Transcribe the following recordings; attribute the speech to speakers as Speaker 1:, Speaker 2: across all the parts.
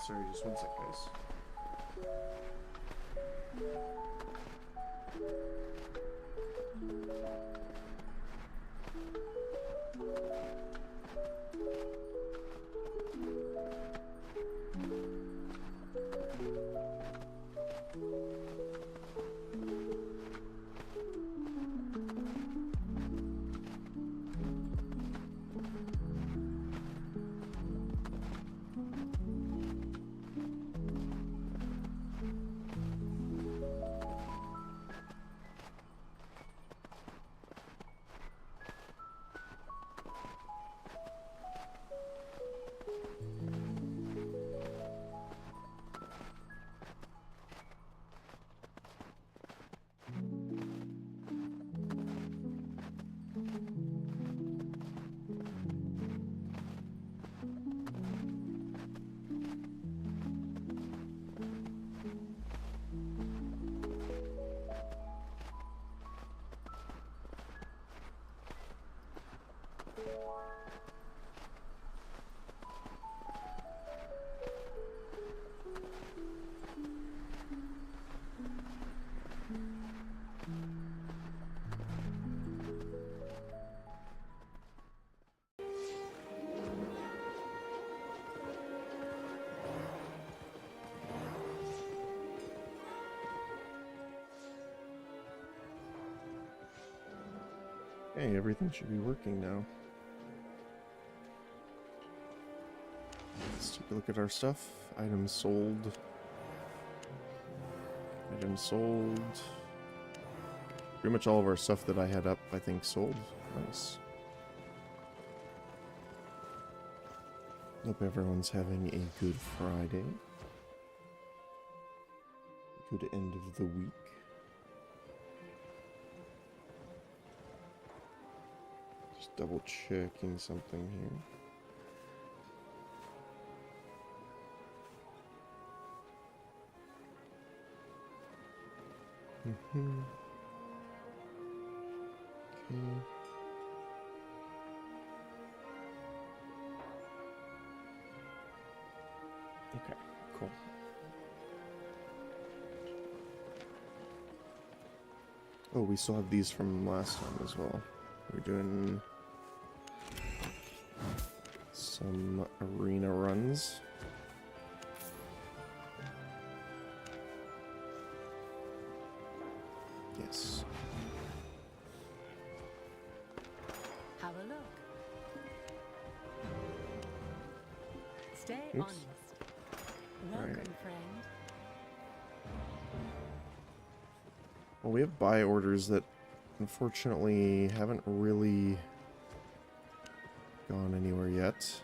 Speaker 1: Sorry, just one sec, guys. Hey, everything should be working now. Let's take a look at our stuff. Items sold. Items sold. Pretty much all of our stuff that I had up, I think, sold. Nice. Hope everyone's having a good Friday. Good end of the week. Just double checking something here. Okay. Okay, cool. Oh, we still have these from last time as well. We're doing some arena runs. Yes.
Speaker 2: Have a look. Stay
Speaker 1: Oops.
Speaker 2: honest. Welcome,
Speaker 1: Right.
Speaker 2: friend.
Speaker 1: Well, we have buy orders that unfortunately haven't really gone anywhere yet.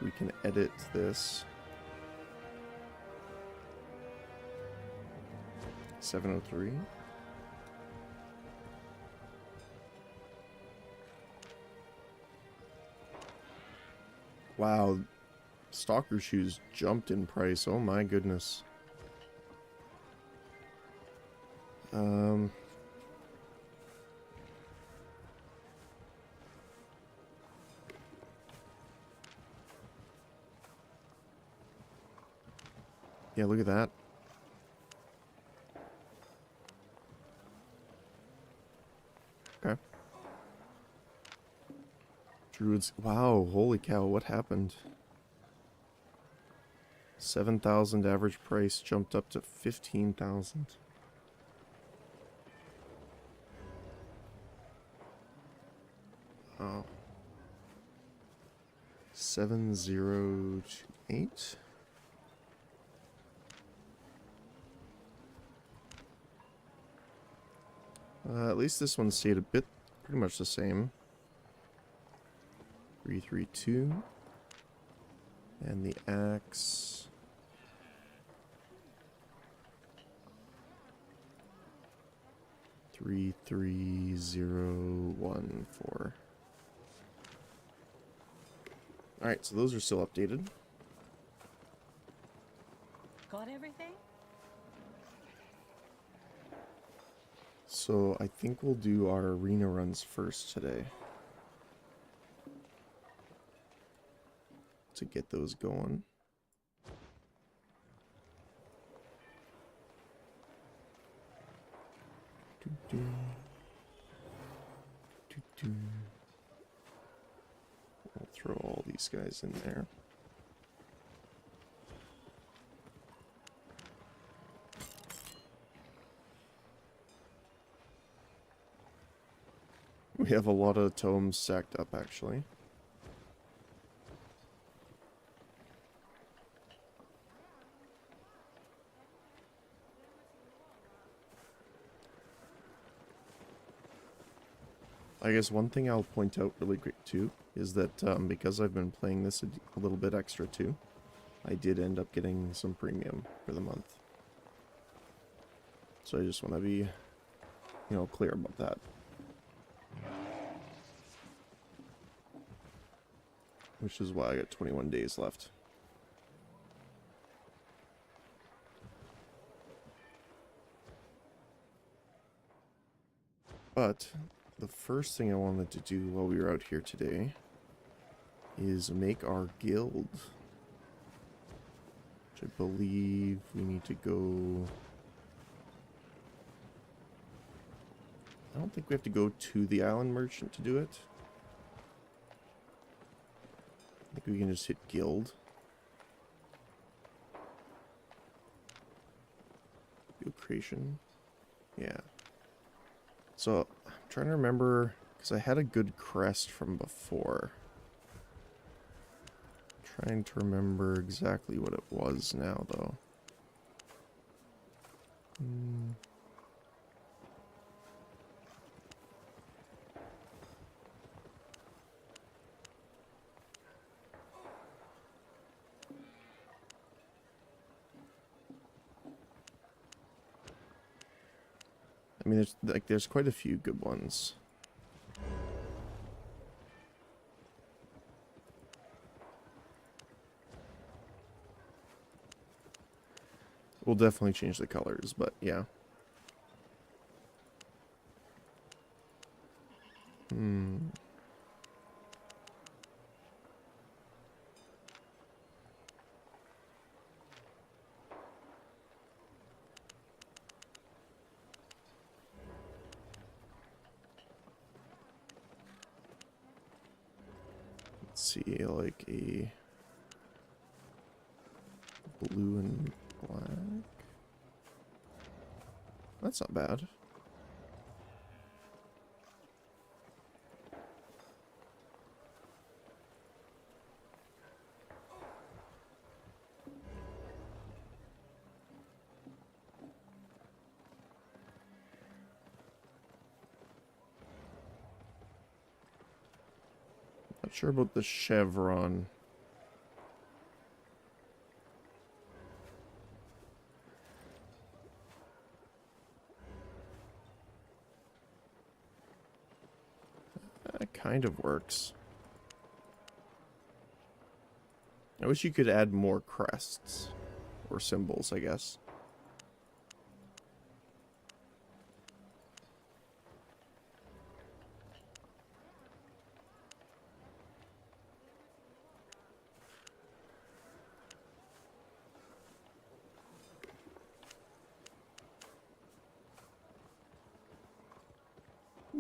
Speaker 1: We can edit this. 703. Wow, stalker shoes jumped in price. Oh my goodness. Yeah, look at that. Okay. Druids. Wow, holy cow, what happened? 7,000 average price jumped up to 15,000. Oh. 7028. At least this one stayed a bit, pretty much the same. 332. And the axe. Three 33014. Alright, so those are still updated.
Speaker 2: Got everything?
Speaker 1: So I think we'll do our arena runs first today. to get those going. Doo-doo. Doo-doo. We'll throw all these guys in there. We have a lot of tomes stacked up, actually. I guess one thing I'll point out really quick too is that because I've been playing this a little bit extra too, I did end up getting some premium for the month. So I just want to be, you know, clear about that. Which is why I got 21 days left. But the first thing I wanted to do while we were out here today is make our guild. Which I believe we need to go... I don't think we have to go to the island merchant to do it. I think we can just hit guild. Guild creation. Yeah. So, I'm trying to remember, because I had a good crest from before. Trying to remember exactly what it was now, though. I mean, there's quite a few good ones. We'll definitely change the colors, but yeah. Let's see, like a blue and black. That's not bad. Not sure about the chevron. That kind of works. I wish you could add more crests. Or symbols, I guess.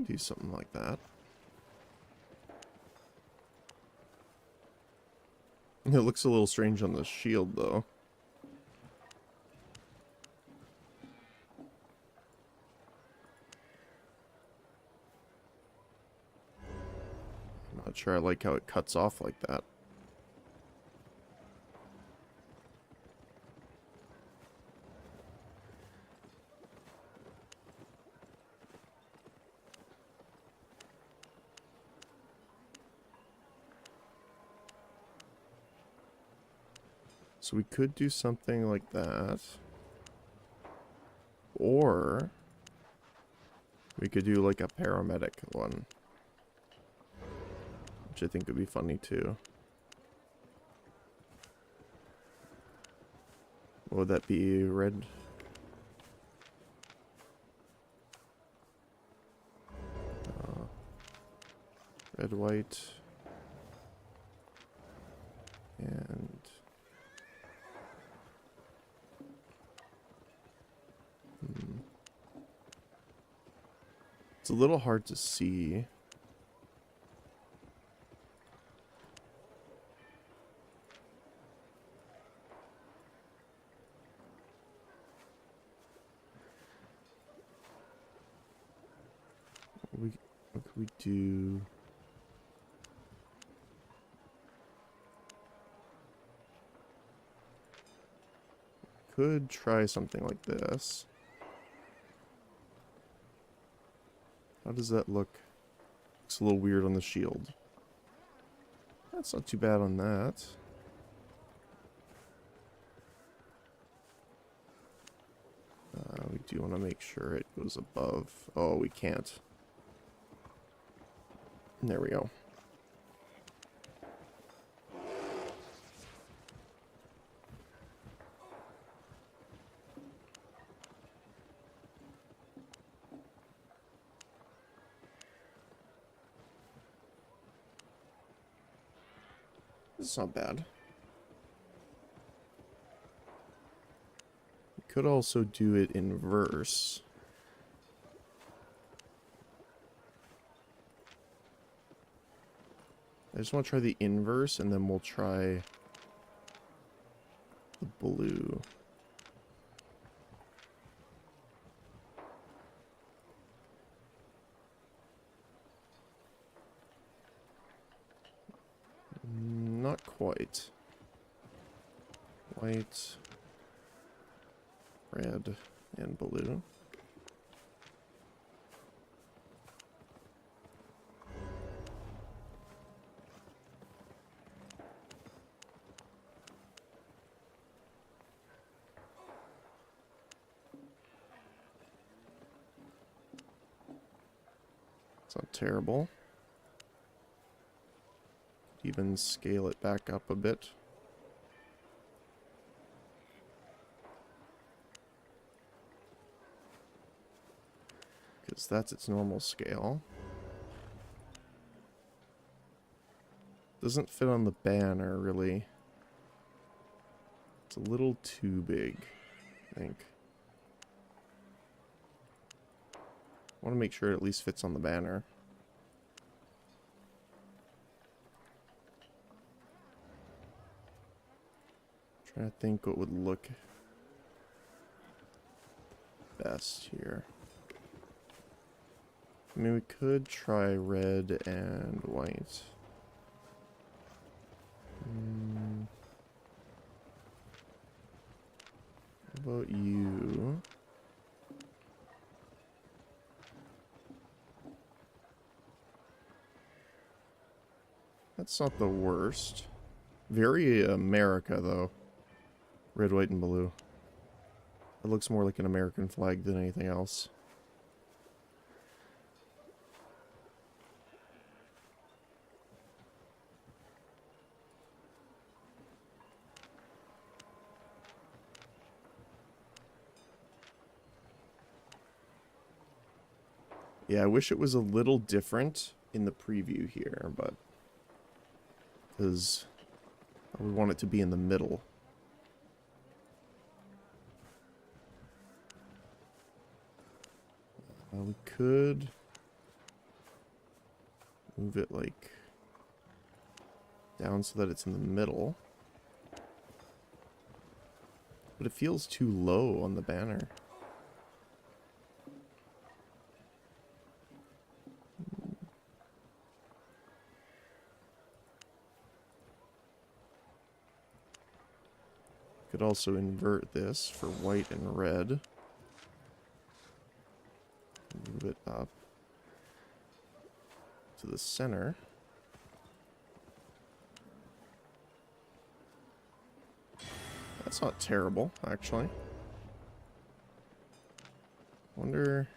Speaker 1: Do something like that. It looks a little strange on the shield, though. I'm not sure I like how it cuts off like that. So we could do something like that. Or we could do like a paramedic one. Which I think would be funny too. What would that be? Red? Red, white. It's a little hard to see. What could we do? Could try something like this. How does that look? Looks a little weird on the shield. That's not too bad on that. We do want to make sure it goes above. Oh, we can't. There we go. It's not bad. We could also do it in verse. I just want to try the inverse, and then we'll try the blue. Not quite. White, red, and blue. It's not terrible. Even scale it back up a bit. Because that's its normal scale. Doesn't fit on the banner, really. It's a little too big, I think. I want to make sure it at least fits on the banner. Trying to think what would look best here. I mean, we could try red and white. How about you? That's not the worst. Very America, though. Red, white, and blue. It looks more like an American flag than anything else. Yeah, I wish it was a little different in the preview here, but... because we want it to be in the middle. We could move it like down so that it's in the middle. But it feels too low on the banner. Could also invert this for white and red. Move it up to the center. That's not terrible, actually. Wonder...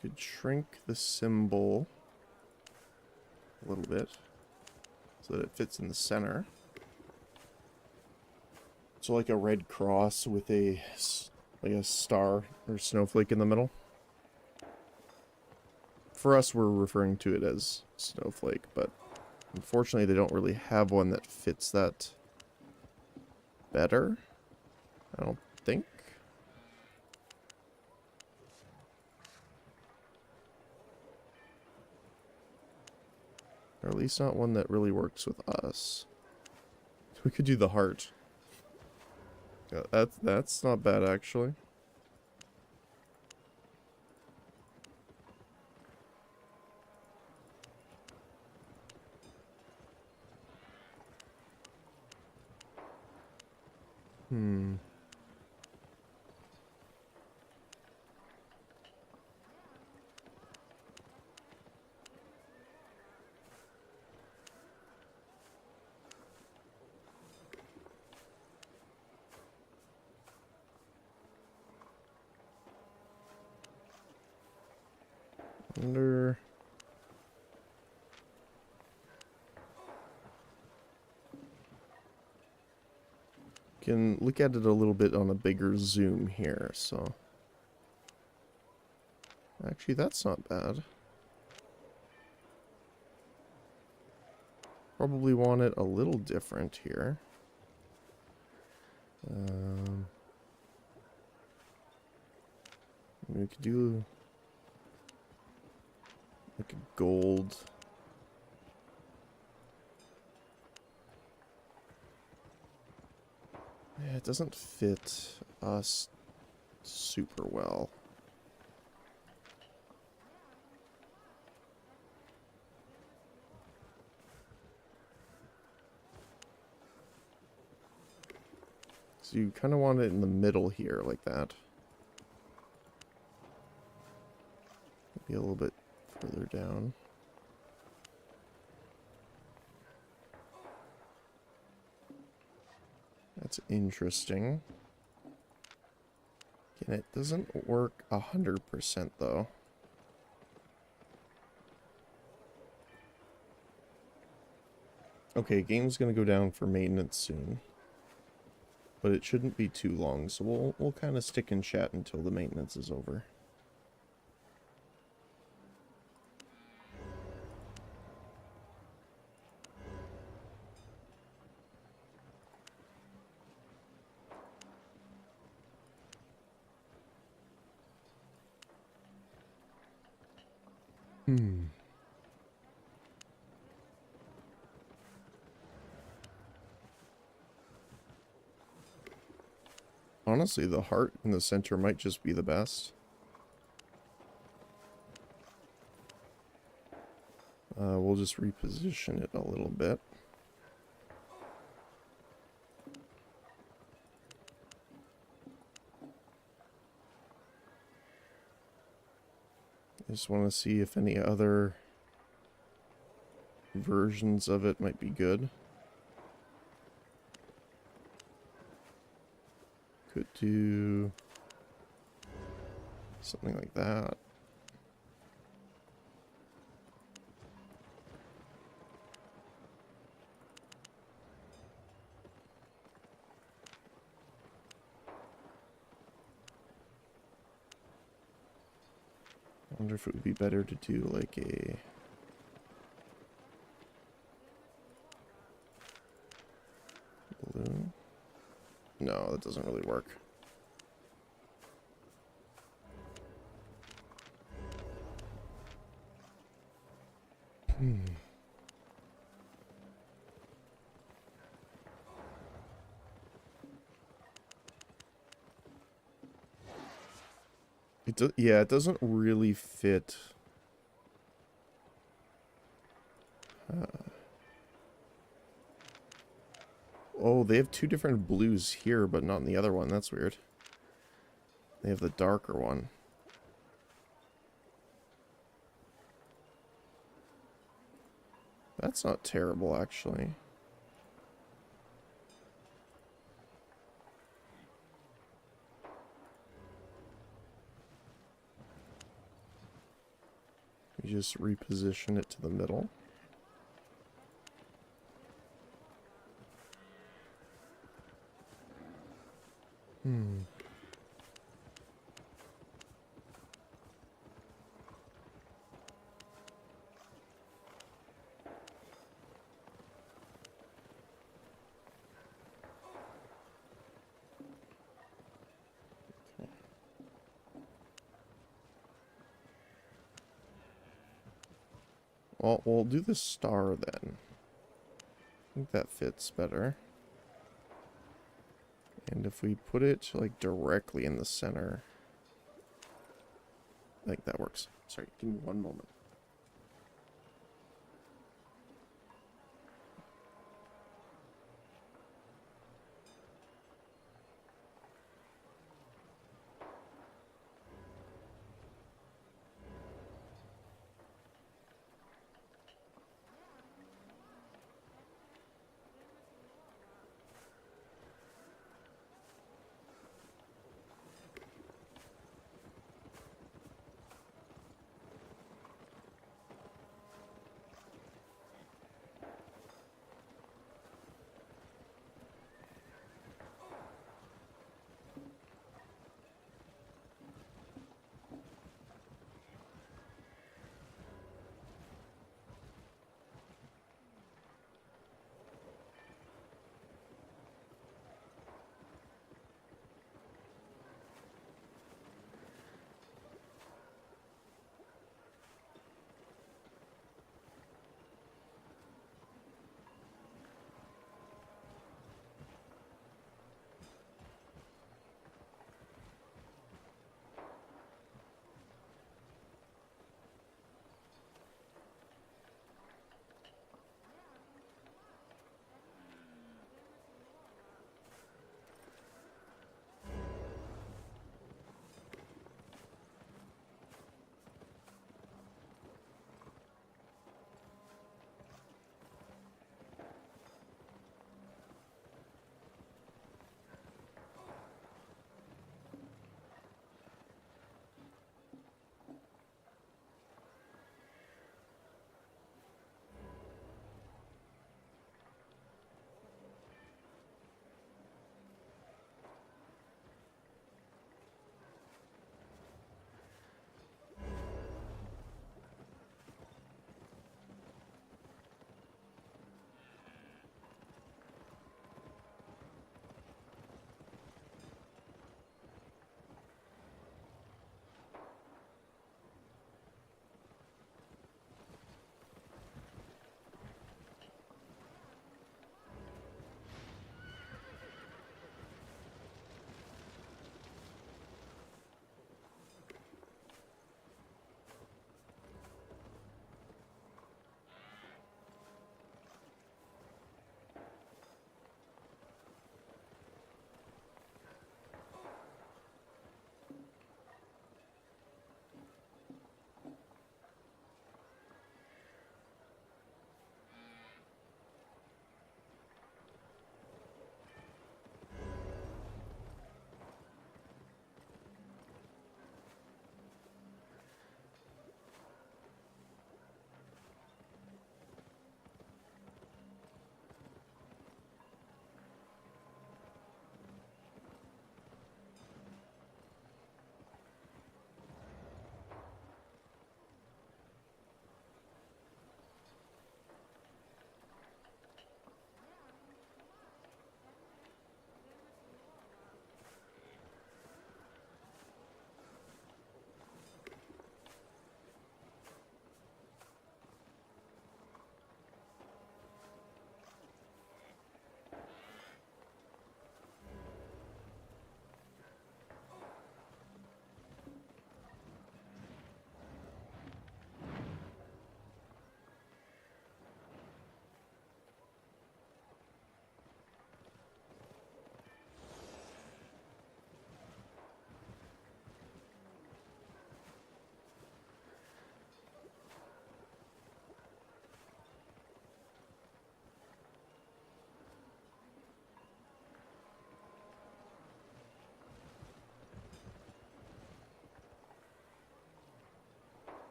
Speaker 1: Could shrink the symbol a little bit so that it fits in the center. So like a red cross with a star or snowflake in the middle. For us, we're referring to it as snowflake, but Unfortunately, they don't really have one that fits that better. I don't think. Or at least not one that really works with us. We could do the heart. Yeah, that's not bad, actually. Hmm. Wonder. Can look at it a little bit on a bigger zoom here, so. Actually, that's not bad. Probably want it a little different here. We could do like a gold. Yeah, it doesn't fit us super well. So you kind of want it in the middle here, like that. Maybe a little bit further down. That's interesting. Again, it doesn't work 100% though. Okay, game's gonna go down for maintenance soon. But it shouldn't be too long, so we'll kind of stick and chat until the maintenance is over. Honestly, the heart in the center might just be the best. We'll just reposition it a little bit. I just want to see if any other versions of it might be good. Could do something like that. I wonder if it would be better to do like a blue. No, that doesn't really work. Yeah, it doesn't really fit. Oh, they have two different blues here, but not in the other one. That's weird. They have the darker one. That's not terrible, actually. You just reposition it to the middle. Well, we'll do the star then. I think that fits better. And if we put it, like, directly in the center, I think that works. Sorry, give me one moment.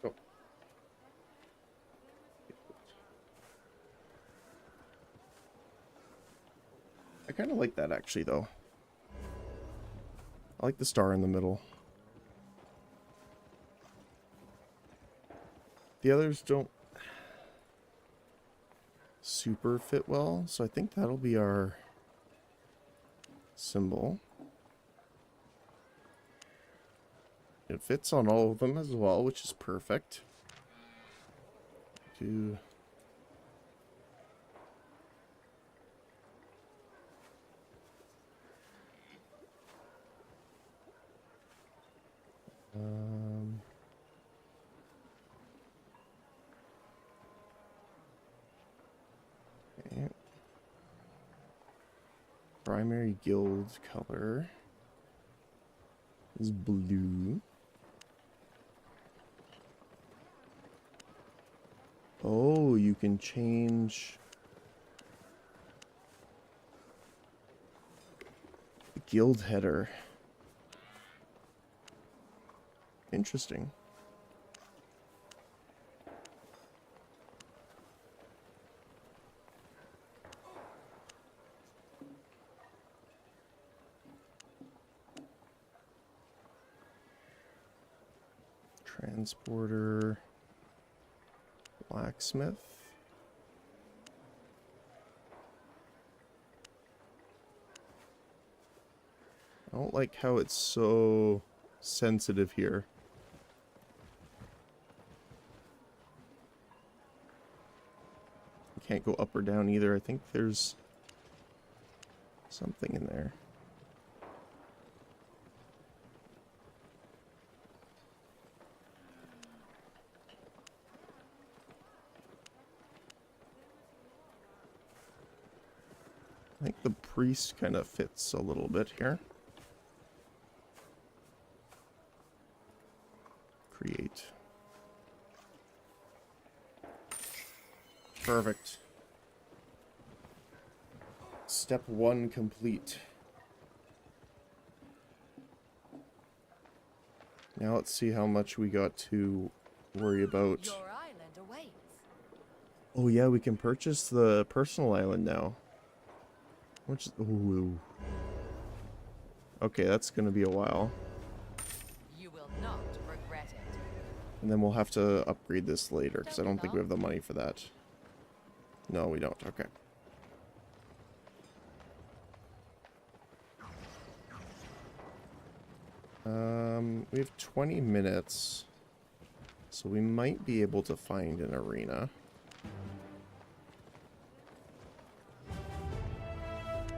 Speaker 1: Oh. I kind of like that, actually, though. I like the star in the middle. The others don't super fit well, so I think that'll be our symbol. It fits on all of them as well, which is perfect. To okay. Primary guild color is blue. Oh, you can change the guild header. Interesting. Transporter. Blacksmith. I don't like how it's so sensitive here. You can't go up or down either. I think there's something in there. I think the priest kind of fits a little bit here. Create. Perfect. Step 1 complete. Now let's see how much we got to worry about.
Speaker 2: Your island awaits.
Speaker 1: Oh yeah, we can purchase the personal island now. Which, ooh. Okay, that's gonna be a while.
Speaker 2: You will not regret it.
Speaker 1: And then we'll have to upgrade this later, because I don't think we have the money for that. No, we don't. Okay. We have 20 minutes. So we might be able to find an arena.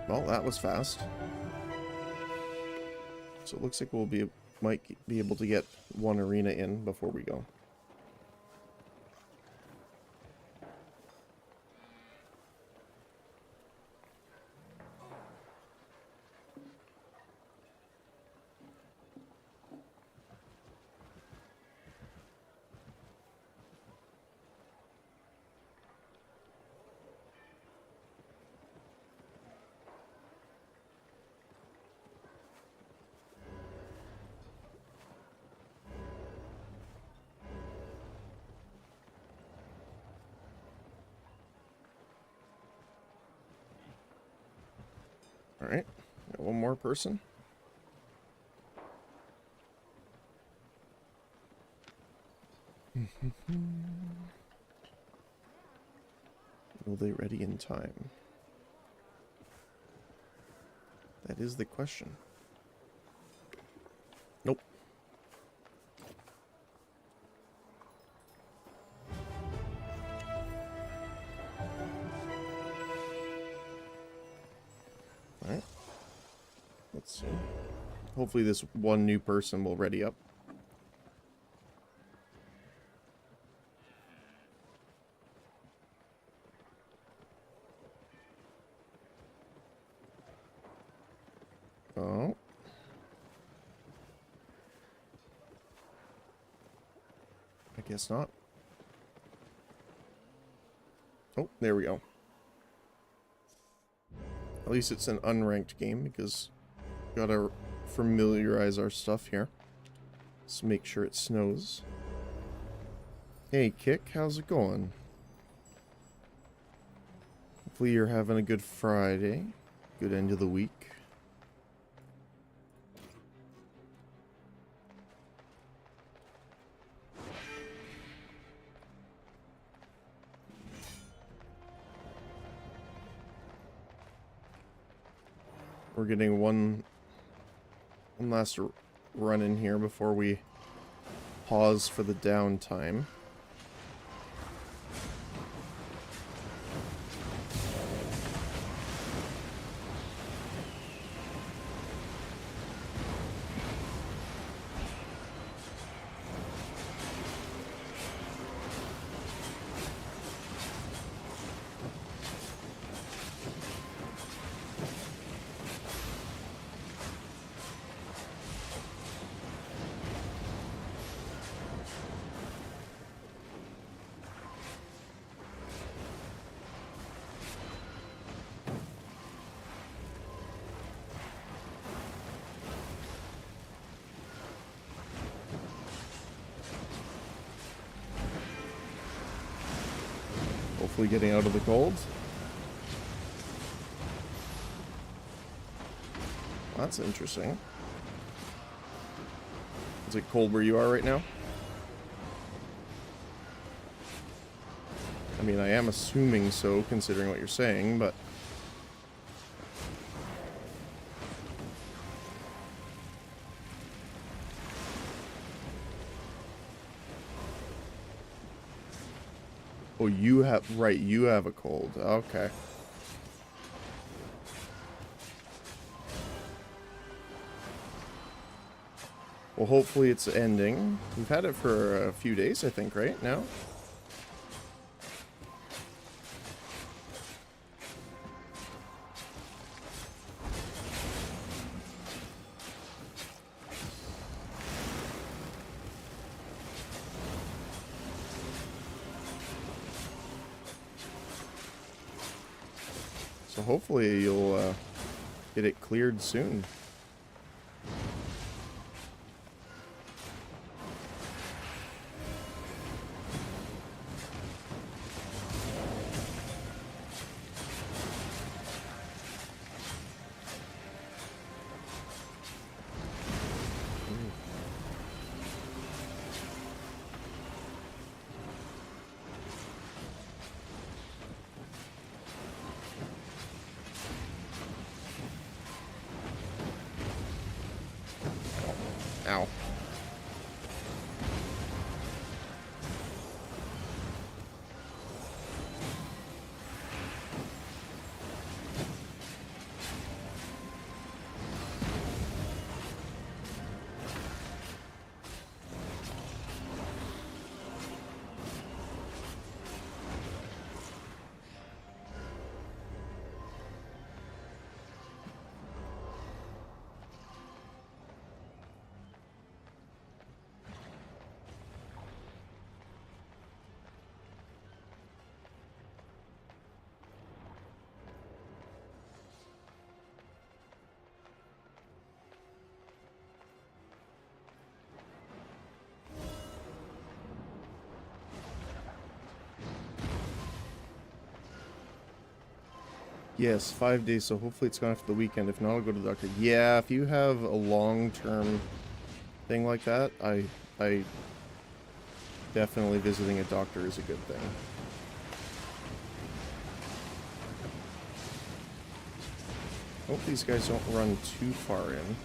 Speaker 1: Well, that was fast. So it looks like might be able to get one arena in before we go. Alright, got one more person. Will they ready in time? That is the question. Nope. Alright. Let's see. Hopefully this one new person will ready up. Oh. I guess not. Oh, there we go. At least it's an unranked game because we gotta familiarize our stuff here. Let's make sure it snows. Hey, Kick, how's it going? Hopefully you're having a good Friday. Good end of the week. We're getting one last run in here before we pause for the downtime. Hopefully getting out of the cold. That's interesting. Is it cold where you are right now? I mean, I am assuming so, considering what you're saying, but... Oh, you have... Right, you have a cold. Okay. Well, hopefully it's ending. We've had it for a few days, I think, right now? So hopefully you'll get it cleared soon. Ow. Yes, 5 days, so hopefully it's gone after the weekend. If not, I'll go to the doctor. Yeah, if you have a long-term thing like that, I definitely visiting a doctor is a good thing. Hope these guys don't run too far in.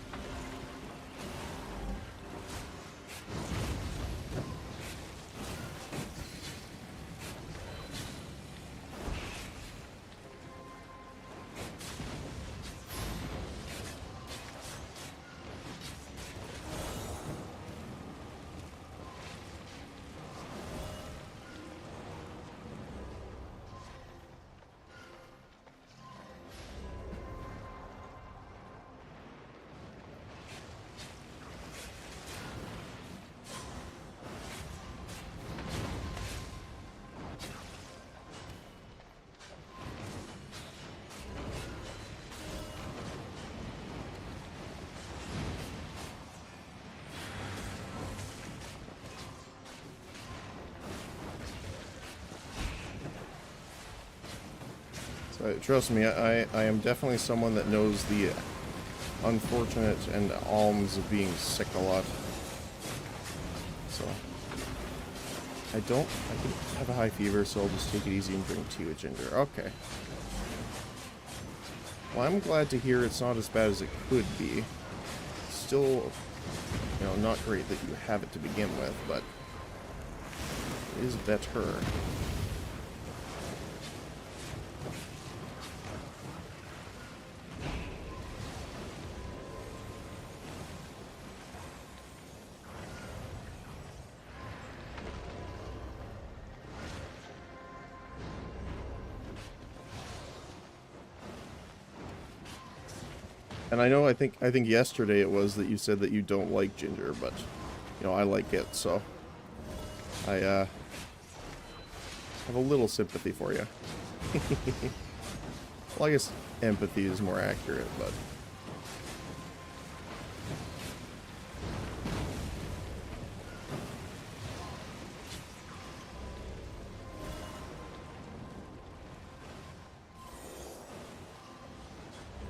Speaker 1: Trust me, I am definitely someone that knows the unfortunate and alms of being sick a lot. So, I can have a high fever, so I'll just take it easy and drink tea with ginger. Okay. Well, I'm glad to hear it's not as bad as it could be. Still You know, not great that you have it to begin with, but it is better. And I know, I think yesterday it was that you said that you don't like ginger, but, you know, I like it, so I have a little sympathy for you. Well, I guess empathy is more accurate, but...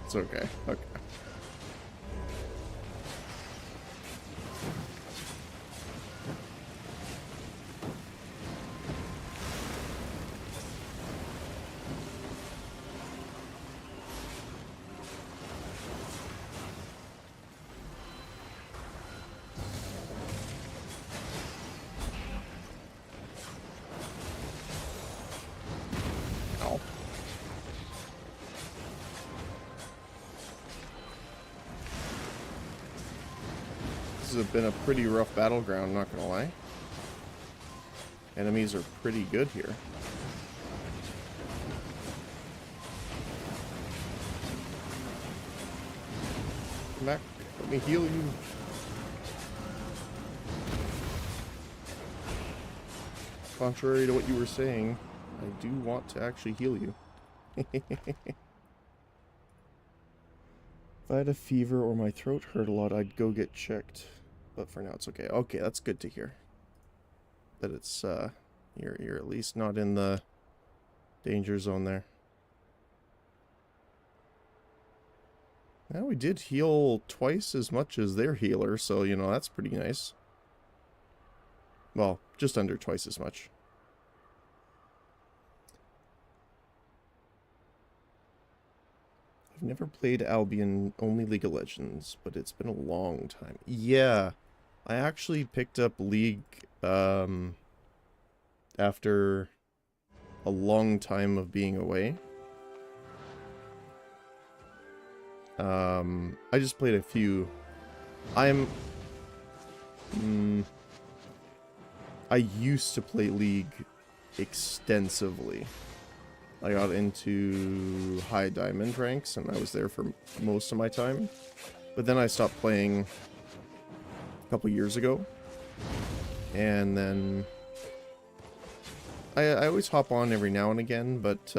Speaker 1: It's okay. Okay. Ow. This has been a pretty rough battleground, not gonna lie. Enemies are pretty good here. Come back, let me heal you. Contrary to what you were saying, I do want to actually heal you. If I had a fever or my throat hurt a lot, I'd go get checked. But for now, it's okay. Okay, that's good to hear. That it's, you're at least not in the danger zone there. Now, we did heal twice as much as their healer, so, you know, that's pretty nice. Well, just under twice as much. I've never played Albion, only League of Legends, but it's been a long time. Yeah, I actually picked up League, after a long time of being away. I just played a few. I used to play League extensively. I got into high diamond ranks, and I was there for most of my time. But then I stopped playing a couple years ago. And then... I always hop on every now and again, but...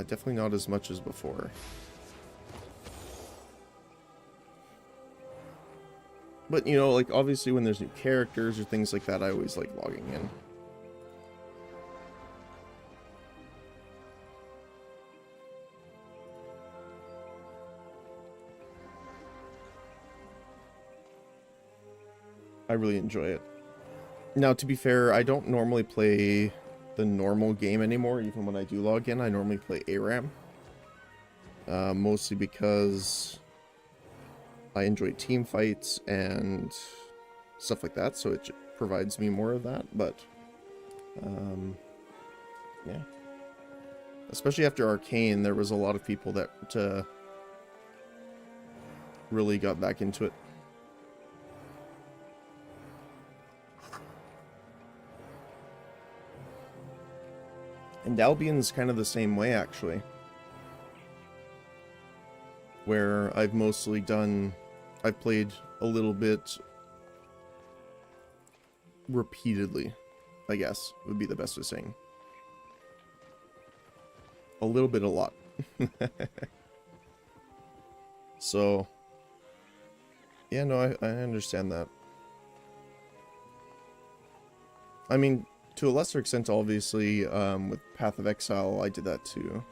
Speaker 1: definitely not as much as before. But, you know, like, obviously when there's new characters or things like that, I always like logging in. I really enjoy it. Now, to be fair, I don't normally play the normal game anymore. Even when I do log in, I normally play ARAM. Mostly because I enjoy team fights and stuff like that, so it provides me more of that, but, yeah. Especially after Arcane, there was a lot of people that, really got back into it. And Albion's kind of the same way, actually. Where I've mostly done... I've played a little bit repeatedly, I guess, would be the best way of saying. A little bit, a lot. So, yeah, no, I understand that. I mean, to a lesser extent, obviously, with Path of Exile, I did that too.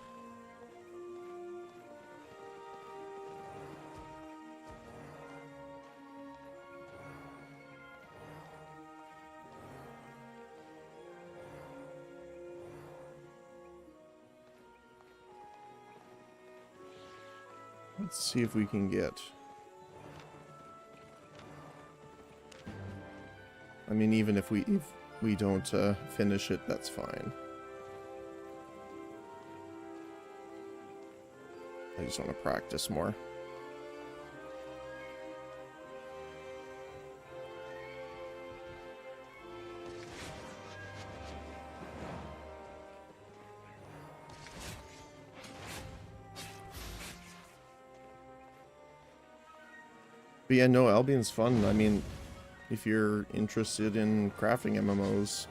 Speaker 1: Let's see if we can get... I mean, even if we don't finish it, that's fine. I just want to practice more. But yeah, no, Albion's fun. I mean, if you're interested in crafting MMOs,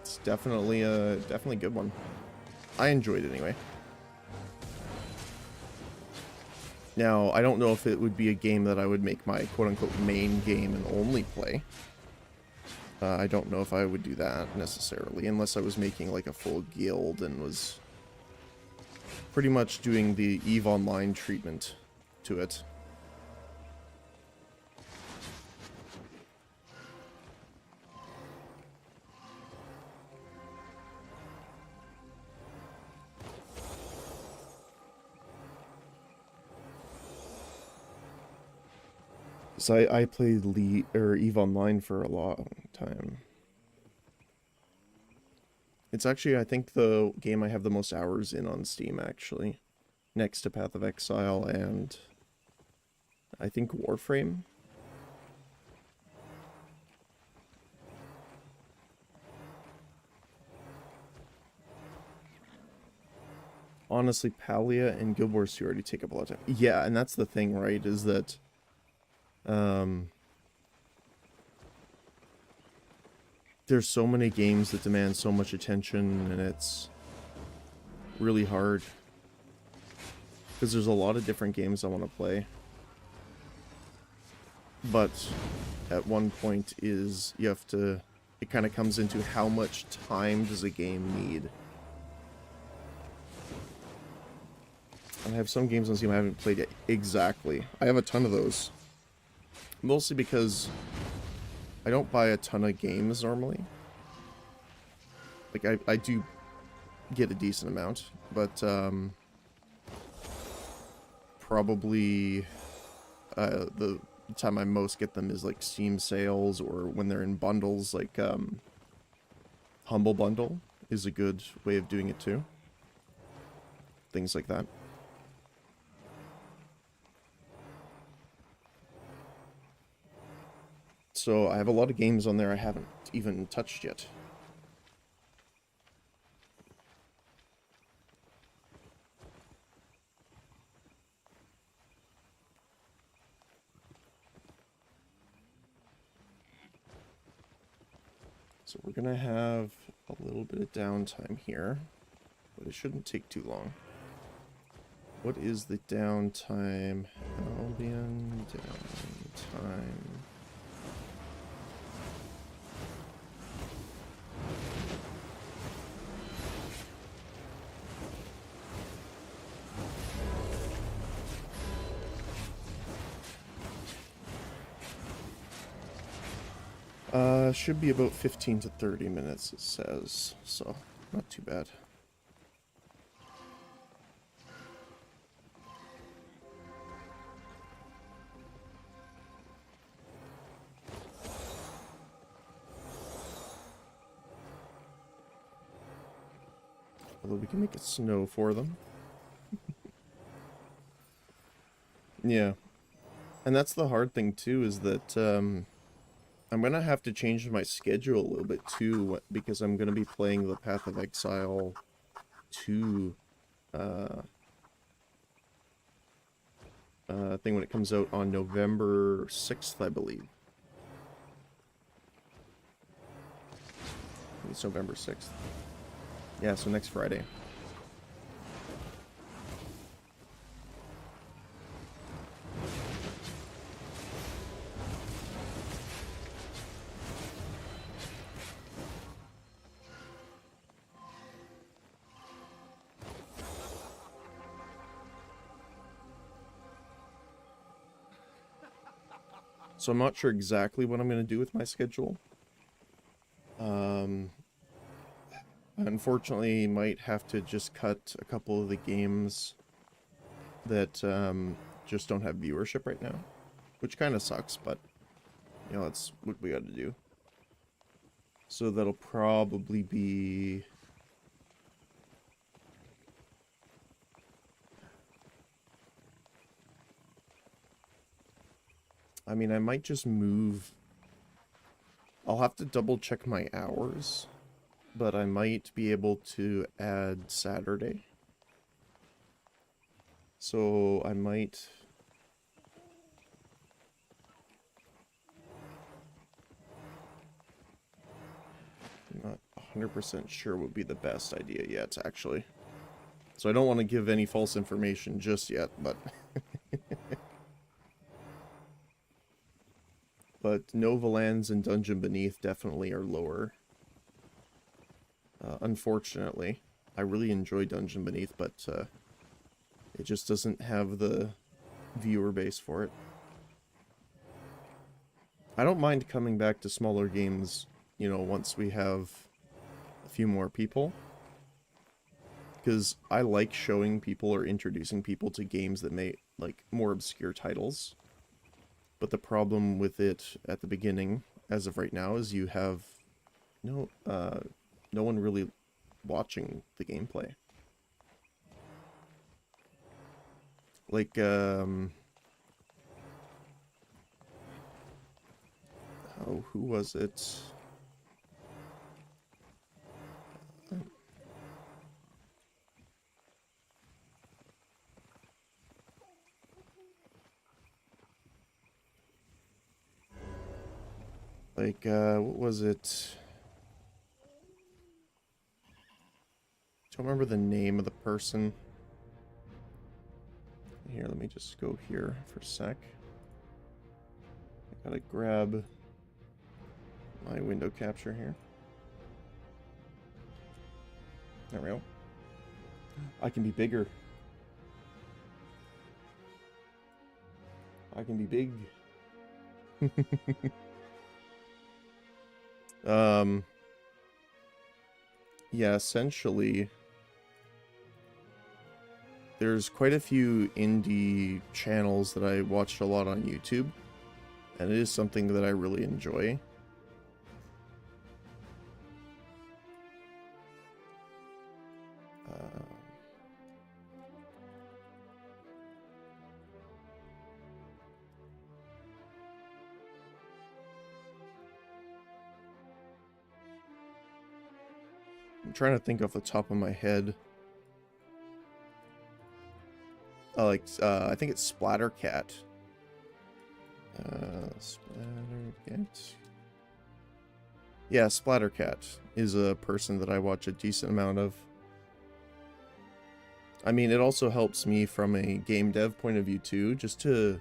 Speaker 1: it's definitely a good one. I enjoyed it anyway. Now, I don't know if it would be a game that I would make my quote-unquote main game and only play. I don't know if I would do that necessarily, unless I was making like a full guild and was pretty much doing the EVE Online treatment to it. So I played EVE Online for a long time. It's actually, I think, the game I have the most hours in on Steam, actually. Next to Path of Exile and I think Warframe. Honestly, Palia and Guild Wars 2 already take up a lot of time. Yeah, and that's the thing, right, is that... there's so many games that demand so much attention, and it's really hard. Because there's a lot of different games I want to play. But at one point is you have to... it kind of comes into how much time does a game need. I have some games on Steam I haven't played yet. Exactly. I have a ton of those. Mostly because I don't buy a ton of games normally. Like, I do get a decent amount, but probably the time I most get them is like Steam sales or when they're in bundles, like Humble Bundle is a good way of doing it too. Things like that. So I have a lot of games on there I haven't even touched yet. So we're gonna have a little bit of downtime here, but it shouldn't take too long. What is the downtime? Albion downtime. Should be about 15 to 30 minutes, it says, so not too bad. Although we can make it snow for them. Yeah. And that's the hard thing too, is that I'm gonna have to change my schedule a little bit too, because I'm gonna be playing the Path of Exile 2 thing when it comes out on November 6th, I believe. It's November 6th. Yeah, so next Friday. So I'm not sure exactly what I'm going to do with my schedule. Unfortunately, might have to just cut a couple of the games that just don't have viewership right now, which kind of sucks, but you know, that's what we got to do. So that'll probably be... I mean, I might just move... I'll have to double check my hours, but I might be able to add Saturday. So I might... I'm not 100% sure would be the best idea yet, actually. So I don't want to give any false information just yet, but... But Novalands and Dungeon Beneath definitely are lower. Unfortunately. I really enjoy Dungeon Beneath, but it just doesn't have the viewer base for it. I don't mind coming back to smaller games, you know, once we have a few more people. Because I like showing people or introducing people to games that may, like, more obscure titles. But the problem with it at the beginning, as of right now, is you have no one really watching the gameplay. Like, oh, who was it? Like, what was it? Don't remember the name of the person. Here, let me just go here for a sec. I gotta grab my window capture here. There we go. I can be bigger. I can be big. Yeah, essentially, there's quite a few indie channels that I watched a lot on YouTube, and it is something that I really enjoy. I'm trying to think off the top of my head. I think it's Splattercat. Splattercat. Yeah, Splattercat is a person that I watch a decent amount of. I mean, it also helps me from a game dev point of view too, just to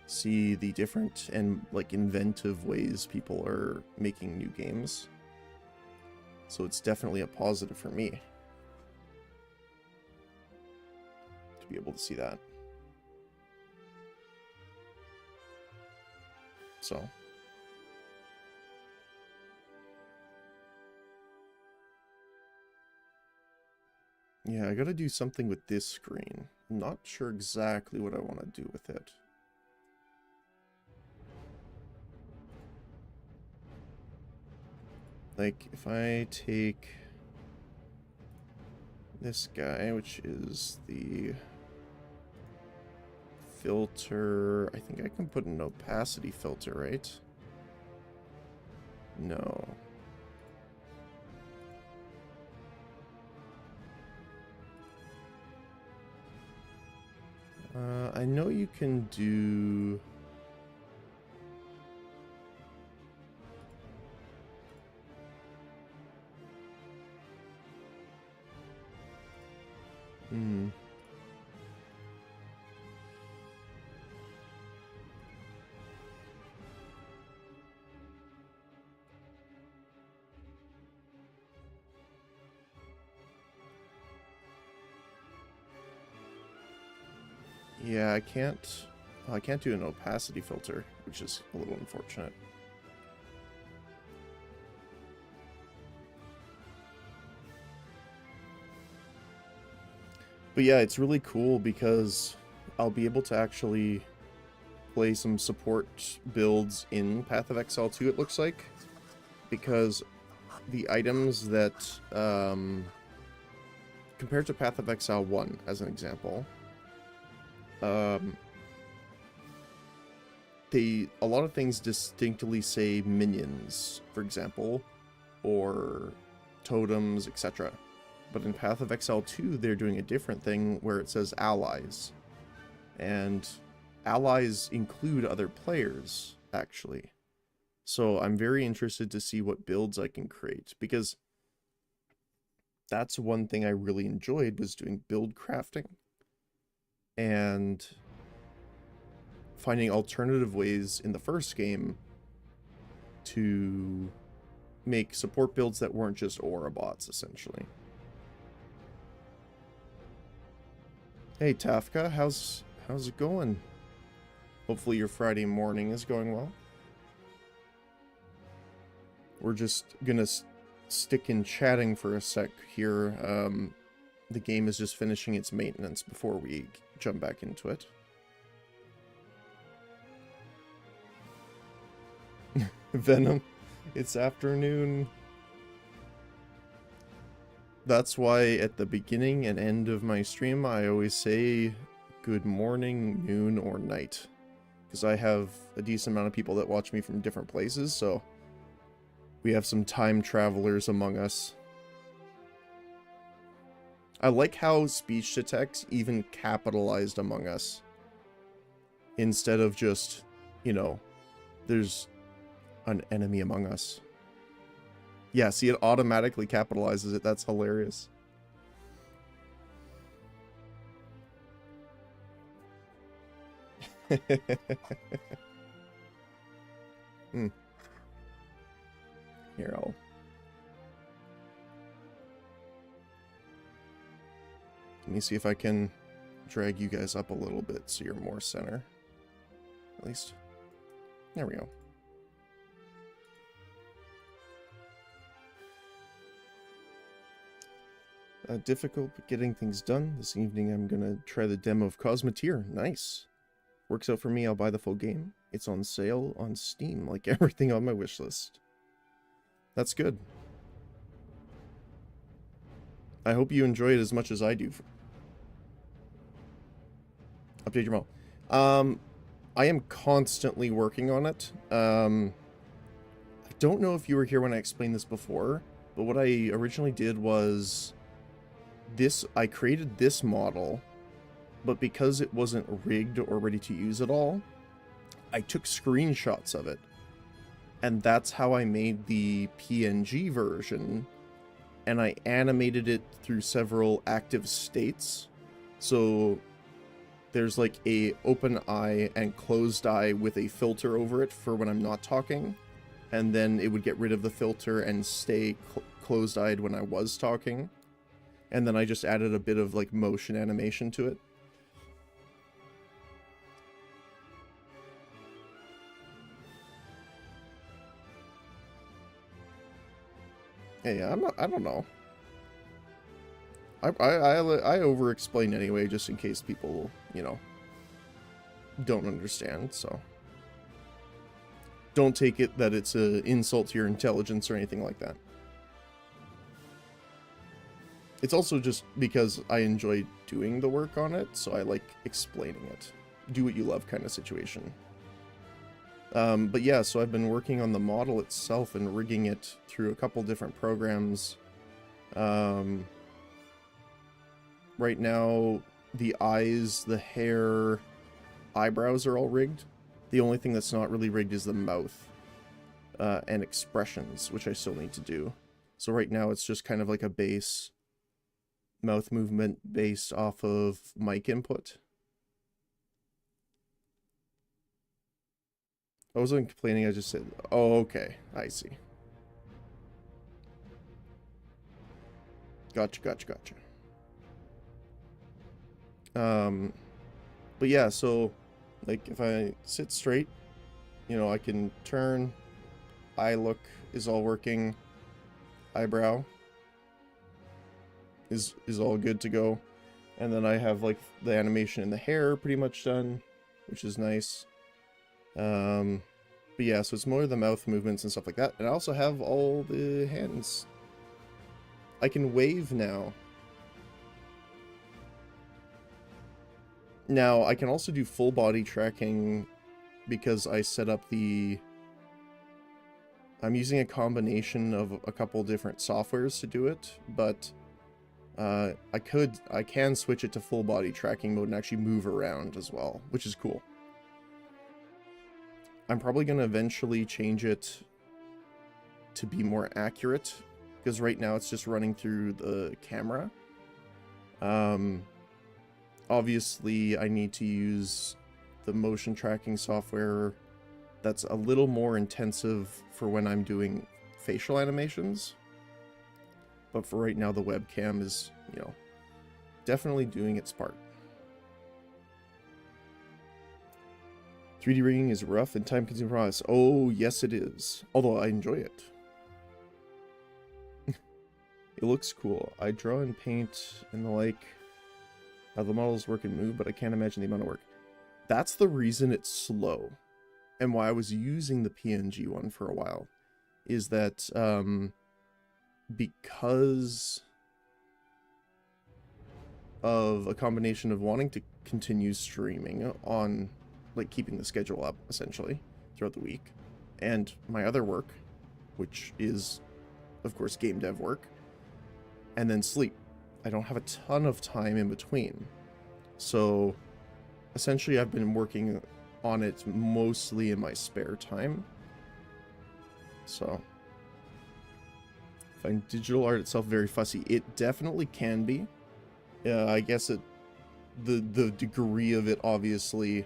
Speaker 1: see the different and like inventive ways people are making new games. So it's definitely a positive for me to be able to see that. So yeah, I gotta do something with this screen. I'm not sure exactly what I want to do with it. Like, if I take this guy, which is the filter, I think I can put an opacity filter, right? No. I know you can do... Yeah, I can't do an opacity filter, which is a little unfortunate. But yeah, it's really cool because I'll be able to actually play some support builds in Path of Exile 2, it looks like, because the items that, compared to Path of Exile 1, as an example, a lot of things distinctly say minions, for example, or totems, etc. But in Path of Exile 2, they're doing a different thing where it says allies. And allies include other players, actually. So I'm very interested to see what builds I can create, because that's one thing I really enjoyed, was doing build crafting and finding alternative ways in the first game to make support builds that weren't just aura bots, essentially. Hey Tafka, how's it going? Hopefully your Friday morning is going well. We're just gonna stick in chatting for a sec here. The game is just finishing its maintenance before we jump back into it. Venom, it's afternoon. That's why at the beginning and end of my stream, I always say good morning, noon, or night. Because I have a decent amount of people that watch me from different places, so we have some time travelers among us. I like how speech to text even capitalized among us. Instead of just, you know, there's an enemy among us. Yeah, see, it automatically capitalizes it. That's hilarious. Here, let me see if I can drag you guys up a little bit so you're more center. At least. There we go. Difficult but getting things done. This evening I'm gonna try the demo of Cosmeteer. Nice. Works out for me, I'll buy the full game. It's on sale on Steam, like everything on my wishlist. That's good. I hope you enjoy it as much as I do. Update your mom. I am constantly working on it. I don't know if you were here when I explained this before, but what I originally did was I created this model, but because it wasn't rigged or ready to use at all, I took screenshots of it. And that's how I made the PNG version, and I animated it through several active states. So there's like a open eye and closed eye with a filter over it for when I'm not talking, and then it would get rid of the filter and stay closed-eyed when I was talking. And then I just added a bit of like motion animation to it. Hey, I don't know. I over-explain anyway, just in case people, you know, don't understand, so. Don't take it that it's an insult to your intelligence or anything like that. It's also just because I enjoy doing the work on it, so I like explaining it. Do what you love kind of situation. But yeah, so I've been working on the model itself and rigging it through a couple different programs. Right now, the eyes, the hair, eyebrows are all rigged. The only thing that's not really rigged is the mouth and expressions, which I still need to do. So right now it's just kind of like a base mouth movement based off of mic input. I wasn't complaining, I just said, oh, okay, I see. Gotcha. But yeah, so, like, if I sit straight, you know, I can turn, eye look is all working, eyebrow is all good to go. And then I have like the animation in the hair pretty much done, which is nice. But yeah, so it's more the mouth movements and stuff like that. And I also have all the hands. I can wave now. Now, I can also do full body tracking because I set up the... I'm using a combination of a couple different softwares to do it, but I can switch it to full body tracking mode and actually move around as well, which is cool. I'm probably going to eventually change it to be more accurate, because right now it's just running through the camera. Obviously, I need to use the motion tracking software that's a little more intensive for when I'm doing facial animations. But for right now, the webcam is, you know, definitely doing its part. 3D rigging is rough and time-consuming process. Oh, yes it is. Although I enjoy it. It looks cool. I draw and paint and the like. How the models work and move, but I can't imagine the amount of work. That's the reason it's slow. And why I was using the PNG one for a while. Is that, because of a combination of wanting to continue streaming on, like, keeping the schedule up, essentially, throughout the week, and my other work, which is, of course, game dev work, and then sleep. I don't have a ton of time in between. So, essentially, I've been working on it mostly in my spare time. So, I find digital art itself very fussy. It definitely can be. I guess the degree of it obviously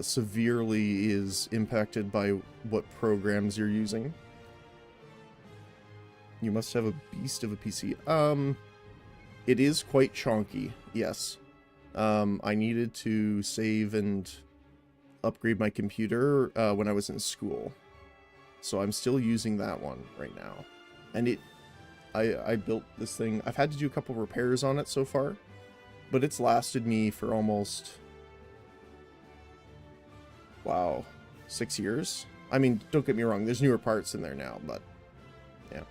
Speaker 1: severely is impacted by what programs you're using. You must have a beast of a PC. It is quite chonky, yes. I needed to save and upgrade my computer when I was in school. So I'm still using that one right now. And I built this thing. I've had to do a couple repairs on it so far, but it's lasted me for almost, wow, 6 years. I mean, don't get me wrong, there's newer parts in there now, but yeah.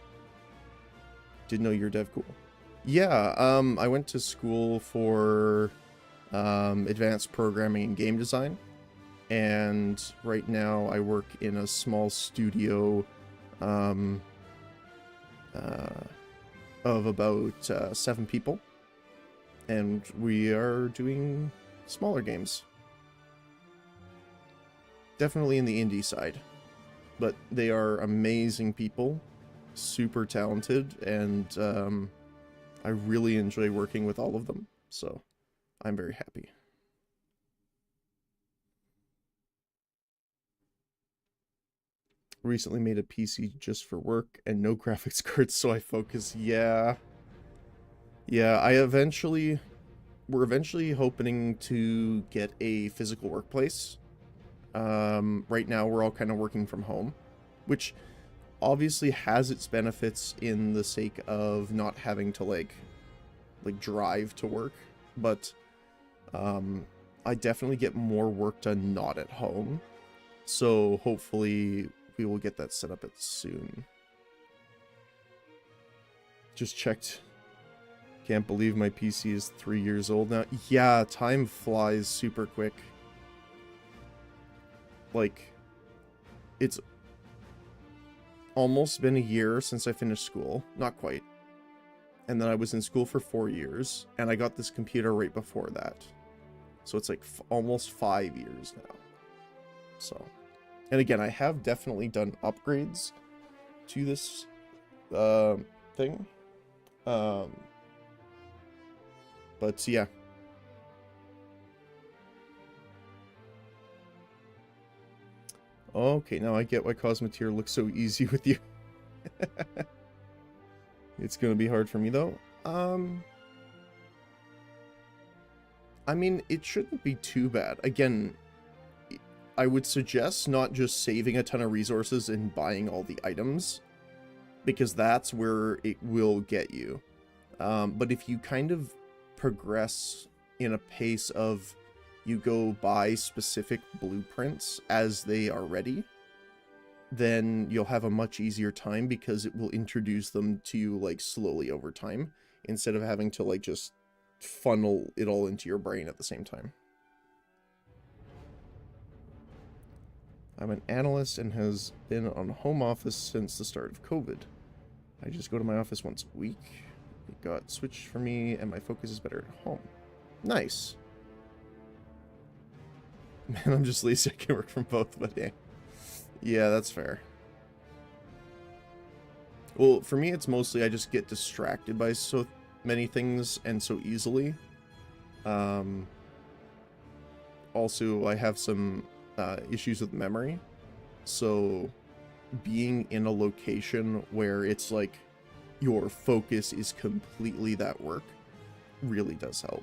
Speaker 1: Didn't know you're dev cool. Yeah, I went to school for advanced programming and game design, and right now I work in a small studio of about 7 people, and we are doing smaller games. Definitely in the indie side, but they are amazing people, super talented, and I really enjoy working with all of them, so I'm very happy. Recently made a PC just for work and no graphics cards, so I focus. Yeah, we're eventually hoping to get a physical workplace. Right now we're all kind of working from home, which obviously has its benefits in the sake of not having to like drive to work, but I definitely get more work done not at home, so hopefully we will get that set up soon. Just checked. Can't believe my PC is 3 years old now. Yeah, time flies super quick. Like, it's almost been a year since I finished school. Not quite. And then I was in school for 4 years, and I got this computer right before that. So it's like almost 5 years now. So, and again, I have definitely done upgrades to this thing. But yeah. Okay, now I get why Cosmeteer looks so easy with you. It's gonna be hard for me though. I mean, it shouldn't be too bad. Again, I would suggest not just saving a ton of resources and buying all the items, because that's where it will get you. But if you kind of progress in a pace of you go buy specific blueprints as they are ready, then you'll have a much easier time because it will introduce them to you like slowly over time instead of having to like just funnel it all into your brain at the same time. I'm an analyst and has been on home office since the start of COVID. I just go to my office once a week. It got switched for me and my focus is better at home. Nice. Man, I'm just lazy. I can work from both, but hey. Yeah, that's fair. Well, for me, it's mostly I just get distracted by so many things and so easily. Also, I have some issues with memory. So, being in a location where it's like your focus is completely that work really does help.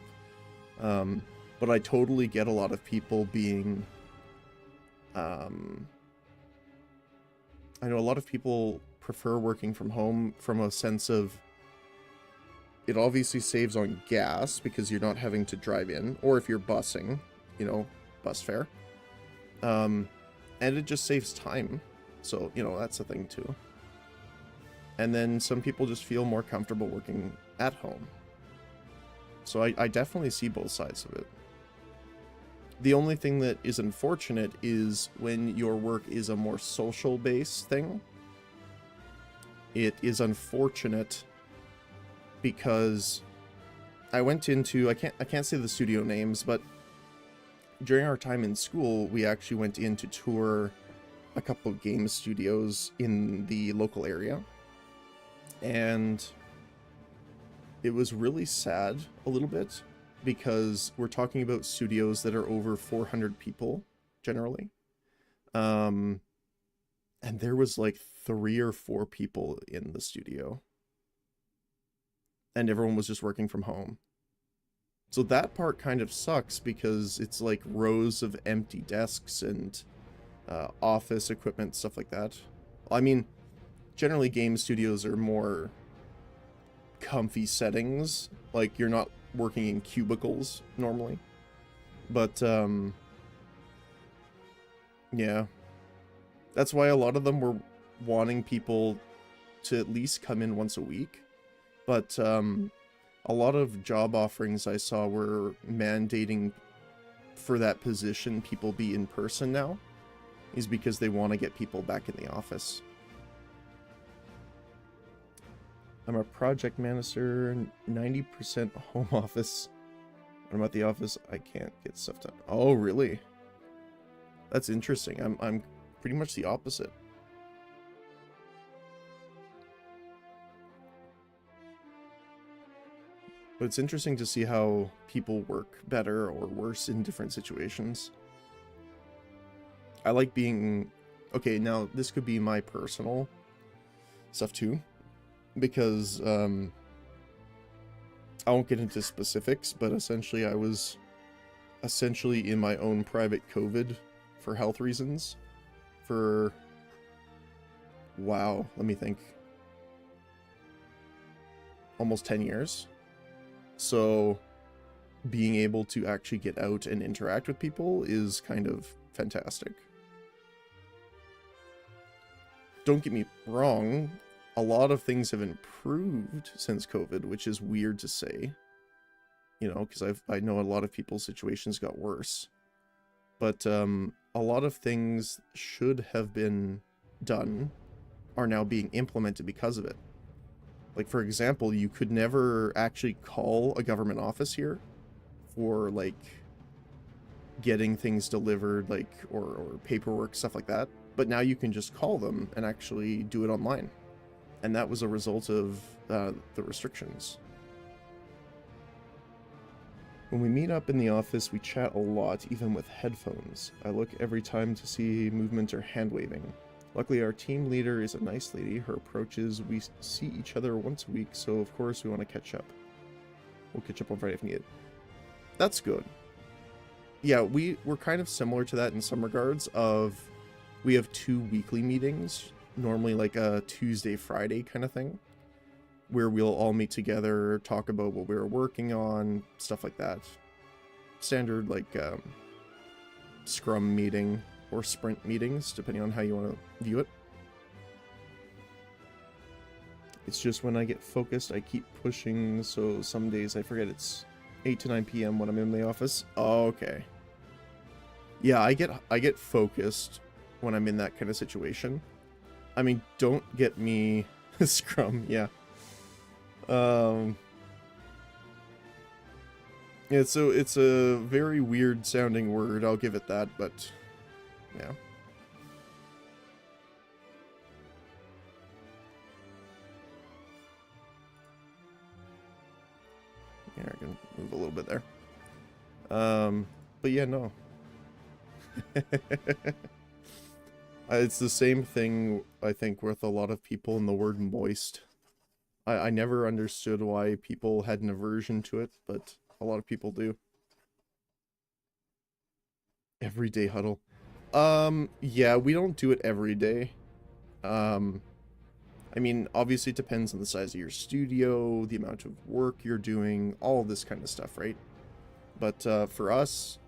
Speaker 1: But I totally get a lot of people being... I know a lot of people prefer working from home from a sense of it obviously saves on gas because you're not having to drive in, or if you're busing, you know, bus fare. And it just saves time. So, you know, that's a thing too. And then some people just feel more comfortable working at home. So I definitely see both sides of it. The only thing that is unfortunate is when your work is a more social-based thing. It is unfortunate because I went into, I can't say the studio names, but during our time in school, we actually went in to tour a couple of game studios in the local area. And it was really sad a little bit because we're talking about studios that are over 400 people generally. And there was like 3 or 4 people in the studio. And everyone was just working from home. So that part kind of sucks because it's like rows of empty desks and office equipment, stuff like that. I mean, generally game studios are more comfy settings. Like you're not working in cubicles normally. But yeah. That's why a lot of them were wanting people to at least come in once a week. But a lot of job offerings I saw were mandating for that position people be in person now, is because they want to get people back in the office. I'm a project manager, 90% home office. When I'm at the office, I can't get stuff done. Oh, really? That's interesting. I'm pretty much the opposite. But it's interesting to see how people work better or worse in different situations. I like being... Okay, now this could be my personal stuff too. Because, I won't get into specifics, but essentially I was essentially in my own private COVID for health reasons for... Wow, let me think. Almost 10 years. So being able to actually get out and interact with people is kind of fantastic. Don't get me wrong, a lot of things have improved since COVID, which is weird to say. You know, because I know a lot of people's situations got worse. But a lot of things should have been done are now being implemented because of it. Like, for example, you could never actually call a government office here for, like, getting things delivered, like, or paperwork, stuff like that. But now you can just call them and actually do it online. And that was a result of the restrictions. When we meet up in the office, we chat a lot, even with headphones. I look every time to see movement or hand-waving. Luckily, our team leader is a nice lady. Her approach is we see each other once a week, so of course we want to catch up. We'll catch up on Friday if needed. That's good. Yeah, we're kind of similar to that in some regards of we have 2 weekly meetings, normally like a Tuesday, Friday kind of thing. where we'll all meet together, talk about what we were working on, stuff like that. Standard, like, scrum meeting or sprint meetings, depending on how you want to view it. It's just when I get focused, I keep pushing, so some days I forget it's 8 to 9 p.m. when I'm in the office. Oh, okay. Yeah, I get focused when I'm in that kind of situation. I mean, don't get me scrum, yeah. It's a very weird sounding word, I'll give it that, but yeah. Yeah, I can move a little bit there. But yeah, no. It's the same thing, I think, with a lot of people in the word moist. I never understood why people had an aversion to it, but a lot of people do. Everyday huddle. Yeah, we don't do it every day. I mean, obviously it depends on the size of your studio, the amount of work you're doing, all this kind of stuff, right? But for us,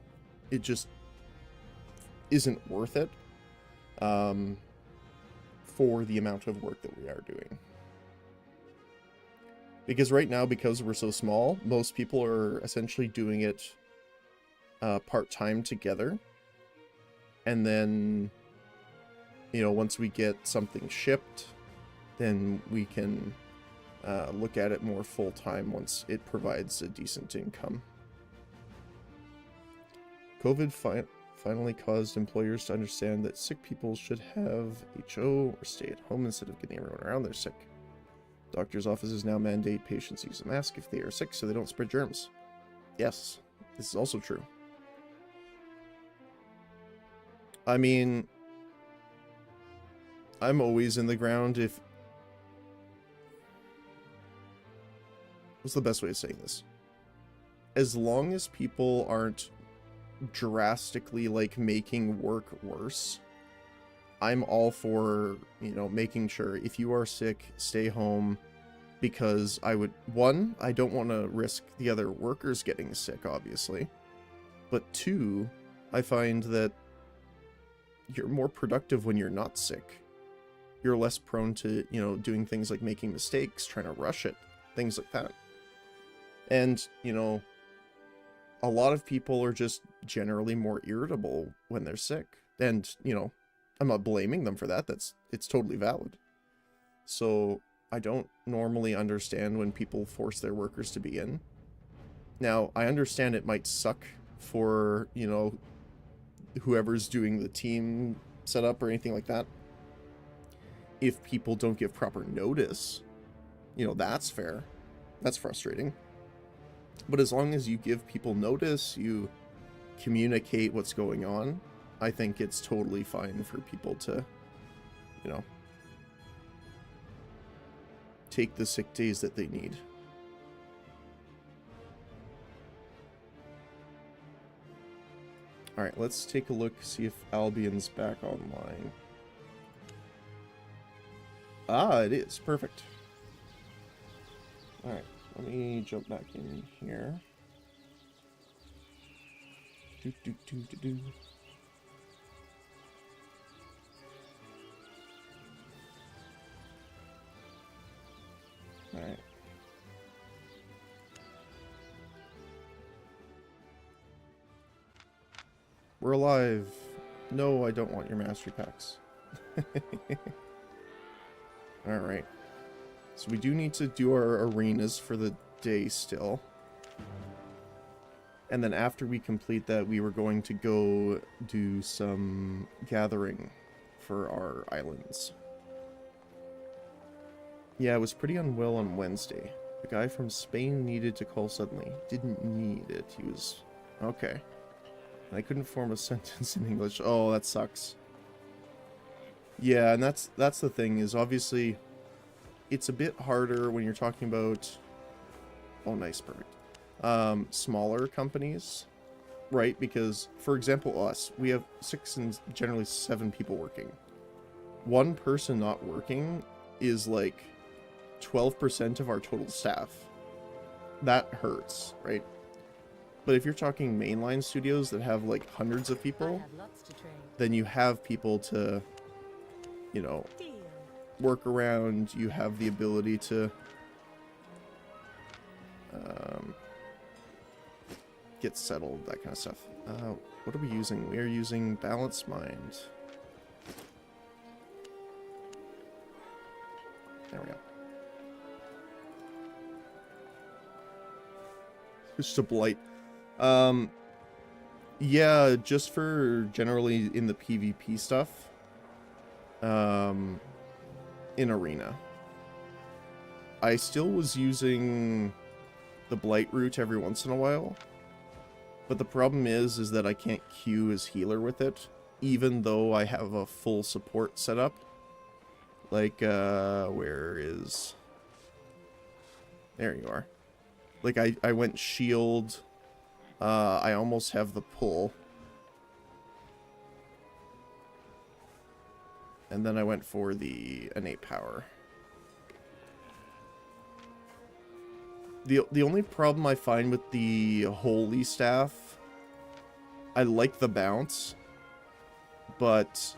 Speaker 1: it just isn't worth it for the amount of work that we are doing. Because right now, because we're so small, most people are essentially doing it part-time together. And then, you know, once we get something shipped, then we can look at it more full-time once it provides a decent income. COVID finally caused employers to understand that sick people should have HO or stay at home instead of getting everyone around they're sick. Doctors' offices now mandate patients use a mask if they are sick so they don't spread germs. Yes, this is also true. I mean, I'm always in the ground if... What's the best way of saying this? As long as people aren't drastically, like, making work worse, I'm all for, you know, making sure if you are sick, stay home, because I don't want to risk the other workers getting sick, obviously, but two, I find that you're more productive when you're not sick. You're less prone to, you know, doing things like making mistakes, trying to rush it, things like that. And, you know, a lot of people are just generally more irritable when they're sick. And, you know, I'm not blaming them for that. It's totally valid. So I don't normally understand when people force their workers to be in. Now, I understand it might suck for, you know, whoever's doing the team setup or anything like that. If people don't give proper notice, you know, that's fair. That's frustrating. But as long as you give people notice, you communicate what's going on, I think it's totally fine for people to, you know, take the sick days that they need. Alright, let's take a look, see if Albion's back online. Ah, it is. Perfect. Alright, let me jump back in here. Alright. We're alive. No, I don't want your mastery packs. Alright. So we do need to do our arenas for the day still. And then after we complete that, we were going to go do some gathering for our islands. Yeah, I was pretty unwell on Wednesday. The guy from Spain needed to call suddenly. Didn't need it. He was... Okay. I couldn't form a sentence in English. Oh, that sucks. Yeah, and that's the thing, is obviously it's a bit harder when you're talking about... Oh, nice, perfect. Smaller companies, right? Because, for example, us, we have 6 and generally 7 people working. One person not working is like 12% of our total staff. That hurts, right? But if you're talking mainline studios that have like hundreds of
Speaker 2: I
Speaker 1: people,
Speaker 2: have lots to trade.
Speaker 1: then you have people to, you know,
Speaker 2: Deal.
Speaker 1: work around. You have the ability to get settled, that kind of stuff. What are we using? We are using Balanced Mind. There we go. Just a blight. Yeah, just for generally in the PvP stuff. In Arena. I still was using the blight route every once in a while. But the problem is that I can't queue as healer with it, even though I have a full support setup. Like, where is... There you are. Like, I went shield. I almost have the pull. And then I went for the innate power. The only problem I find with the holy staff, I like the bounce, but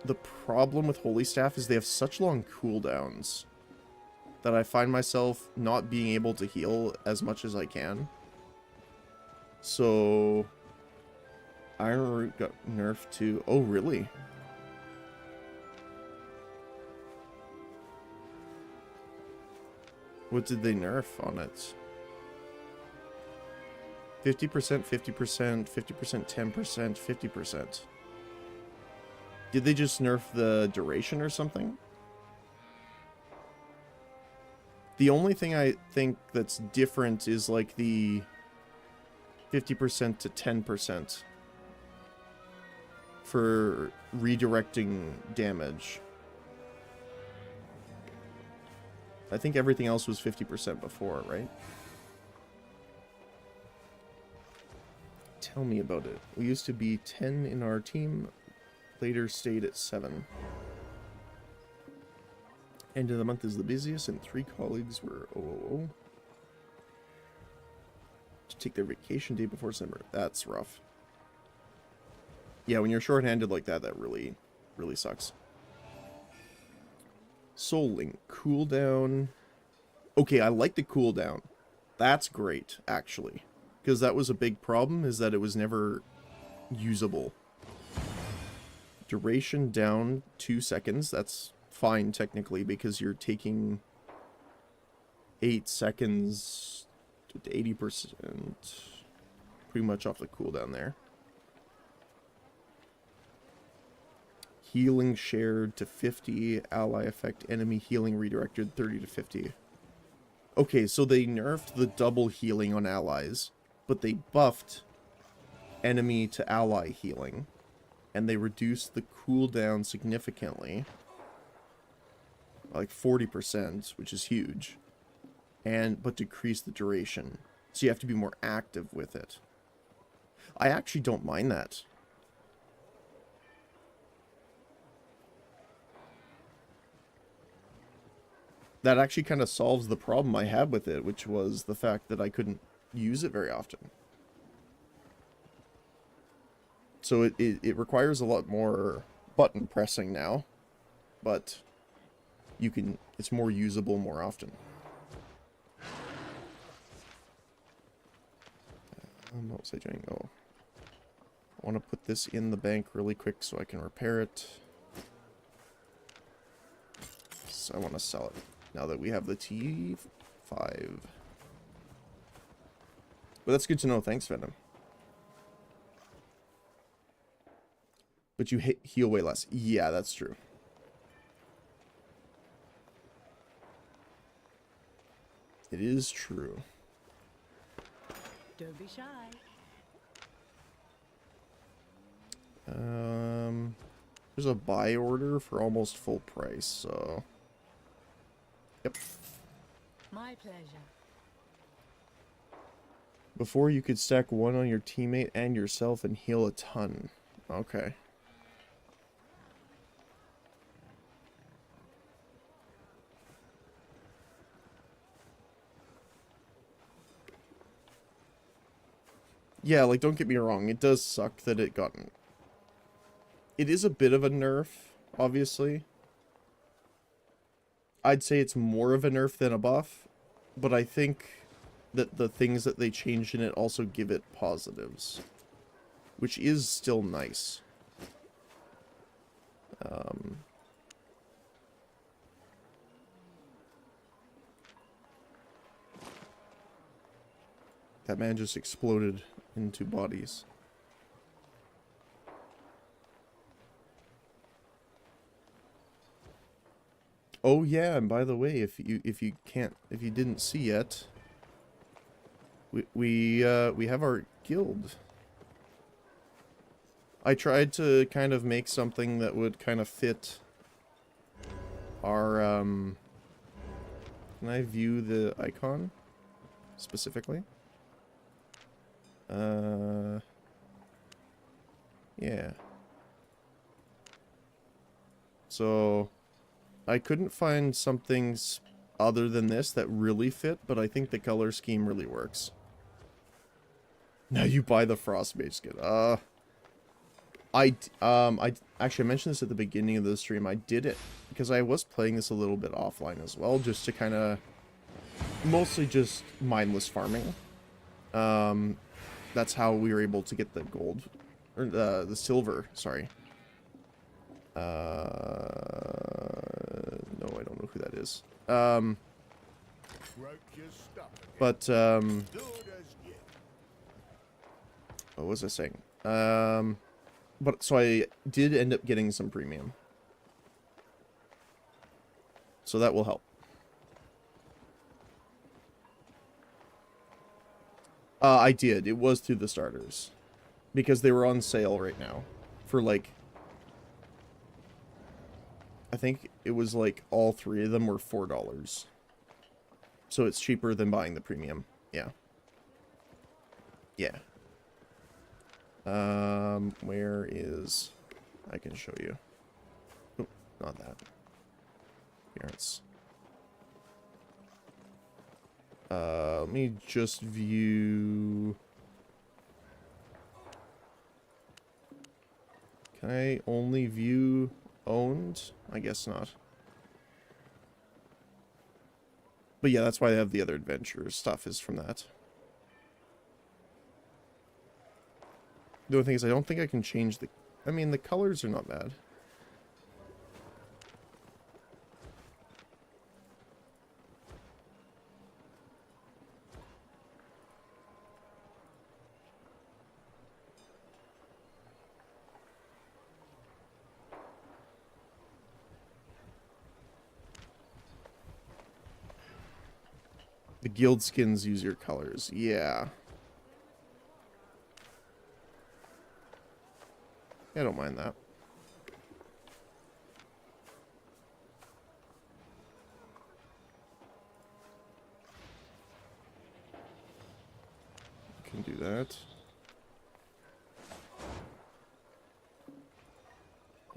Speaker 1: the problem with holy staff is they have such long cooldowns that I find myself not being able to heal as much as I can. So Iron Root got nerfed to... Oh, really? What did they nerf on it? 50%, 50%, 50%, 10%, 50%. Did they just nerf the duration or something? The only thing I think that's different is like the 50% to 10% for redirecting damage. I think everything else was 50% before, right? Tell me about it. We used to be 10 in our team, later stayed at 7. End of the month is the busiest, and 3 colleagues were OOO. To take their vacation day before December. That's rough. Yeah, when you're shorthanded like that, that really, really sucks. Soul Link cooldown. Okay, I like the cooldown. That's great, actually. Because that was a big problem, is that it was never usable. Duration down 2 seconds. That's fine, technically, because you're taking 8 seconds to 80%. Pretty much off the cooldown there. Healing shared to 50. Ally effect. Enemy healing redirected 30 to 50. Okay, so they nerfed the double healing on allies, but they buffed enemy to ally healing. And they reduced the cooldown significantly. Like 40%, which is huge. But decreased the duration. So you have to be more active with it. I actually don't mind that. That actually kind of solves the problem I had with it, which was the fact that I couldn't use it very often. So it requires a lot more button pressing now, but you can, it's more usable more often. What was I doing? Oh, I want to put this in the bank really quick so I can repair it. So I want to sell it now that we have the T5. But that's good to know. Thanks, Venom. But you heal way less. Yeah, that's true. It is true.
Speaker 2: Don't be shy.
Speaker 1: There's a buy order for almost full price, so... Yep.
Speaker 2: My pleasure.
Speaker 1: Before you could stack 1 on your teammate and yourself and heal a ton. Okay. Yeah, like, don't get me wrong, it does suck that it got... It is a bit of a nerf, obviously. I'd say it's more of a nerf than a buff, but I think that the things that they changed in it also give it positives, which is still nice. That man just exploded into bodies. Oh yeah, and by the way, if you didn't see yet, we have our guild. I tried to kind of make something that would kind of fit our can I view the icon specifically? Yeah. So I couldn't find something other than this that really fit, but I think the color scheme really works. Now you buy the Frostmage skin. I actually, I mentioned this at the beginning of the stream. I did it because I was playing this a little bit offline as well, just to kind of, mostly just mindless farming. That's how we were able to get the gold, or the silver, sorry. No, I don't know who that is. But, what was I saying? But, so I did end up getting some premium. So that will help. I did. It was through the starters. Because they were on sale right now. For like... I think it was like all three of them were $4. So it's cheaper than buying the premium. Yeah. Yeah. Where is... I can show you. Oh, not that. Appearance. Let me just view... Can I only view owned? I guess not. But yeah, that's why I have the other adventure stuff is from that. The only thing is I don't think I can change the... I mean, the colors are not bad. The guild skins use your colors. Yeah. I don't mind that. Can do that.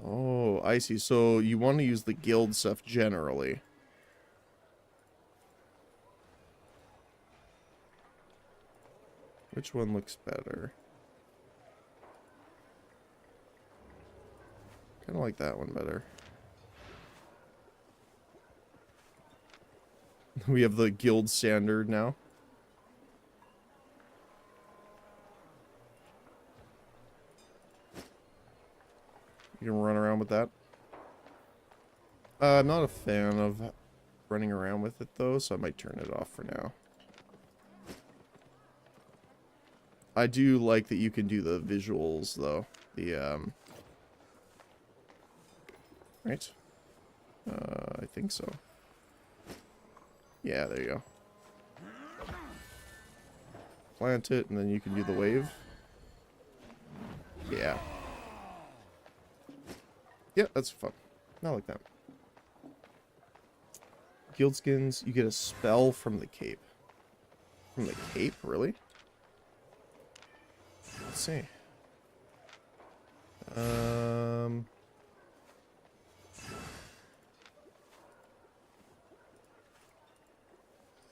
Speaker 1: Oh, I see. So you want to use the guild stuff generally. Which one looks better? Kind of like that one better. We have the guild standard now. You can run around with that. I'm not a fan of running around with it though, so I might turn it off for now. I do like that you can do the visuals though. The right? I think so. Yeah, there you go. Plant it, and then you can do the wave. Yeah. Yeah, that's fun. I like that. Guild skins, you get a spell from the cape. From the cape? Really? Let's see.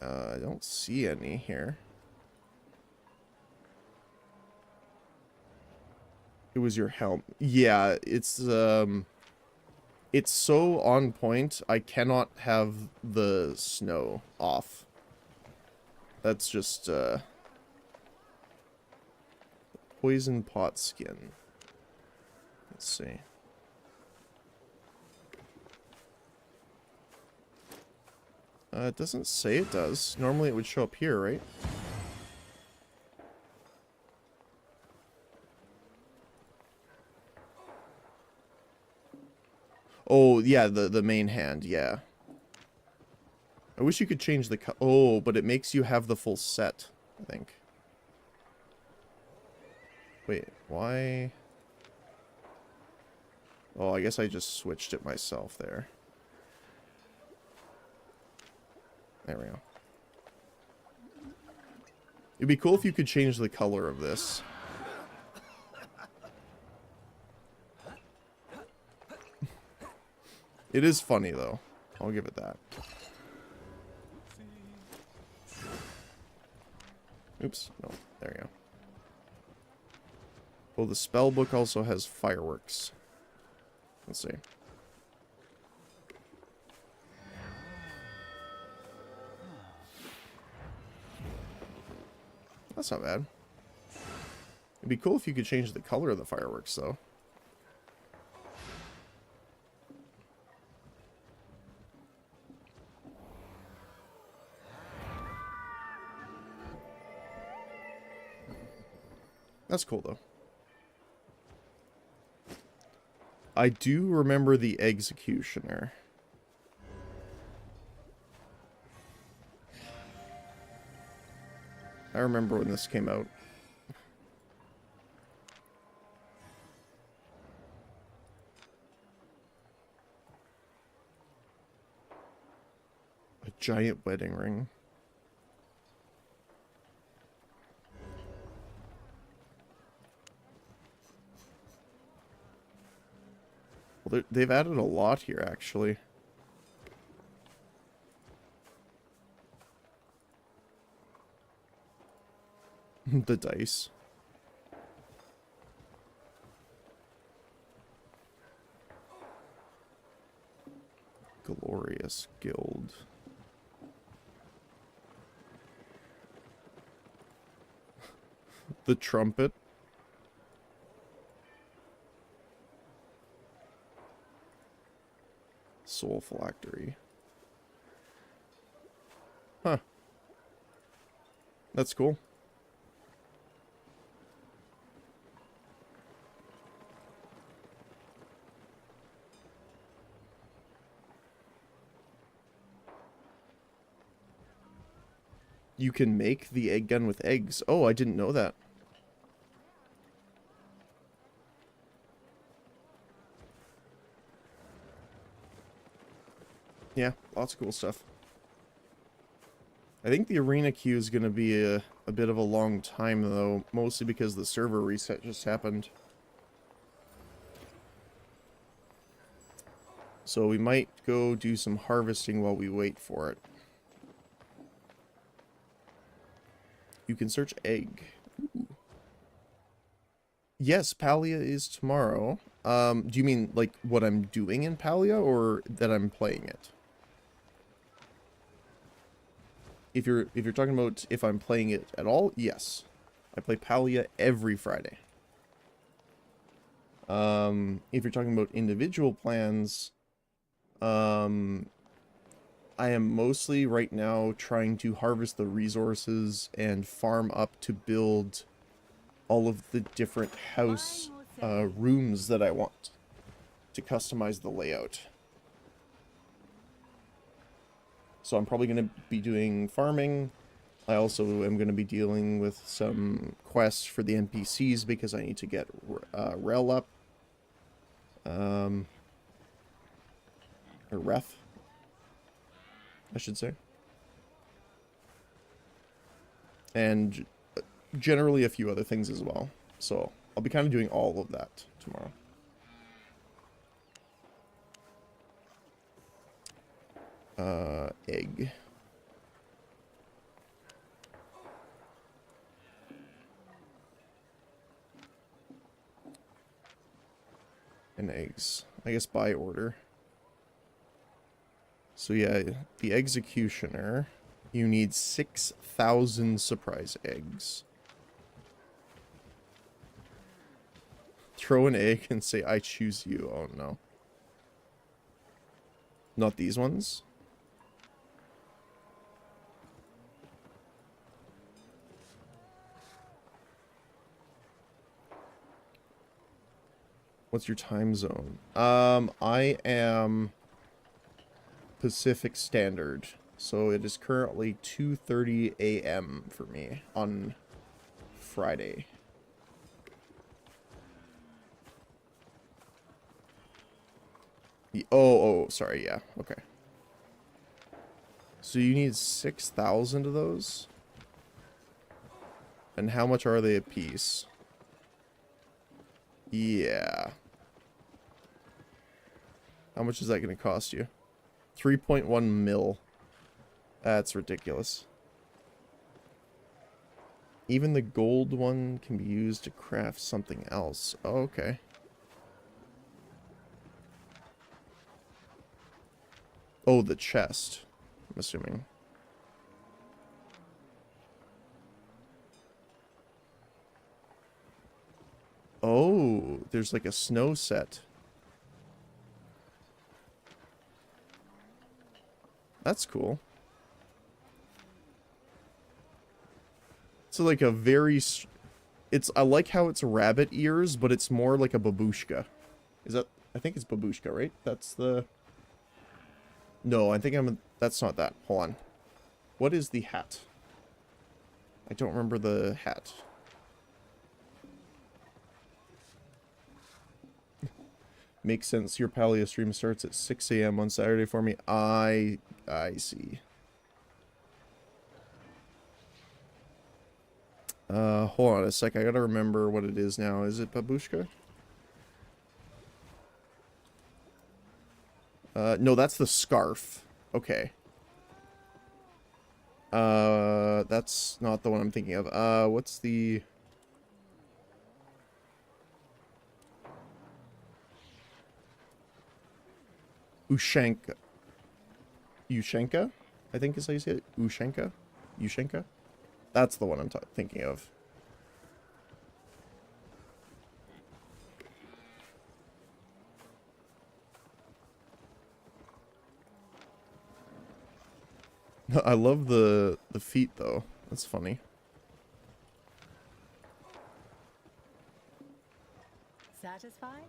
Speaker 1: I don't see any here. It was your helm. Yeah, it's so on point, I cannot have the snow off. That's just, poison pot skin. Let's see. It doesn't say it does. Normally it would show up here, right? Oh, yeah, the main hand, yeah. I wish you could change the oh, but it makes you have the full set, I think. Wait, why? Oh, I guess I just switched it myself there. There we go. It'd be cool if you could change the color of this. It is funny, though. I'll give it that. Oops. No, there you go. Well, the spell book also has fireworks. Let's see. That's not bad. It'd be cool if you could change the color of the fireworks, though. That's cool, though. I do remember the Executioner. I remember when this came out. A giant wedding ring. Well, they've added a lot here, actually. The dice. Glorious Guild. The trumpet. Soul Phylactery. Huh. That's cool. You can make the egg gun with eggs. Oh, I didn't know that. Yeah, lots of cool stuff. I think the arena queue is going to be a bit of a long time, though, mostly because the server reset just happened. So we might go do some harvesting while we wait for it. You can search egg. Ooh. Yes, Palia is tomorrow. Do you mean, like, what I'm doing in Palia, or that I'm playing it? If you're talking about if I'm playing it at all, yes. I play Palia every Friday. If you're talking about individual plans, I am mostly right now trying to harvest the resources and farm up to build all of the different house rooms that I want to customize the layout. So I'm probably going to be doing farming. I also am going to be dealing with some quests for the NPCs because I need to get Rel up. Or Ref, I should say. And generally a few other things as well. So I'll be kind of doing all of that tomorrow. Egg. eggs. I guess by order. So yeah, the executioner, you need 6,000 surprise eggs. Throw an egg and say, I choose you. Oh no. Not these ones? What's your time zone? I am Pacific Standard. So it is currently 2:30 a.m. for me on Friday. Oh, sorry, yeah, okay. So you need 6,000 of those? And how much are they a piece? Yeah. How much is that going to cost you? 3.1 mil. That's ridiculous. Even the gold one can be used to craft something else. Oh, okay. Oh, the chest, I'm assuming. Oh, there's like a snow set. That's cool. So like a very... I like how it's rabbit ears, but it's more like a babushka. Is that... I think it's babushka, right? That's the... No, I think that's not that. Hold on. What is the hat? I don't remember the hat. Makes sense. Your Paleo stream starts at 6 a.m. on Saturday for me. I see. Hold on a sec. I gotta remember what it is now. Is it babushka? No, that's the scarf. Okay. That's not the one I'm thinking of. What's the... Ushanka. Ushanka? I think is how you say it. Ushanka? Ushanka? That's the one I'm thinking of. I love the feet though. That's funny.
Speaker 2: Satisfied?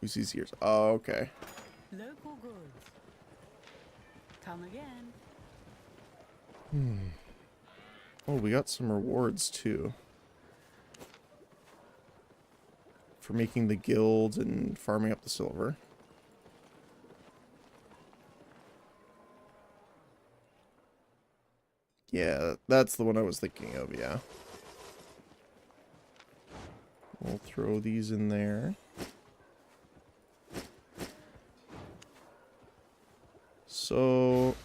Speaker 1: Who sees ears? Oh, okay.
Speaker 2: Local goods. Come again.
Speaker 1: Oh, we got some rewards too. For making the guild and farming up the silver. Yeah, that's the one I was thinking of, yeah. We'll throw these in there. So...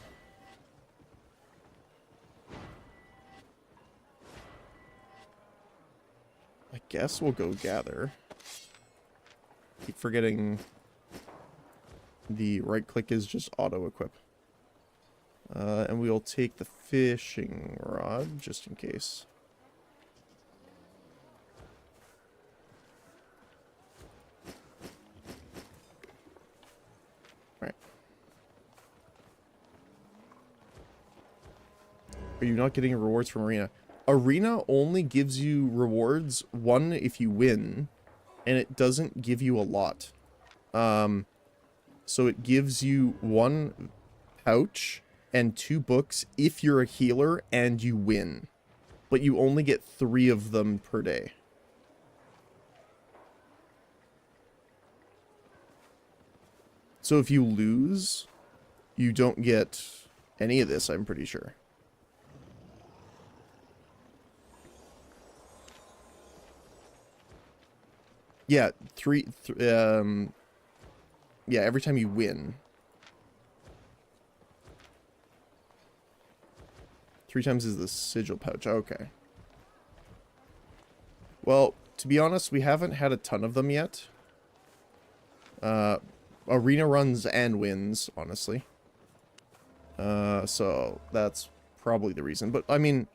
Speaker 1: I guess we'll go gather. Keep forgetting the right click is just auto equip. And we'll take the fishing rod just in case. Right. Are you not getting rewards from Arena? Arena only gives you rewards, one, if you win, and it doesn't give you a lot. So it gives you 1 pouch and 2 books if you're a healer and you win. But you only get 3 of them per day. So if you lose, you don't get any of this, I'm pretty sure. Yeah, yeah, every time you win. 3 times is the sigil pouch. Okay. Well, to be honest, we haven't had a ton of them yet. Arena runs and wins, honestly. So that's probably the reason. But, I mean,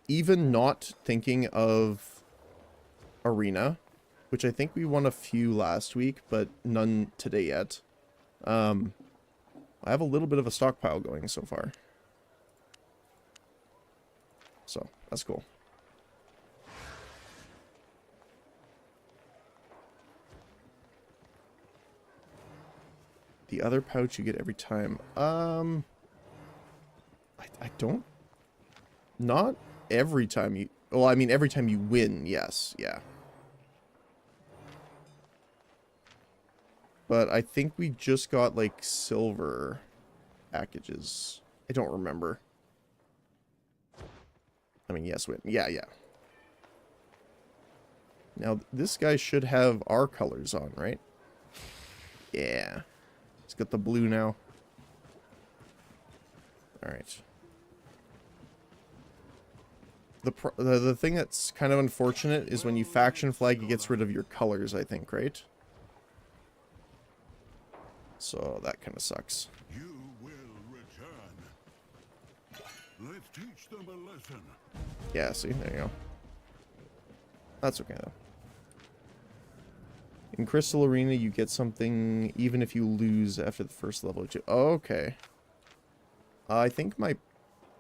Speaker 1: even not thinking of Arena, which I think we won a few last week, but none today yet. I have a little bit of a stockpile going so far. So, that's cool. The other pouch you get every time. I don't... Not every time you... Well, I mean, every time you win, yes. Yeah. But I think we just got, like, silver packages. I don't remember. I mean, yes, win. Yeah, yeah. Now, this guy should have our colors on, right? Yeah. He's got the blue now. Alright. The thing that's kind of unfortunate is when you faction flag, it gets rid of your colors, I think, right? So that kind of sucks.
Speaker 3: You will return. Let's teach them a lesson.
Speaker 1: Yeah, see? There you go. That's okay, though. In Crystal Arena, you get something even if you lose after the first level or two. Oh, okay. I think my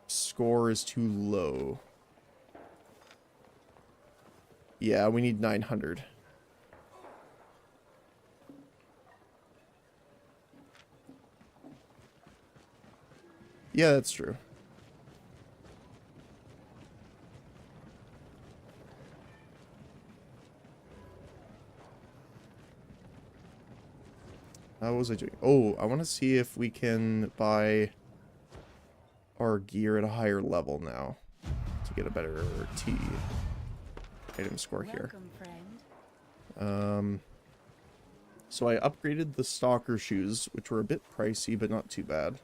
Speaker 1: score is too low. Yeah, we need 900. Yeah, that's true. How was I doing? Oh, I want to see if we can buy our gear at a higher level now to get a better item score here.
Speaker 2: Welcome, friend.
Speaker 1: So I upgraded the stalker shoes, which were a bit pricey, but not too bad.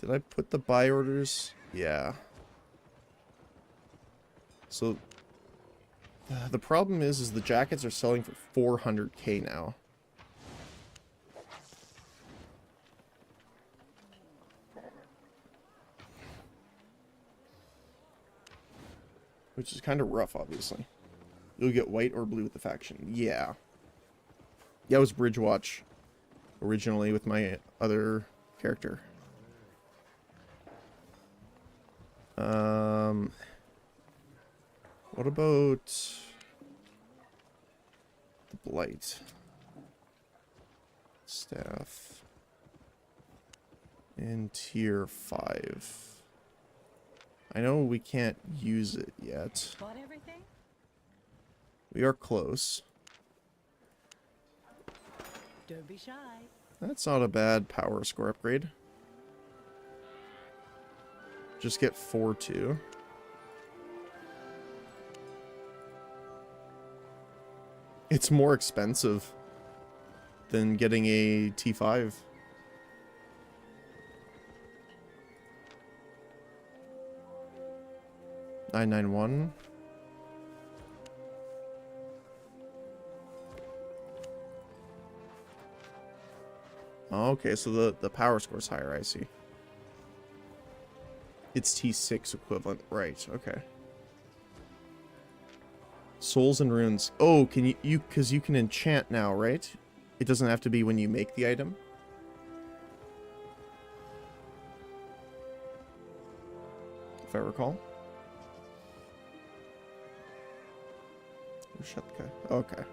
Speaker 1: Did I put the buy orders? Yeah. So the problem is the jackets are selling for 400k now. Which is kind of rough, obviously. You'll get white or blue with the faction. Yeah. Yeah, it was Bridgewatch originally with my other character. What about the Blight? Staff. In tier 5. I know we can't use it yet.
Speaker 2: Bought everything?
Speaker 1: We are close.
Speaker 2: Don't be shy.
Speaker 1: That's not a bad power score upgrade. Just get 4-2. It's more expensive than getting a T5. $991. Oh, okay, so the power score's higher, I see. It's T6 equivalent, right, okay. Souls and runes. Oh, can you because you can enchant now, right? It doesn't have to be when you make the item. If I recall. Oh, shut the guy. Okay.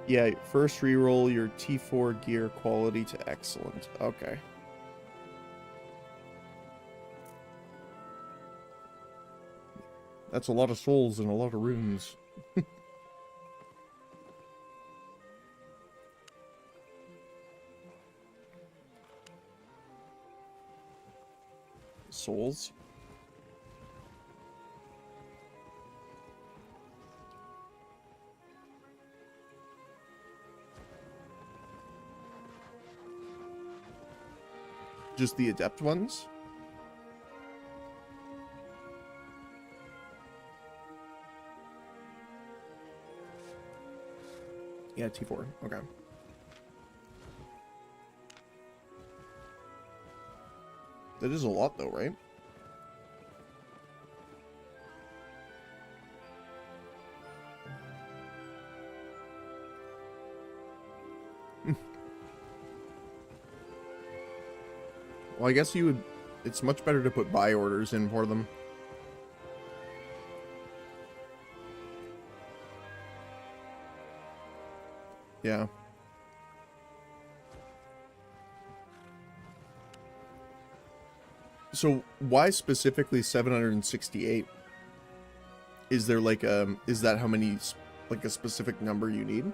Speaker 1: Yeah, first reroll your T4 gear quality to excellent. Okay. That's a lot of souls and a lot of runes. Souls? Just the adept ones? Yeah, T4. Okay. That is a lot though, right? Well, I guess you would... It's much better to put buy orders in for them. Yeah. So, why specifically 768? Is there like a... Is that how many... Like a specific number you need?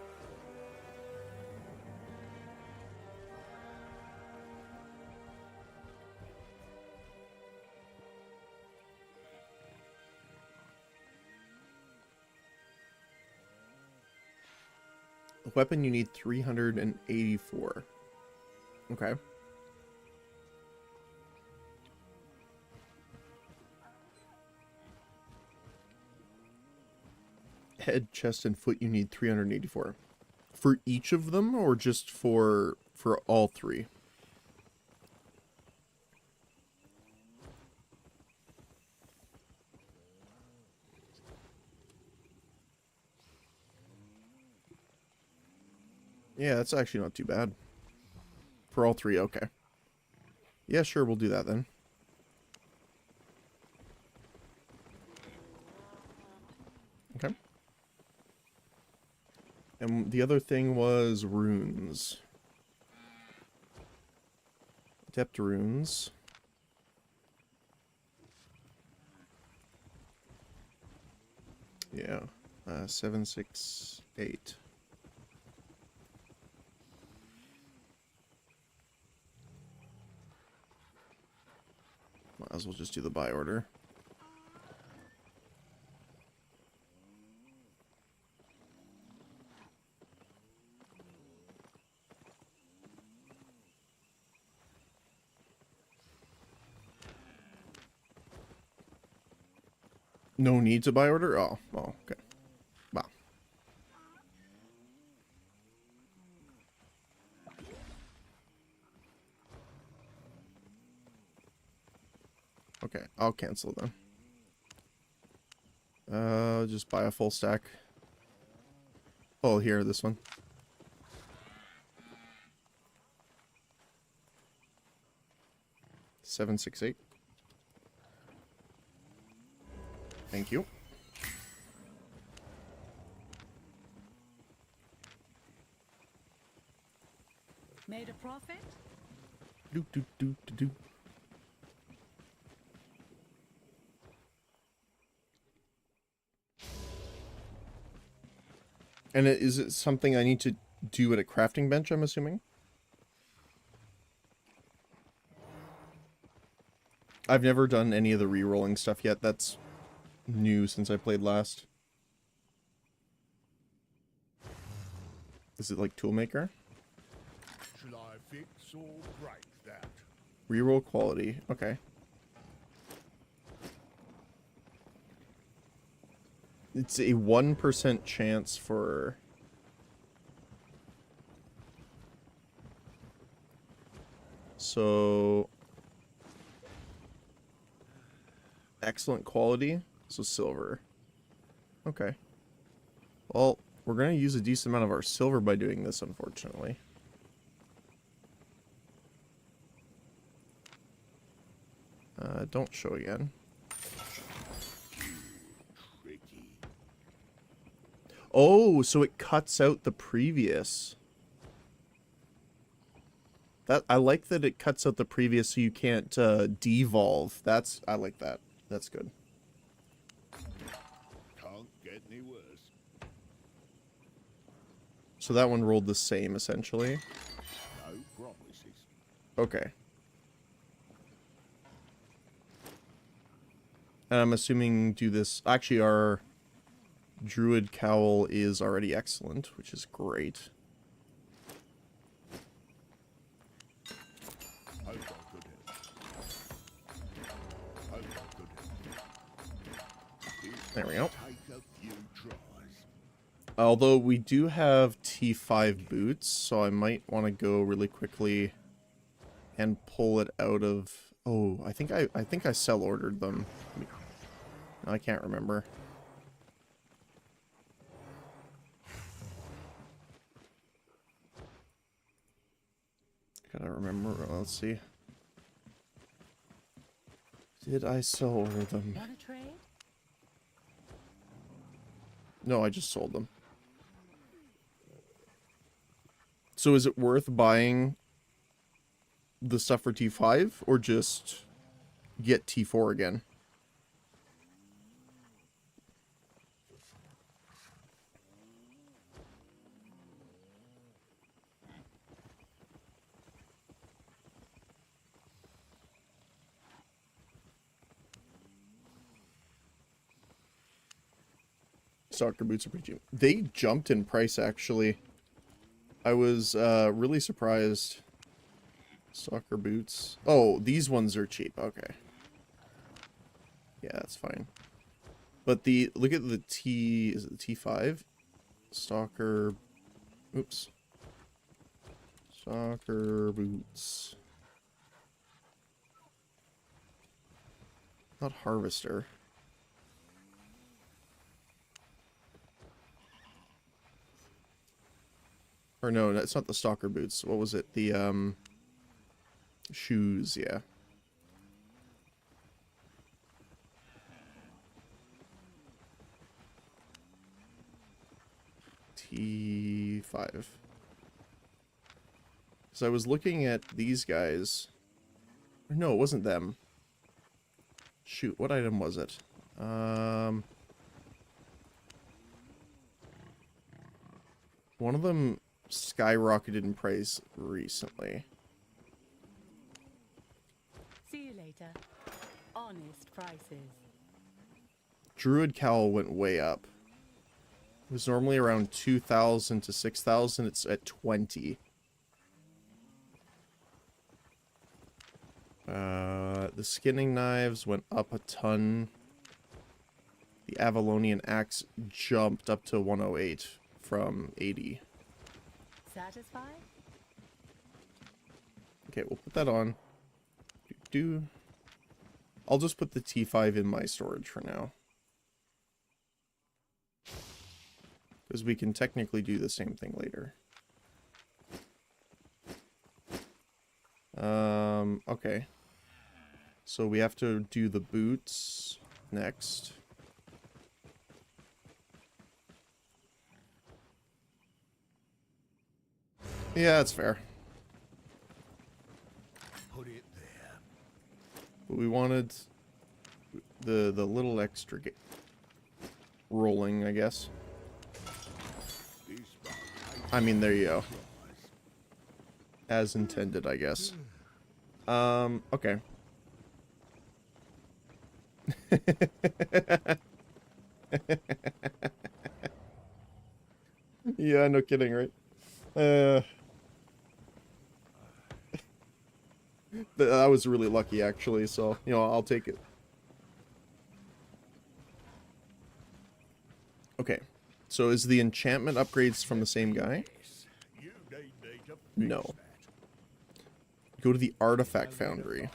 Speaker 1: A weapon you need 384. Okay. Head, chest, and foot you need 384. For each of them, or just for all three? Yeah, that's actually not too bad. For all three, okay. Yeah, sure, we'll do that then. Okay. And the other thing was runes. Adept runes. Yeah. 768. Might as well just do the buy order. No need to buy order? Oh, okay. Wow. Okay, I'll cancel then. Just buy a full stack. Oh, here, this one. $768. Thank you.
Speaker 2: Made a profit?
Speaker 1: Do do do do do. And is it something I need to do at a crafting bench, I'm assuming? I've never done any of the re-rolling stuff yet. That's new since I played last. Is it like Toolmaker?
Speaker 3: Shall I fix or break that?
Speaker 1: Reroll quality. Okay. It's a 1% chance for... So... Excellent quality. So silver. Okay. Well, we're going to use a decent amount of our silver by doing this, unfortunately. Don't show again.
Speaker 3: Tricky.
Speaker 1: Oh, so it cuts out the previous. That I like that it cuts out the previous so you can't devolve. I like that. That's good.
Speaker 3: Can't get any worse.
Speaker 1: So that one rolled the same essentially.
Speaker 3: No promises.
Speaker 1: Okay. And I'm assuming do this. Actually, our Druid Cowl is already excellent, which is great.
Speaker 3: Hope I could help. Hope I could help.
Speaker 1: There we go.
Speaker 3: Take a few tries.
Speaker 1: Although we do have T5 boots, so I might want to go really quickly and pull it out of. Oh, I think I sell ordered them. I can't remember. Gotta remember. Let's see. Did I sell order them?
Speaker 2: Want to trade?
Speaker 1: No, I just sold them. So is it worth buying the stuff for T5 or just get T4 again? Soccer boots are pretty cheap. They jumped in price, actually. I was really surprised. Soccer boots. Oh, these ones are cheap. Okay. Yeah, that's fine. But look at the is it the T5? Soccer. Oops. Soccer boots. Not harvester. Or no, it's not the stalker boots. What was it? The shoes, yeah. T5. So I was looking at these guys. Or no, it wasn't them. Shoot, what item was it? One of them skyrocketed in price recently.
Speaker 2: See you later. Honest prices.
Speaker 1: Druid Cowl went way up. It was normally around 2,000 to 6,000. It's at 20. The skinning knives went up a ton. The Avalonian axe jumped up to 108 from 80.
Speaker 2: Satisfied?
Speaker 1: Okay, we'll put that on. I'll just put the T5 in my storage for now. Because we can technically do the same thing later. Okay. So we have to do the boots next. Yeah, that's fair.
Speaker 3: Put it there.
Speaker 1: But we wanted the little extra rolling, I guess.
Speaker 3: This one.
Speaker 1: I mean, there you go. As intended, I guess. Okay. Yeah, no kidding, right? I was really lucky, actually, so, you know, I'll take it. Okay. So is the enchantment upgrades from the same guy?
Speaker 3: You need me to fix
Speaker 1: No.
Speaker 3: that.
Speaker 1: Go to the Artifact Foundry.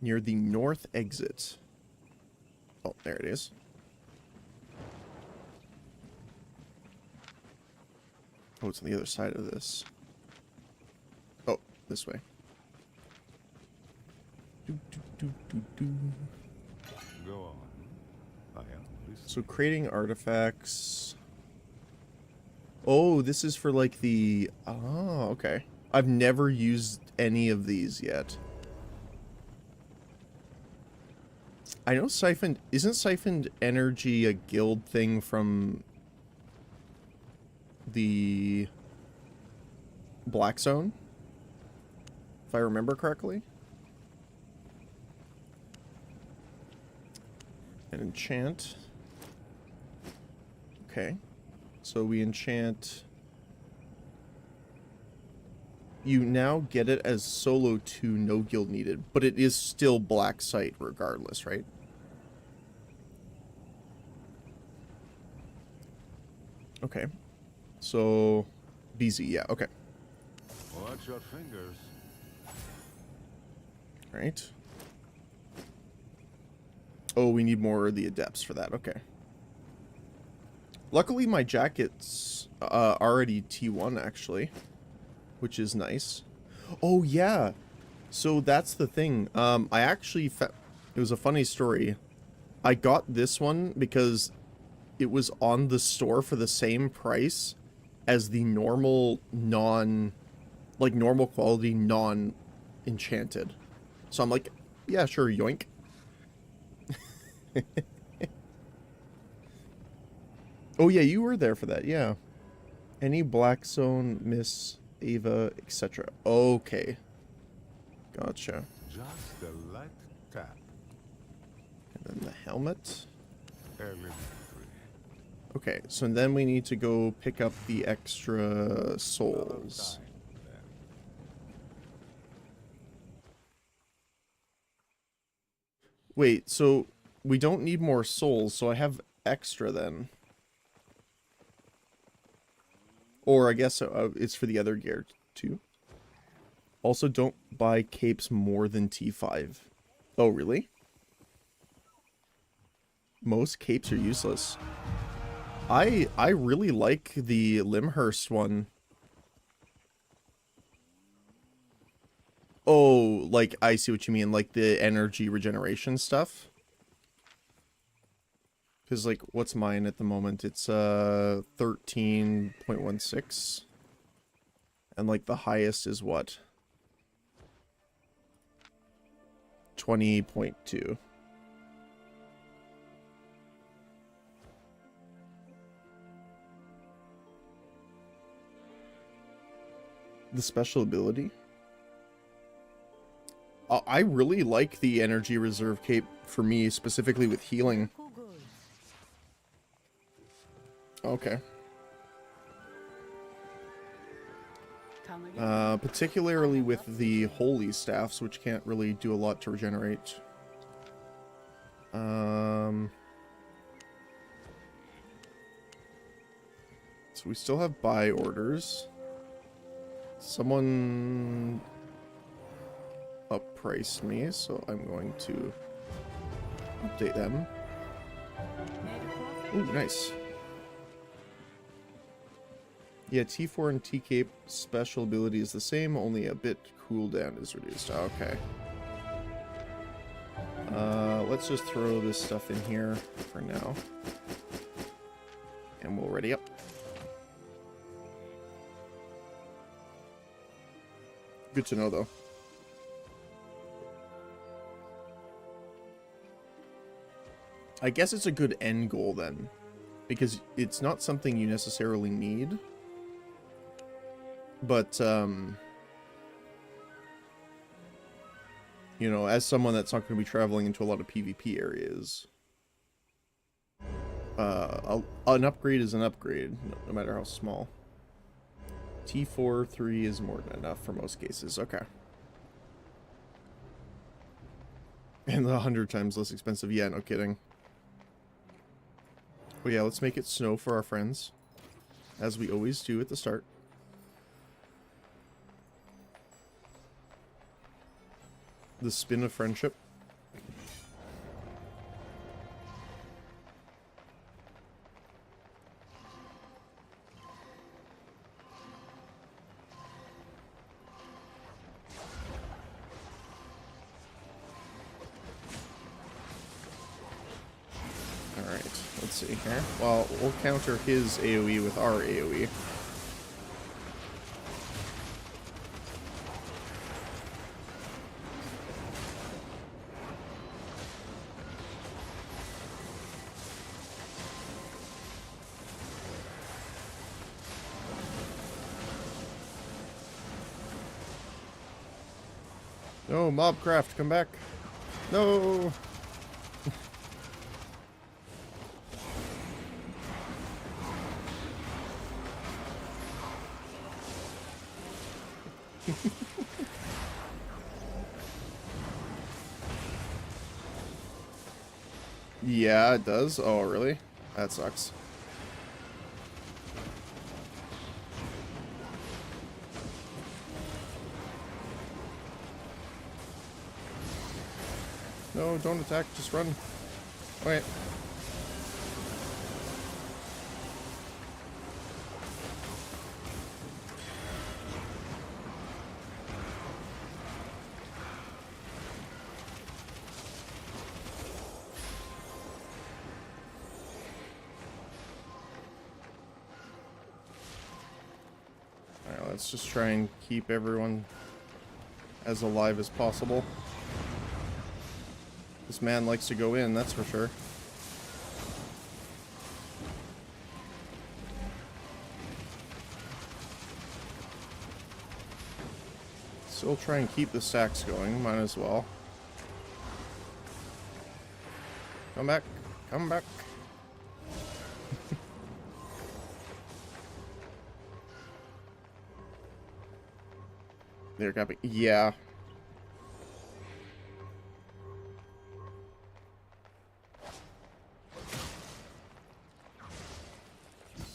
Speaker 1: Near the north exit. Oh, there it is. Oh, it's on the other side of this. Oh, this way.
Speaker 4: Go on. I am
Speaker 1: So creating artifacts. Oh, this is for like the... Oh, okay. I've never used any of these yet. I know siphoned... Isn't siphoned energy a guild thing from the Black Zone? If I remember correctly. And enchant. Okay. So we enchant... You now get it as solo 2, no guild needed, but it is still black site regardless, right? Okay. So, BZ, yeah, okay.
Speaker 3: Watch your fingers.
Speaker 1: Right. Oh, we need more of the adepts for that, okay. Luckily, my jacket's already T1, actually. Which is nice. Oh, yeah. So that's the thing. I actually... It was a funny story. I got this one because it was on the store for the same price as the normal like, normal quality non-enchanted. So I'm like, yeah, sure, yoink. Oh, yeah, you were there for that, yeah. Any Black Zone, Miss... Ava, etc. Okay. Gotcha.
Speaker 3: Just a light tap.
Speaker 1: And then the helmet.
Speaker 3: Elementary.
Speaker 1: Okay, so then we need to go pick up the extra souls. Wait, so we don't need more souls, so I have extra then. Or I guess it's for the other gear too. Also, don't buy capes more than T5. Oh, really? Most capes are useless. I really like the Limhurst one. Oh, like, I see what you mean, like the energy regeneration stuff. Because, like, what's mine at the moment? It's 13.16. And, like, the highest is what? 20.2. The special ability? I really like the energy reserve cape for me, specifically with healing. Okay. Particularly with the holy staffs, which can't really do a lot to regenerate. So we still have buy orders. Someone uppriced me, so I'm going to update them. Ooh, nice. Yeah, T4 and T-Cape special ability is the same, only a bit cooldown is reduced. Okay. Let's just throw this stuff in here for now. And we'll ready up. Good to know, though. I guess it's a good end goal, then. Because it's not something you necessarily need. But, you know, as someone that's not going to be traveling into a lot of PvP areas, an upgrade is an upgrade, no matter how small. T4, 3 is more than enough for most cases. Okay. And 100 times less expensive. Yeah, no kidding. Well, yeah, let's make it snow for our friends. As we always do at the start. The spin of friendship. Let's see here. Well, we'll counter his AoE with our AoE. No, Mobcraft, come back. No! Yeah, it does. Oh, really? That sucks. No, don't attack, just run. Wait. Alright, let's just try and keep everyone as alive as possible. This man likes to go in, that's for sure. Still try and keep the stacks going, might as well. Come back, come back. There, copy. Yeah.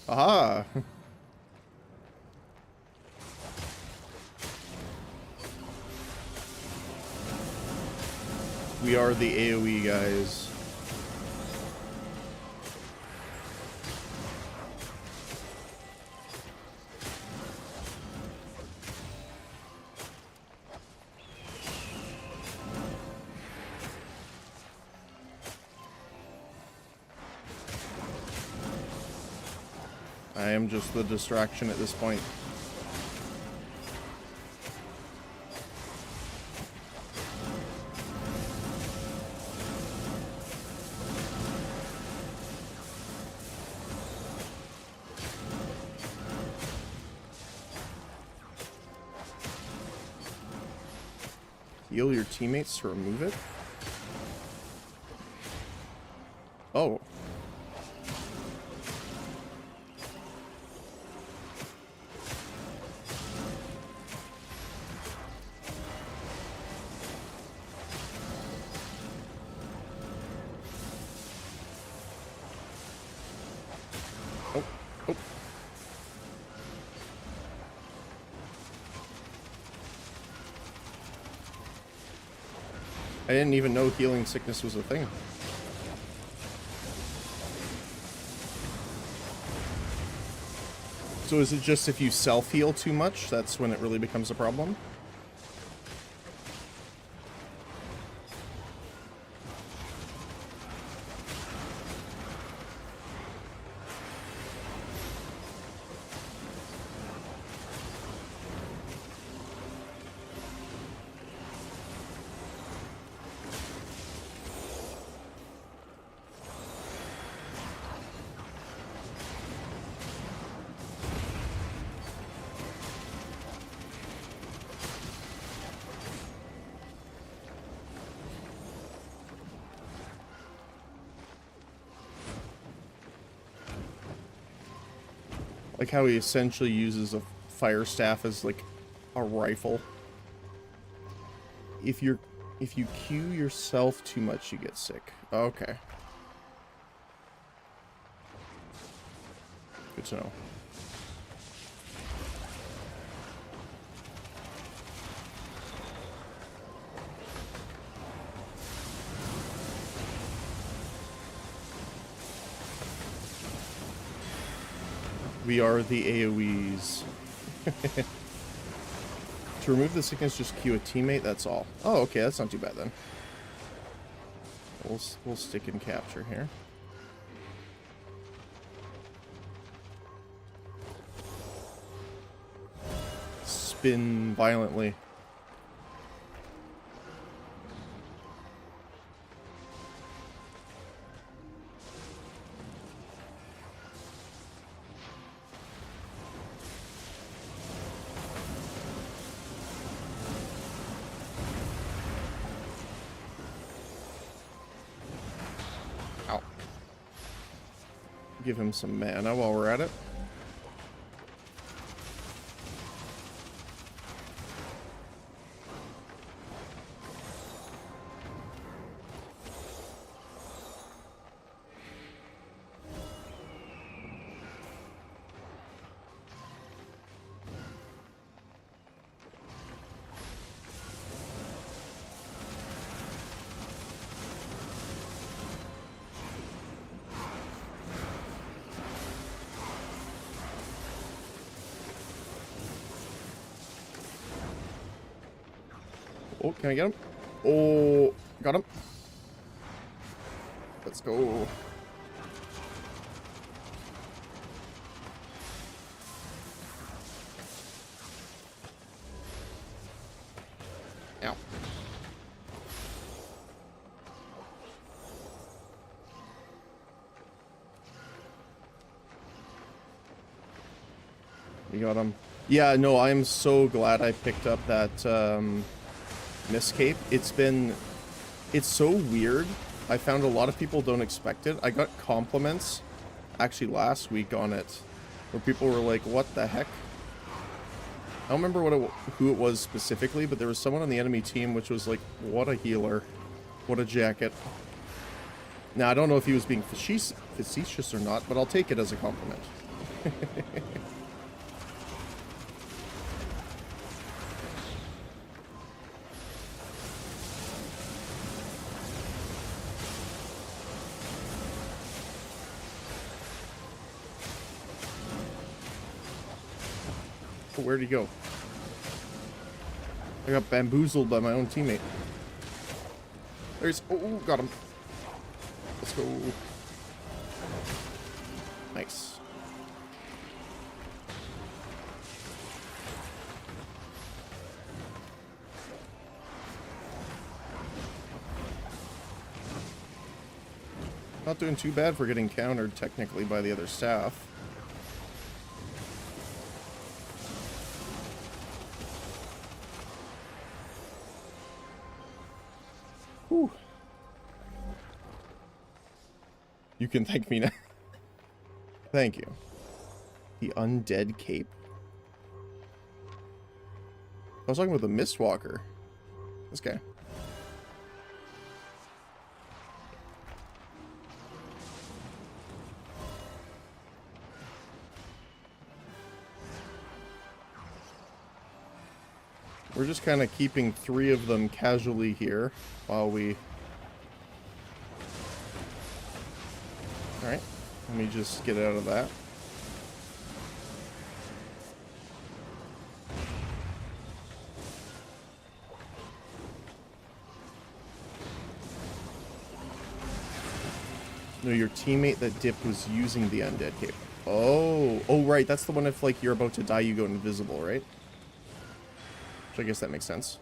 Speaker 1: Aha! We are the AoE guys. I am just the distraction at this point. Heal your teammates to remove it? Oh. Oh, oh. I didn't even know healing sickness was a thing. So is it just if you self-heal too much, that's when it really becomes a problem? Like how he essentially uses a fire staff as like a rifle. If you Q yourself too much, you get sick. Okay. Good to know. We are the AoEs. To remove the sickness, just Q a teammate, that's all. Oh, okay, that's not too bad then. We'll stick and capture here. spin violently. Ow. Give him some mana while we're at it. Oh, can I get him? Oh, got him. Let's go. Ow. You got him. Yeah, no, I'm so glad I picked up that Miscape. It's so weird. I found a lot of people don't expect it. I got compliments actually last week on it where people were like, what the heck? I don't remember who it was specifically, but there was someone on the enemy team which was like, what a healer. What a jacket. Now, I don't know if he was being facetious or not, but I'll take it as a compliment. Where'd he go? I got bamboozled by my own teammate. There's... Oh, got him. Let's go. Nice. Not doing too bad for getting countered technically by the other staff. Whew. You can thank me now. Thank you. The undead cape. I was talking about the Mistwalker. This guy. We're just kind of keeping 3 of them casually here while we... Alright, let me just get out of that. No, your teammate that dipped was using the undead cape. Oh, right, that's the one if, like, you're about to die, you go invisible, right? So I guess that makes sense.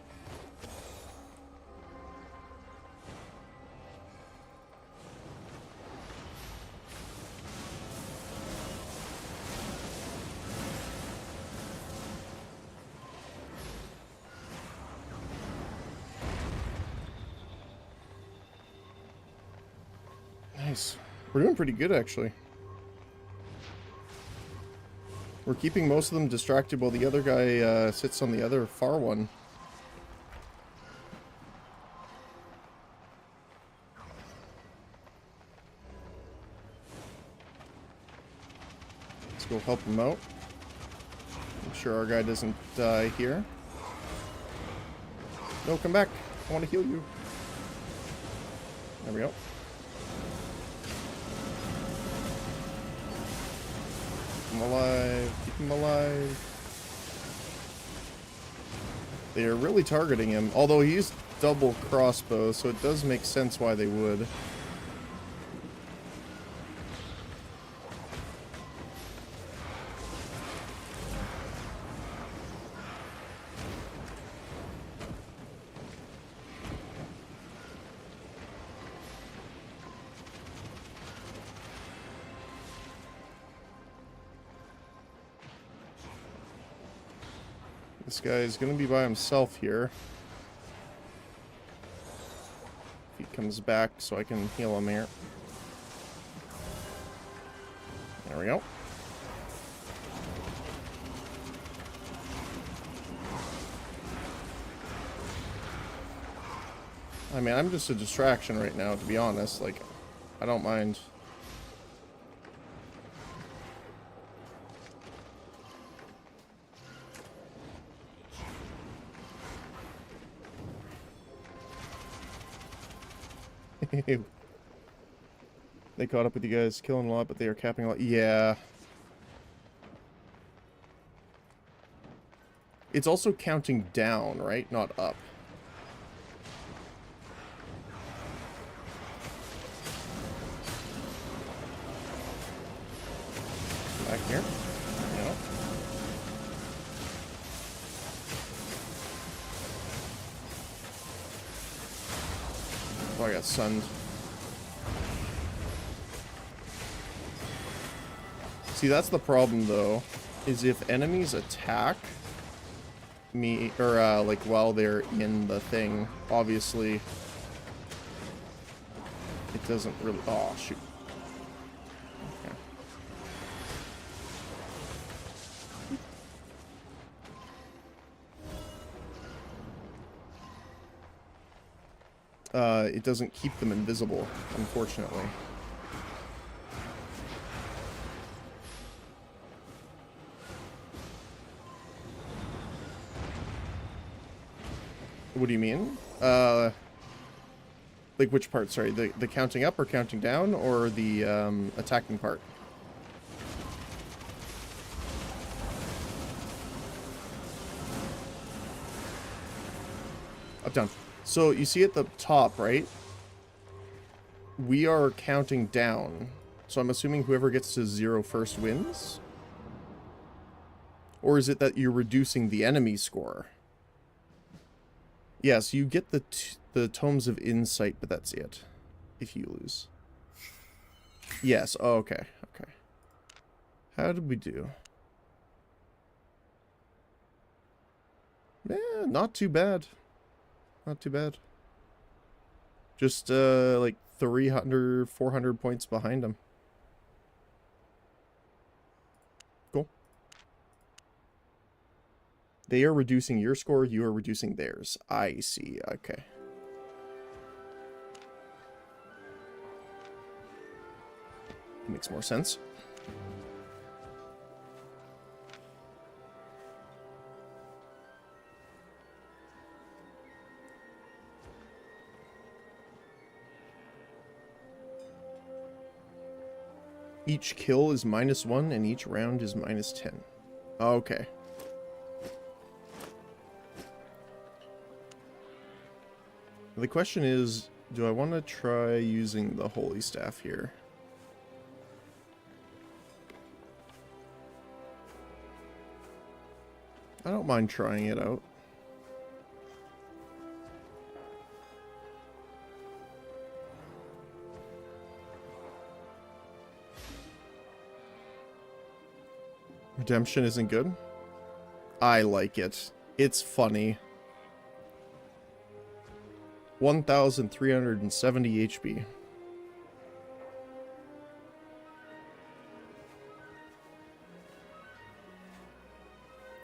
Speaker 1: Nice. We're doing pretty good, actually. We're keeping most of them distracted while the other guy sits on the other far one. Let's go help him out. Make sure our guy doesn't die here. No, come back. I want to heal you. There we go. Keep him alive. Keep him alive. They are really targeting him, although he's double crossbow, so it does make sense why they would. This guy is going to be by himself here. If he comes back so I can heal him here. There we go. I mean, I'm just a distraction right now, to be honest. Like, I don't mind. They caught up with you guys, killing a lot, but they are capping a lot. Yeah. It's also counting down, right? Not up. Back here. No. Oh, I got sunned. See, that's the problem, though, is if enemies attack me, or, like, while they're in the thing, obviously, it doesn't really... Oh, shoot. Okay. It doesn't keep them invisible, unfortunately. What do you mean? Like which part? Sorry, the counting up or counting down, or the attacking part? Up, down. So you see at the top, right? We are counting down. So I'm assuming whoever gets to 0 first wins? Or is it that you're reducing the enemy score? Yeah, so you get the Tomes of Insight, but that's it. If you lose. Yes, oh, okay, okay. How did we do? Yeah, not too bad. Not too bad. Just, like 300, 400 points behind him. Cool. They are reducing your score, you are reducing theirs. I see, okay. Makes more sense. Each kill is -1 and each round is -10. Okay. The question is, do I want to try using the Holy Staff here? I don't mind trying it out. Redemption isn't good? I like it. It's funny. 1,370 HP.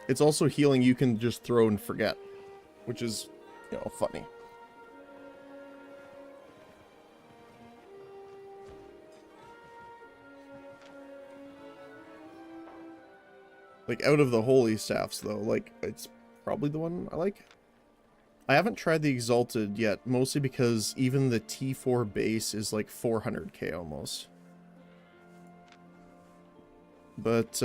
Speaker 1: It's also healing you can just throw and forget, which is, you know, funny. Like, out of the Holy Staffs, though, like, it's probably the one I like. I haven't tried the Exalted yet, mostly because even the T4 base is like 400k almost. But,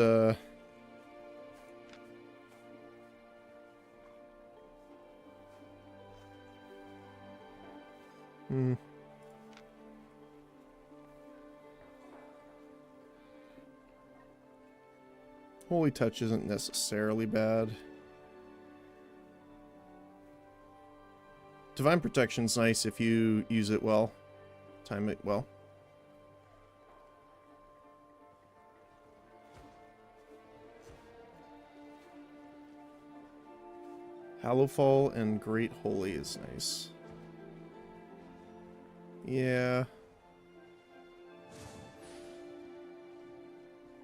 Speaker 1: Holy Touch isn't necessarily bad. Divine Protection's nice if you use it well. Time it well. Hallowfall and Great Holy is nice. Yeah.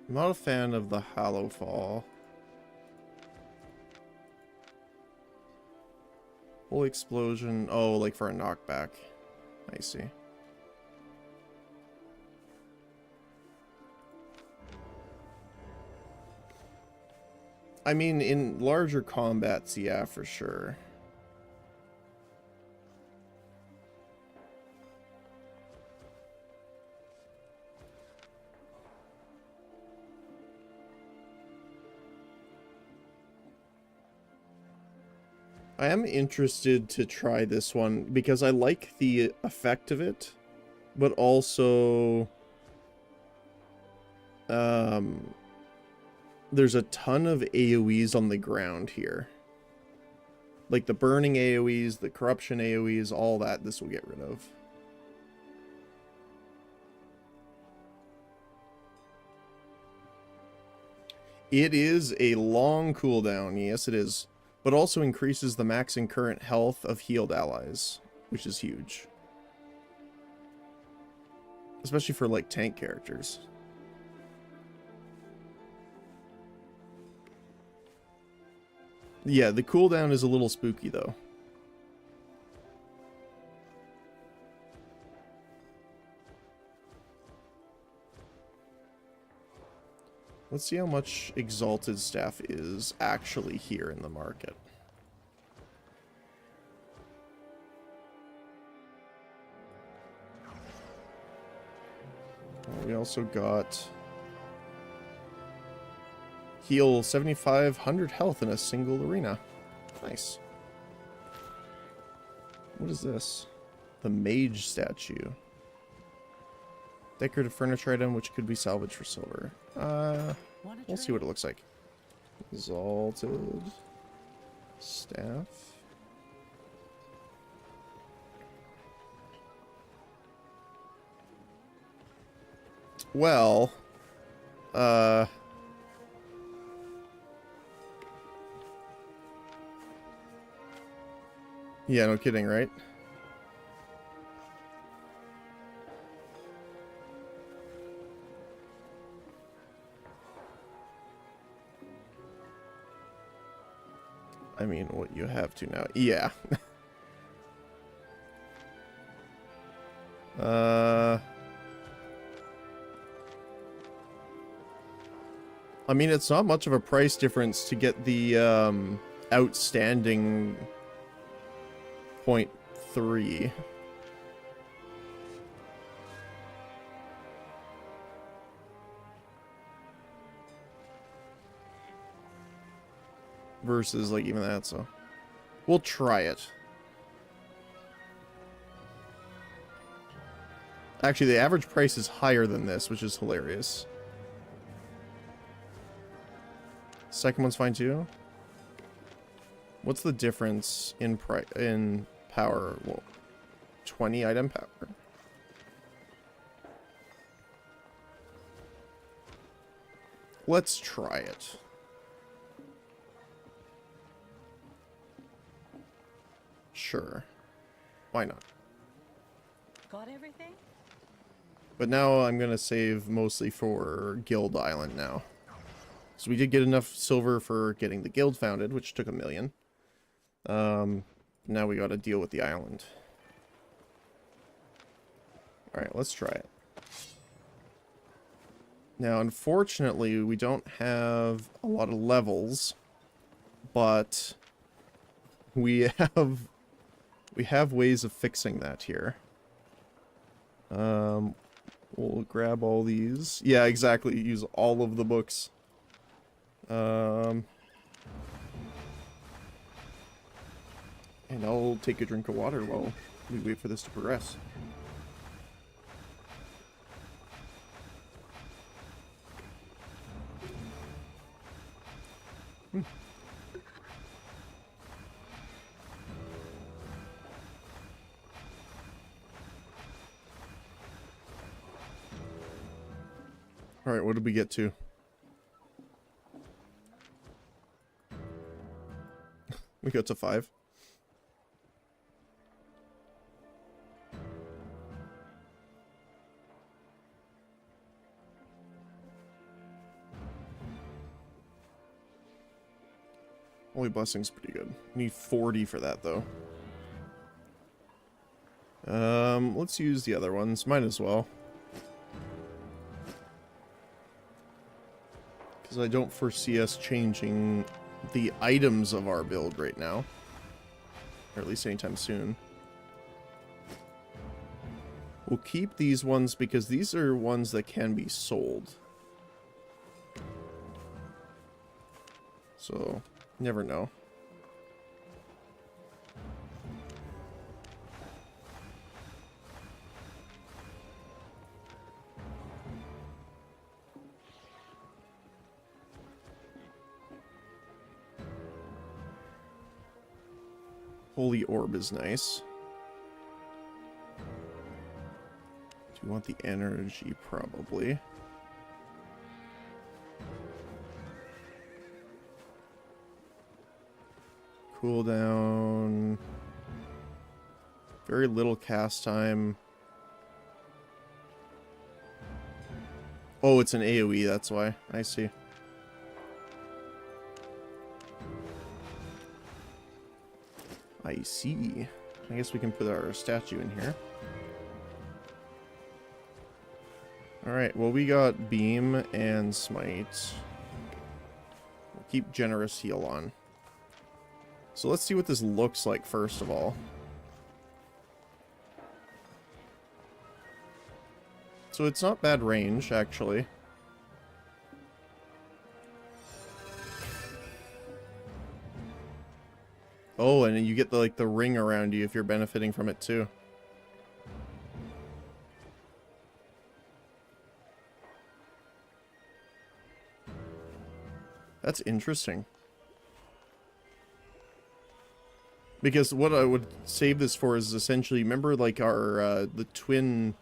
Speaker 1: I'm not a fan of the Hallowfall. Holy Explosion. Oh, like for a knockback. I see. I mean, in larger combats, yeah, for sure. I am interested to try this one because I like the effect of it, but also there's a ton of AoEs on the ground here. Like the burning AoEs, the corruption AoEs, all that this will get rid of. It is a long cooldown, yes it is, but also increases the max and current health of healed allies, which is huge. Especially for like tank characters. Yeah, the cooldown is a little spooky though. Let's see how much Exalted Staff is actually here in the market. We also got heal 7,500 health in a single arena. Nice. What is this? The Mage statue. Decorative furniture item which could be salvaged for silver. We'll see what it looks like. Exalted Staff. Well, yeah, no kidding, right? I mean, what you have to now. Yeah. I mean, it's not much of a price difference to get the outstanding 0.3. Versus like even that, so we'll try it. Actually, the average price is higher than this, which is hilarious. Second one's fine too. What's the difference in power? Well, 20 item power. Let's try it. Sure. Why not?
Speaker 2: Got everything?
Speaker 1: But now I'm gonna save mostly for Guild Island now. So we did get enough silver for getting the guild founded, which took 1 million. Now we gotta deal with the island. Alright, let's try it. Now, unfortunately, we don't have a lot of levels, but we have ways of fixing that here. We'll grab all these. Yeah, exactly. Use all of the books. And I'll take a drink of water while we wait for this to progress. Alright, what did we get to? We got to 5. Holy Blessing's pretty good. Need 40 for that, though. Let's use the other ones. Might as well. Because I don't foresee us changing the items of our build right now. Or at least anytime soon. We'll keep these ones because these are ones that can be sold. So, never know. Holy Orb is nice. Do you want the energy? Probably. Cooldown. Very little cast time. Oh, it's an AoE, that's why. I see. I see. I guess we can put our statue in here. Alright, well we got Beam and Smite. We'll keep Generous Heal on. So let's see what this looks like first of all. So it's not bad range, actually. Oh, and you get the, like, the ring around you if you're benefiting from it too. That's interesting. Because what I would save this for is essentially, remember like our, the twin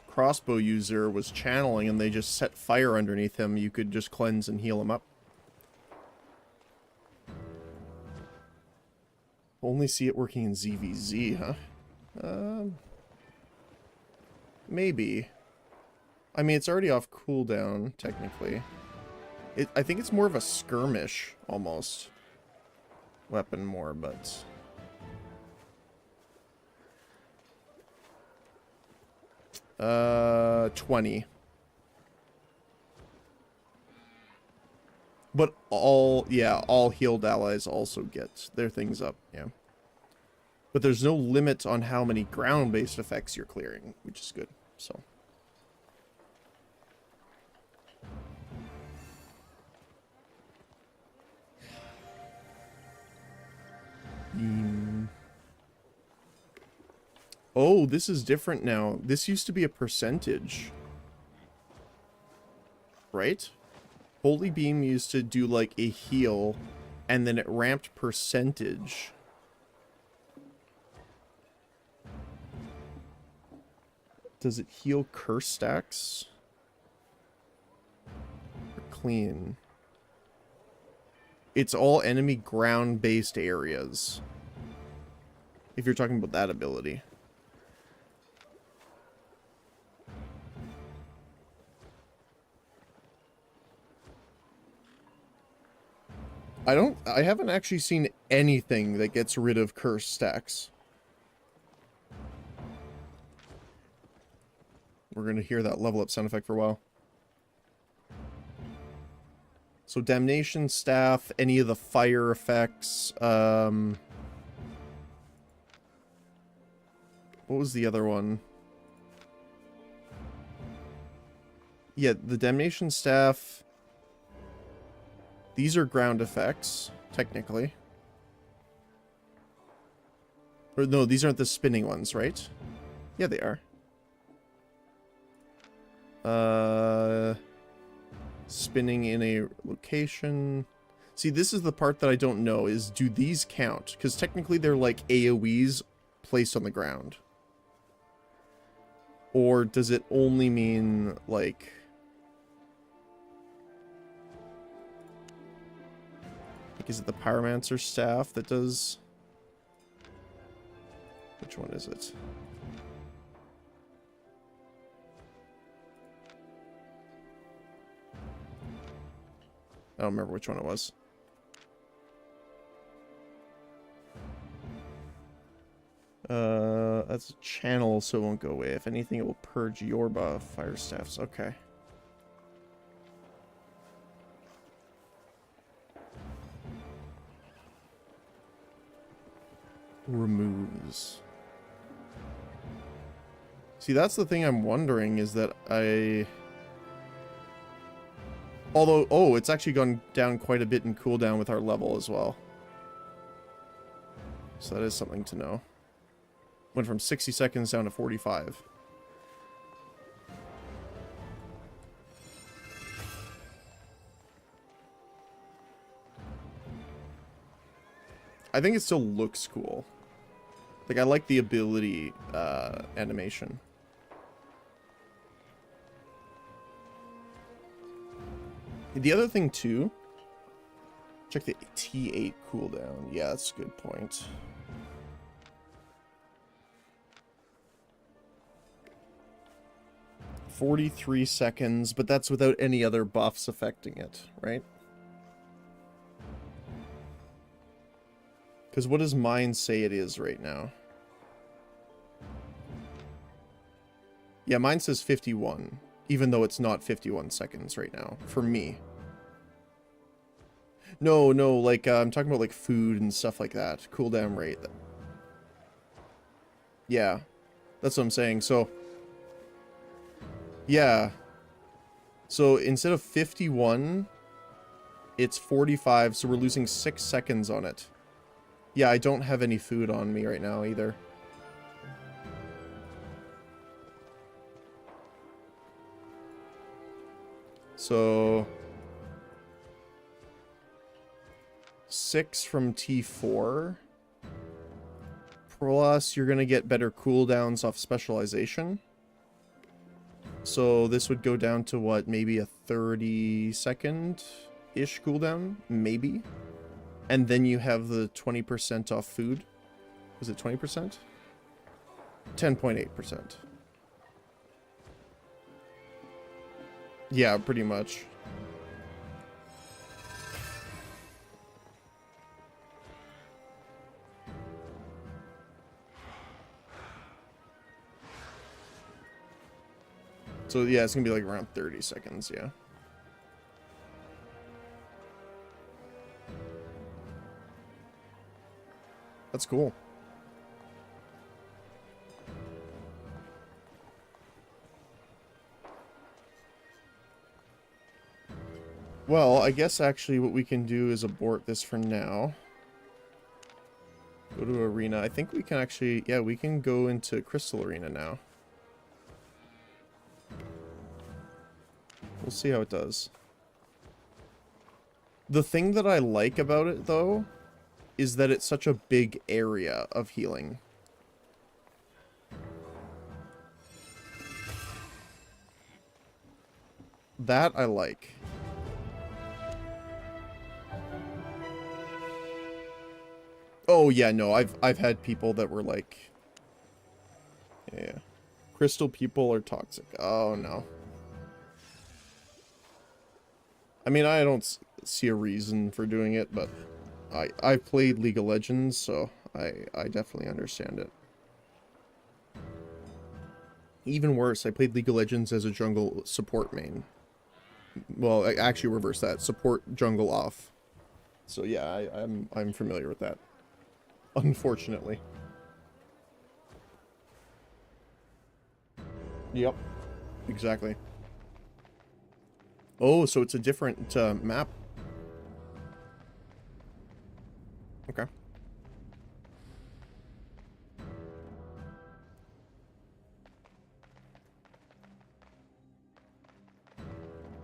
Speaker 1: crossbow user was channeling and they just set fire underneath him, you could just cleanse and heal him up. Only see it working in ZVZ, huh? Maybe. I mean, it's already off cooldown, technically. I think it's more of a skirmish, almost. Weapon more, but... 20. But all healed allies also get their things up, yeah. But there's no limit on how many ground-based effects you're clearing, which is good, so. Oh, this is different now. This used to be a percentage. Right? Holy Beam used to do like a heal, and then it ramped percentage. Does it heal curse stacks? Or clean? It's all enemy ground-based areas. If you're talking about that ability. I haven't actually seen anything that gets rid of curse stacks. We're gonna hear that level up sound effect for a while. So Damnation Staff, any of the fire effects, what was the other one? Yeah, the Damnation Staff. These are ground effects, technically. Or no, these aren't the spinning ones, right? Yeah, they are. Spinning in a location. See, this is the part that I don't know, is do these count? Because technically they're like AoEs placed on the ground. Or does it only mean, like... Like, is it the Pyromancer staff that does... Which one is it? I don't remember which one it was. That's a channel, so it won't go away. If anything, it will purge your buff. Fire staffs. Okay. Removes. See, that's the thing I'm wondering, is that although, oh, it's actually gone down quite a bit in cooldown with our level as well. So that is something to know. Went from 60 seconds down to 45. I think it still looks cool. Like, I like the ability animation. The other thing, too... Check the T8 cooldown. Yeah, that's a good point. "43 seconds, but that's without any other buffs affecting it, right? Because what does mine say it is right now? Yeah, mine says 51, even though it's not 51 seconds right now, for me. No, like, I'm talking about, like, food and stuff like that. Cooldown rate. Yeah, that's what I'm saying, so... Yeah. So, instead of 51, it's 45, so we're losing 6 seconds on it. Yeah, I don't have any food on me right now, either. So... 6 from T4. Plus, you're gonna get better cooldowns off specialization. So this would go down to, what, maybe a 30-second-ish cooldown? Maybe. And then you have the 20% off food. Was it 20%? 10.8%. Yeah, pretty much. So yeah, it's gonna be like around 30 seconds, yeah. That's cool. Well, I guess actually what we can do is abort this for now. Go to Arena. I think we can actually... Yeah, we can go into Crystal Arena now. We'll see how it does. The thing that I like about it, though, is that it's such a big area of healing. That I like. Oh yeah, no, I've had people that were like, yeah, crystal people are toxic. Oh no. I mean, I don't see a reason for doing it, but I've played League of Legends, so I definitely understand it. Even worse, I played League of Legends as a jungle support main. Well, I actually reverse that. Support jungle off. So yeah, I'm familiar with that. Unfortunately. Yep. Exactly. Oh, so it's a different map. Okay.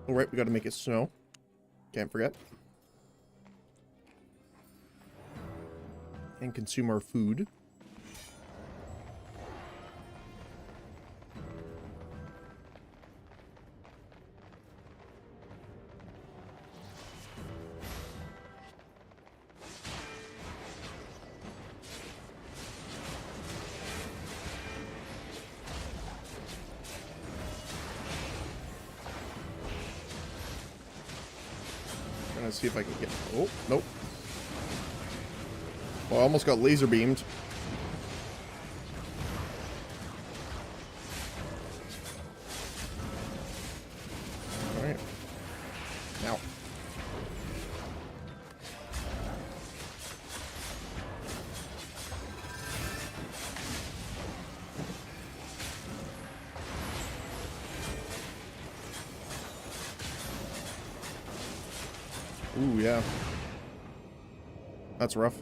Speaker 1: Alright, we gotta make it snow. Can't forget. And consume our food. Trying to see if I can get... Oh, nope. Well, I almost got laser beamed. Alright. Now. Ooh, yeah. That's rough.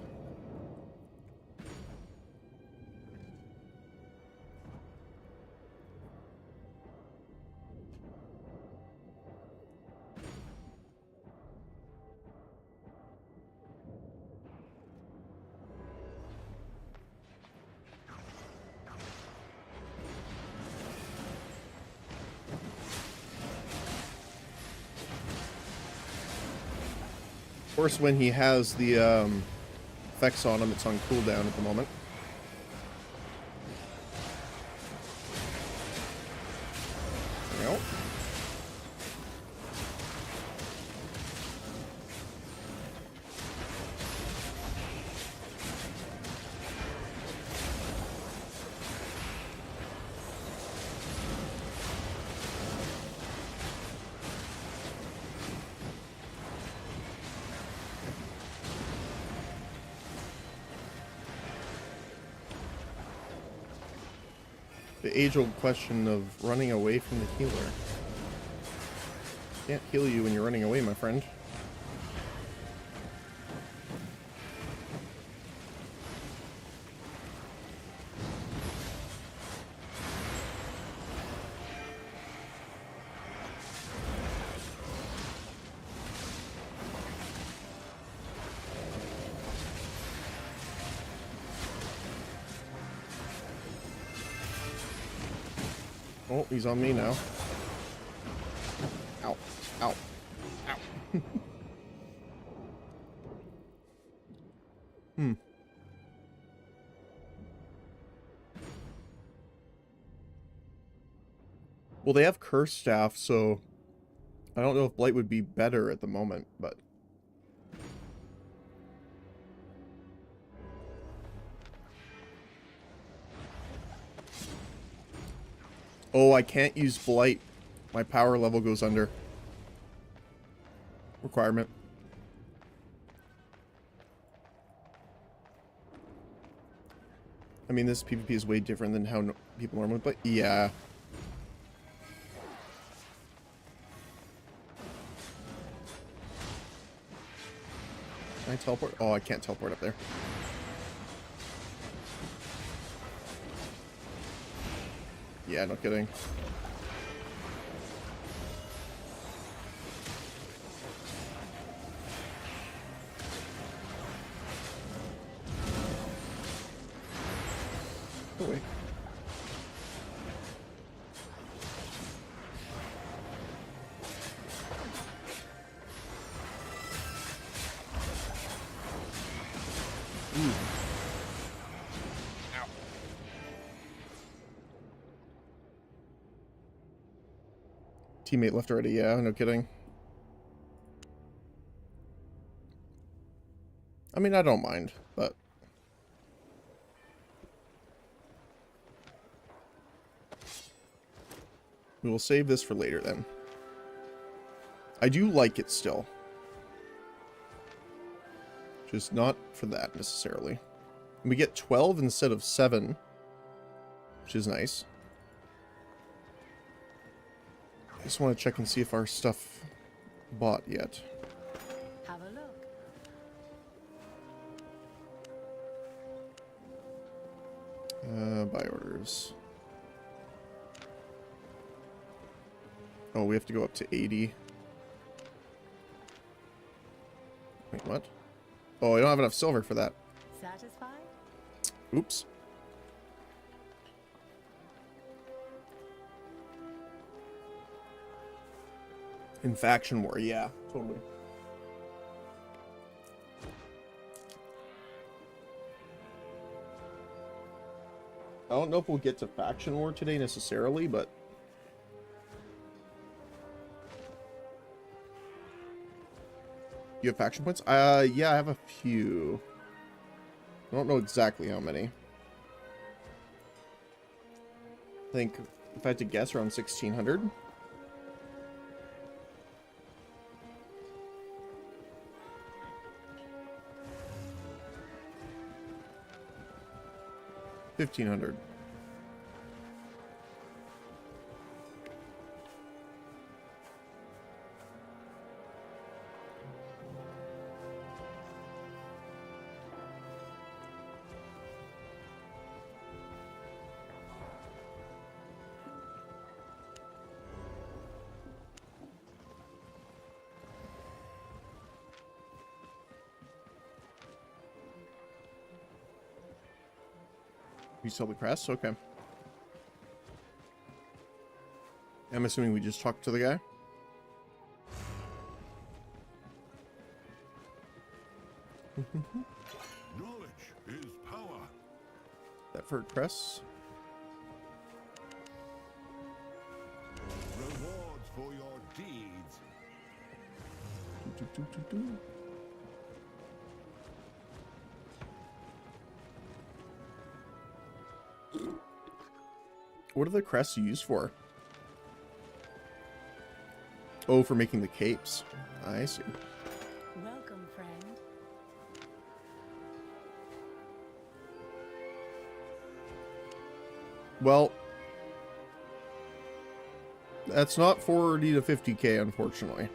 Speaker 1: Of course, when he has the effects on him, it's on cooldown at the moment. There we go. The age-old question of running away from the healer. Can't heal you when you're running away, my friend. Oh, he's on me now. Ow. Ow. Ow. Well, they have Curse Staff, so I don't know if Blight would be better at the moment, but... Oh, I can't use Blight. My power level goes under. Requirement. I mean, this PvP is way different than how people normally play. Yeah. Can I teleport? Oh, I can't teleport up there. Yeah, no kidding. Go away. Ooh. Ow. Teammate left already, yeah, no kidding. I mean, I don't mind, but... we will save this for later, then. I do like it still. Just not for that, necessarily. And we get 12 instead of 7, which is nice. I just want to check and see if our stuff bought yet.
Speaker 2: Have a look.
Speaker 1: Buy orders. Oh, we have to go up to 80. Wait, what? Oh, I don't have enough silver for that.
Speaker 2: Satisfied?
Speaker 1: Oops. In Faction War, yeah, totally. I don't know if we'll get to Faction War today necessarily, but... You have faction points? Yeah, I have a few. I don't know exactly how many. I think, if I had to guess, around 1,600. $1,500. You sell the crest? Okay. I'm assuming we just talked to the guy.
Speaker 3: Knowledge is power.
Speaker 1: That for crest.
Speaker 3: Rewards for your deeds.
Speaker 1: What are the crests used for? Oh, for making the capes. I see.
Speaker 2: Welcome, friend.
Speaker 1: Well, that's not 40 to 50k, unfortunately.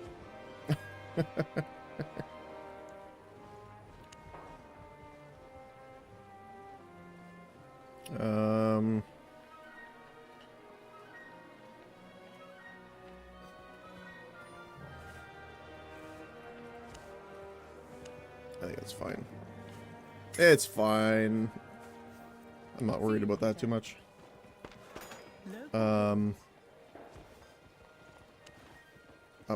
Speaker 1: I think that's fine. It's fine. I'm not worried about that too much. That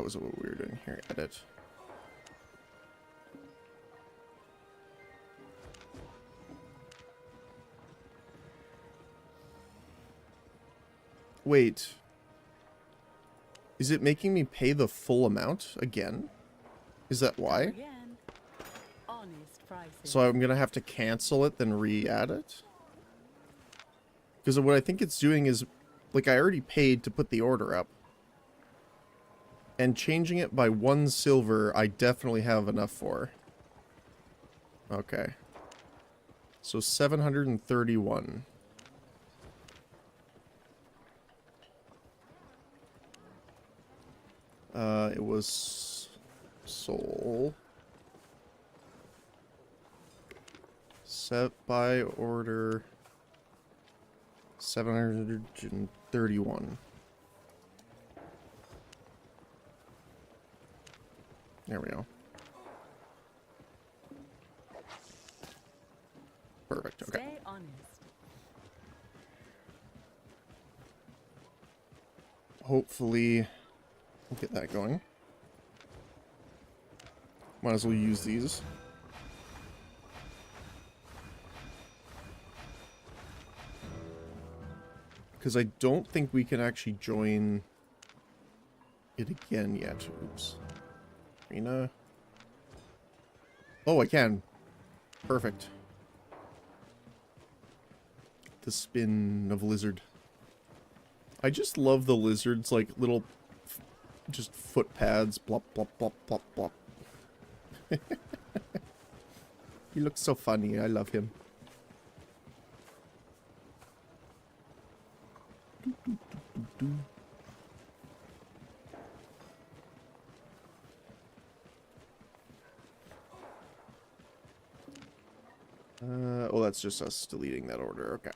Speaker 1: was what we were doing here. Edit. Wait. Is it making me pay the full amount again? Is that why?
Speaker 2: Again. Honest prices.
Speaker 1: So I'm gonna have to cancel it, then re-add it? Because what I think it's doing is, like, I already paid to put the order up. And changing it by 1 silver, I definitely have enough for. Okay. So 731. It was soul. Set by order 731. There we go. Perfect. Okay.
Speaker 2: Stay honest.
Speaker 1: Hopefully we'll get that going. Might as well use these. Because I don't think we can actually join it again yet. Oops. Arena. Oh, I can. Perfect. The spin of lizard. I just love the lizards, like little just foot pads. Blop, blop, blop, blop, blop. He looks so funny. I love him. Oh, that's just us deleting that order. Okay.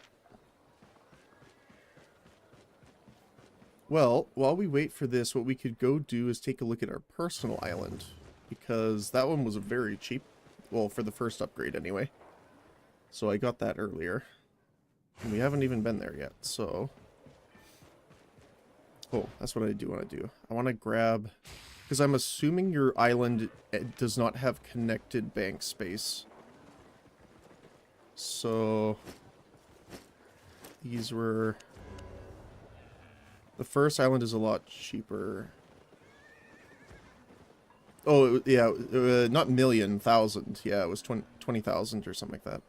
Speaker 1: Well, while we wait for this, what we could go do is take a look at our personal island. Because that one was very cheap. Well, for the first upgrade anyway. So I got that earlier. And we haven't even been there yet, so... Oh, that's what I do want to do. I want to grab... Because I'm assuming your island does not have connected bank space. So... These were... The first island is a lot cheaper. Oh, yeah, not million, thousand. Yeah, it was 20,000 or something like that.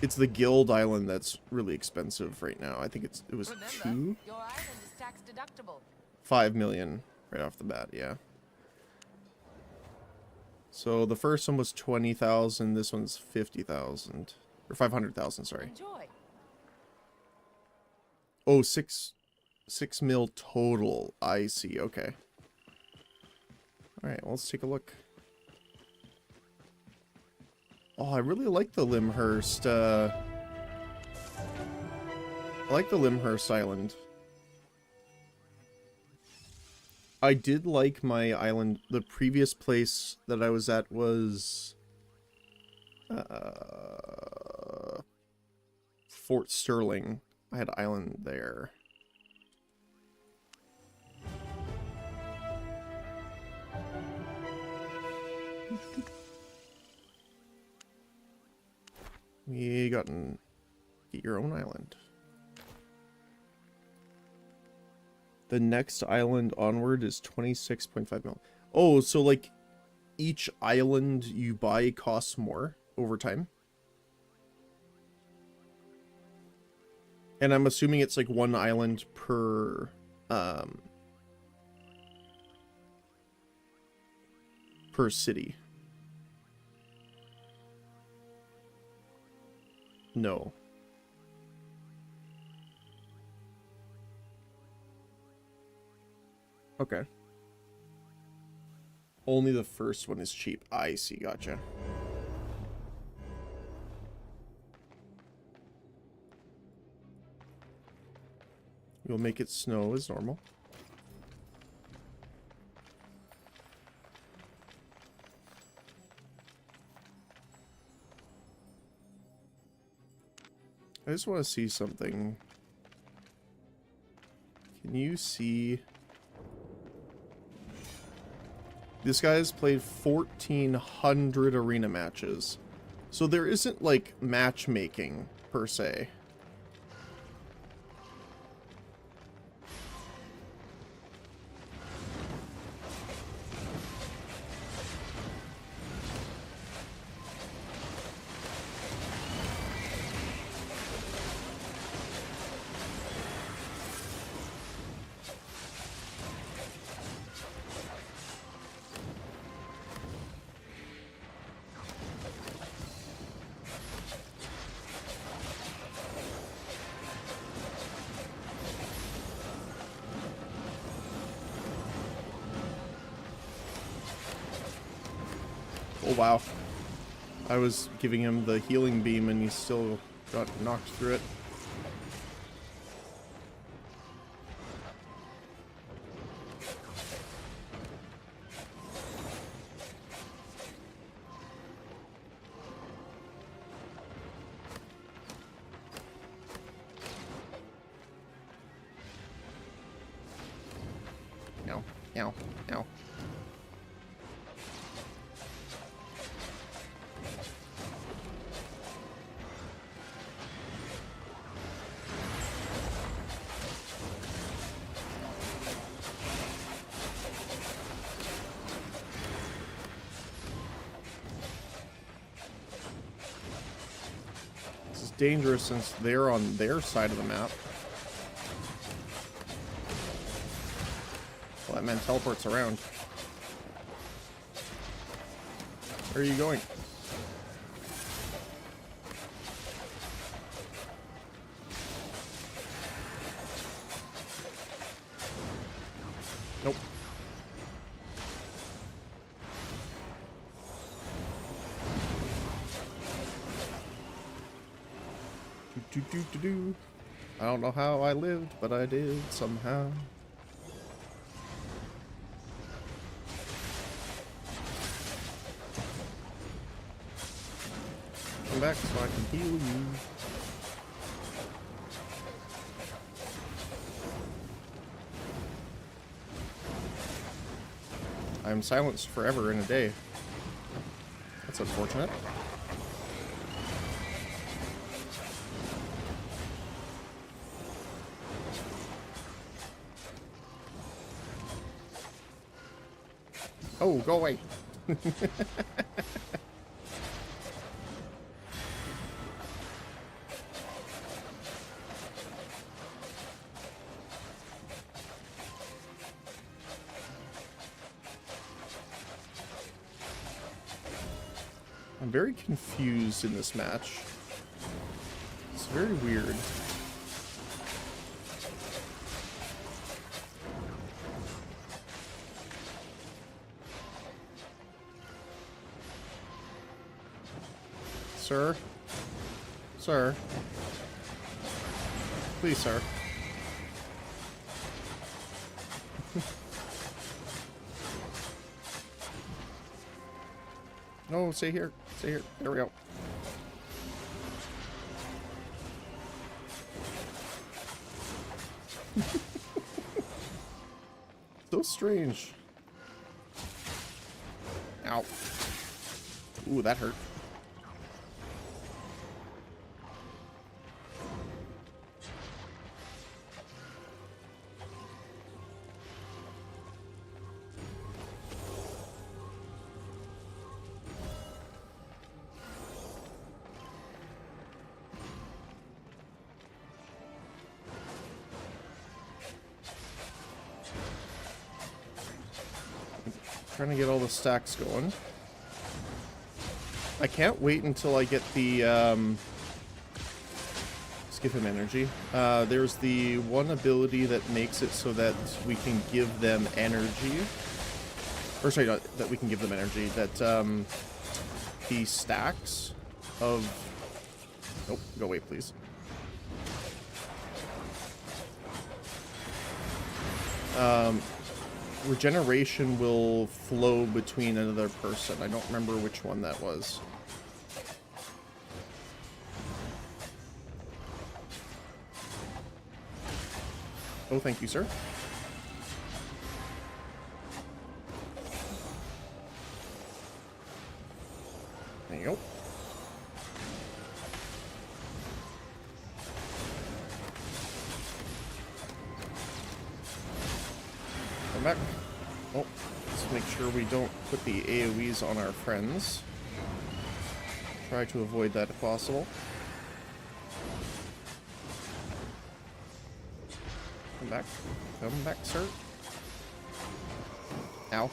Speaker 1: It's the Guild Island that's really expensive right now. I think it was
Speaker 4: Remember, your island is tax deductible.
Speaker 1: 5 million right off the bat, yeah. So the first one was 20,000, this one's 50,000 or 500,000, sorry.
Speaker 4: Enjoy.
Speaker 1: Oh, 6 mil total. I see. Okay. All right, well, let's take a look. Oh, I really like the Limhurst. I like the Limhurst Island. I did like my island. The previous place that I was at was Fort Sterling. I had an island there. You get your own island. The next island onward is 26.5 mil. Oh, so like each island you buy costs more over time? And I'm assuming it's like one island per city. No. Okay. Only the first one is cheap. I see, gotcha. We'll make it snow as normal. I just want to see something. Can you see? This guy has played 1,400 arena matches. So there isn't like matchmaking per se. Oh wow. I was giving him the healing beam and he still got knocked through it. Ow, ow, ow. This is dangerous since they're on their side of the map. Well, that man teleports around. Where are you going? Nope. Do. I don't know how I lived, but I did somehow. Come back so I can heal you. I'm silenced forever in a day. That's unfortunate. Oh, go away. I'm very confused in this match. It's very weird. Sir? Sir? Please, sir. No, stay here. Stay here. There we go. So strange. Ow. Ooh, that hurt. Trying to get all the stacks going. I can't wait until I get the, let's give him energy. There's the one ability that makes it so that we can give them energy. Or sorry, not that we can give them energy. That, the stacks of... Nope, go away, please. Regeneration will flow between another person. I don't remember which one that was. Oh, thank you, sir. There you go. Come back. Oh, let's make sure we don't put the AoEs on our friends. Try to avoid that if possible. Come back. Come back, sir. Ow.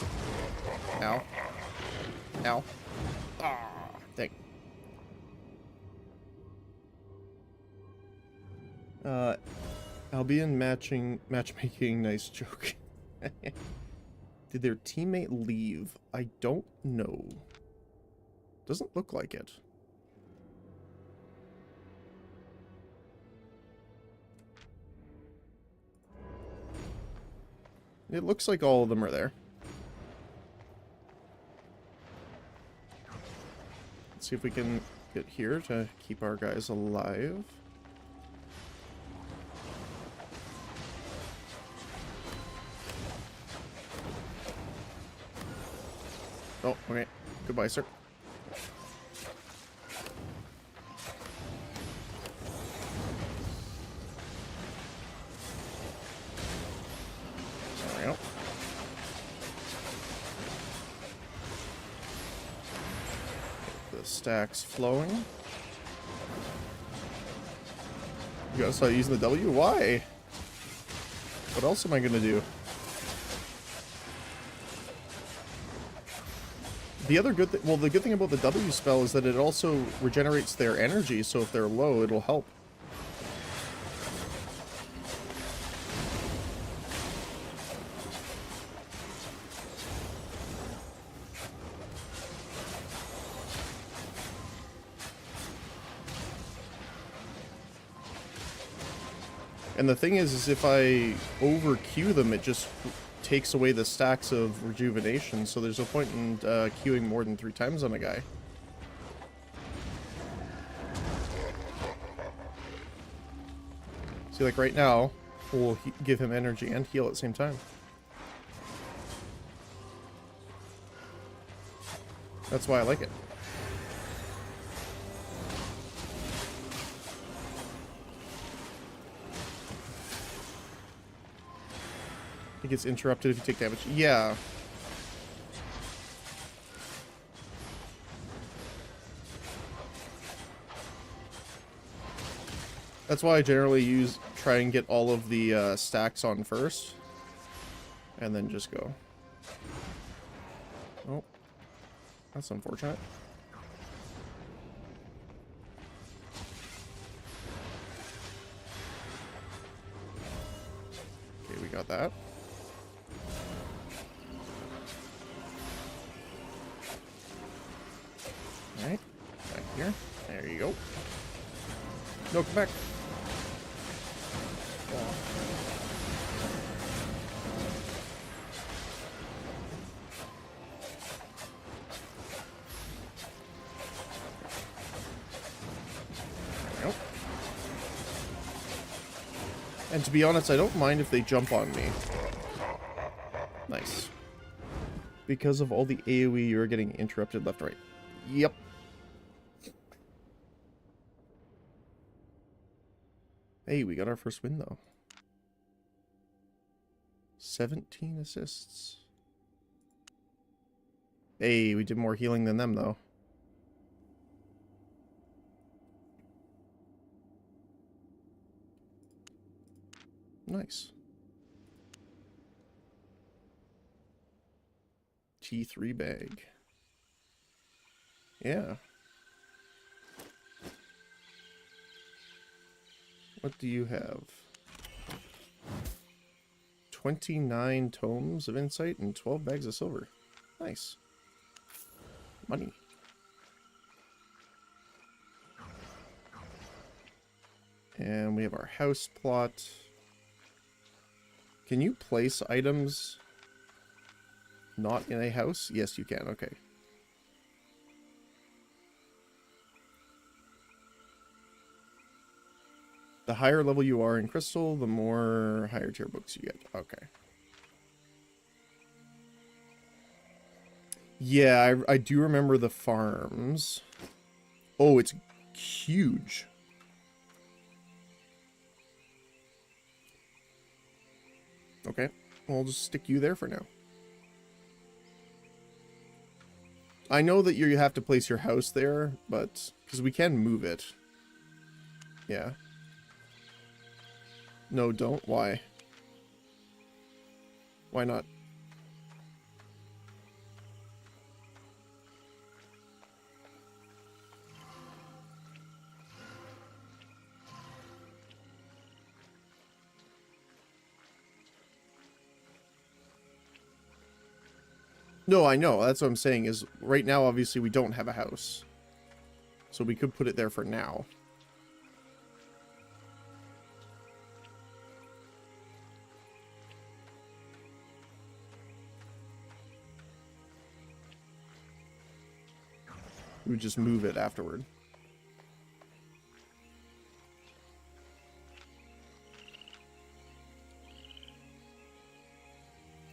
Speaker 1: Ow. Ow. Ah, dang. Albion matchmaking, nice joke. Did their teammate leave? I don't know. Doesn't look like it. It looks like all of them are there. Let's see if we can get here to keep our guys alive. Oh, okay. Goodbye, sir. There we go. The stacks flowing. You gotta start using the W? Why? What else am I gonna do? The other good thing, well, the good thing about the W spell is that it also regenerates their energy, so if they're low, it'll help. And the thing is if I over-queue them, it just takes away the stacks of rejuvenation, so there's no point in queuing more than 3 times on a guy. See, like right now, we'll give him energy and heal at the same time. That's why I like it. It gets interrupted if you take damage. Yeah. That's why I generally try and get all of the stacks on first, and then just go. Oh, that's unfortunate. Okay, we got that. Alright, back here. There you go. No, come back. Nope. And to be honest, I don't mind if they jump on me. Nice. Because of all the AoE, you're getting interrupted left, right. Yep. Hey, we got our first win, though. 17 assists. Hey, we did more healing than them, though. Nice. T3 bag. Yeah. What do you have? 29 tomes of insight and 12 bags of silver. Nice. Money. And we have our house plot. Can you place items not in a house? Yes, you can. Okay. The higher level you are in crystal, the more higher tier books you get. Okay. Yeah, I do remember the farms. Oh, it's huge. Okay, we'll just stick you there for now. I know that you have to place your house there, but because we can move it. Yeah. No, don't. Why? Why not? No, I know. That's what I'm saying is right now, obviously, we don't have a house. So we could put it there for now. We would just move it afterward.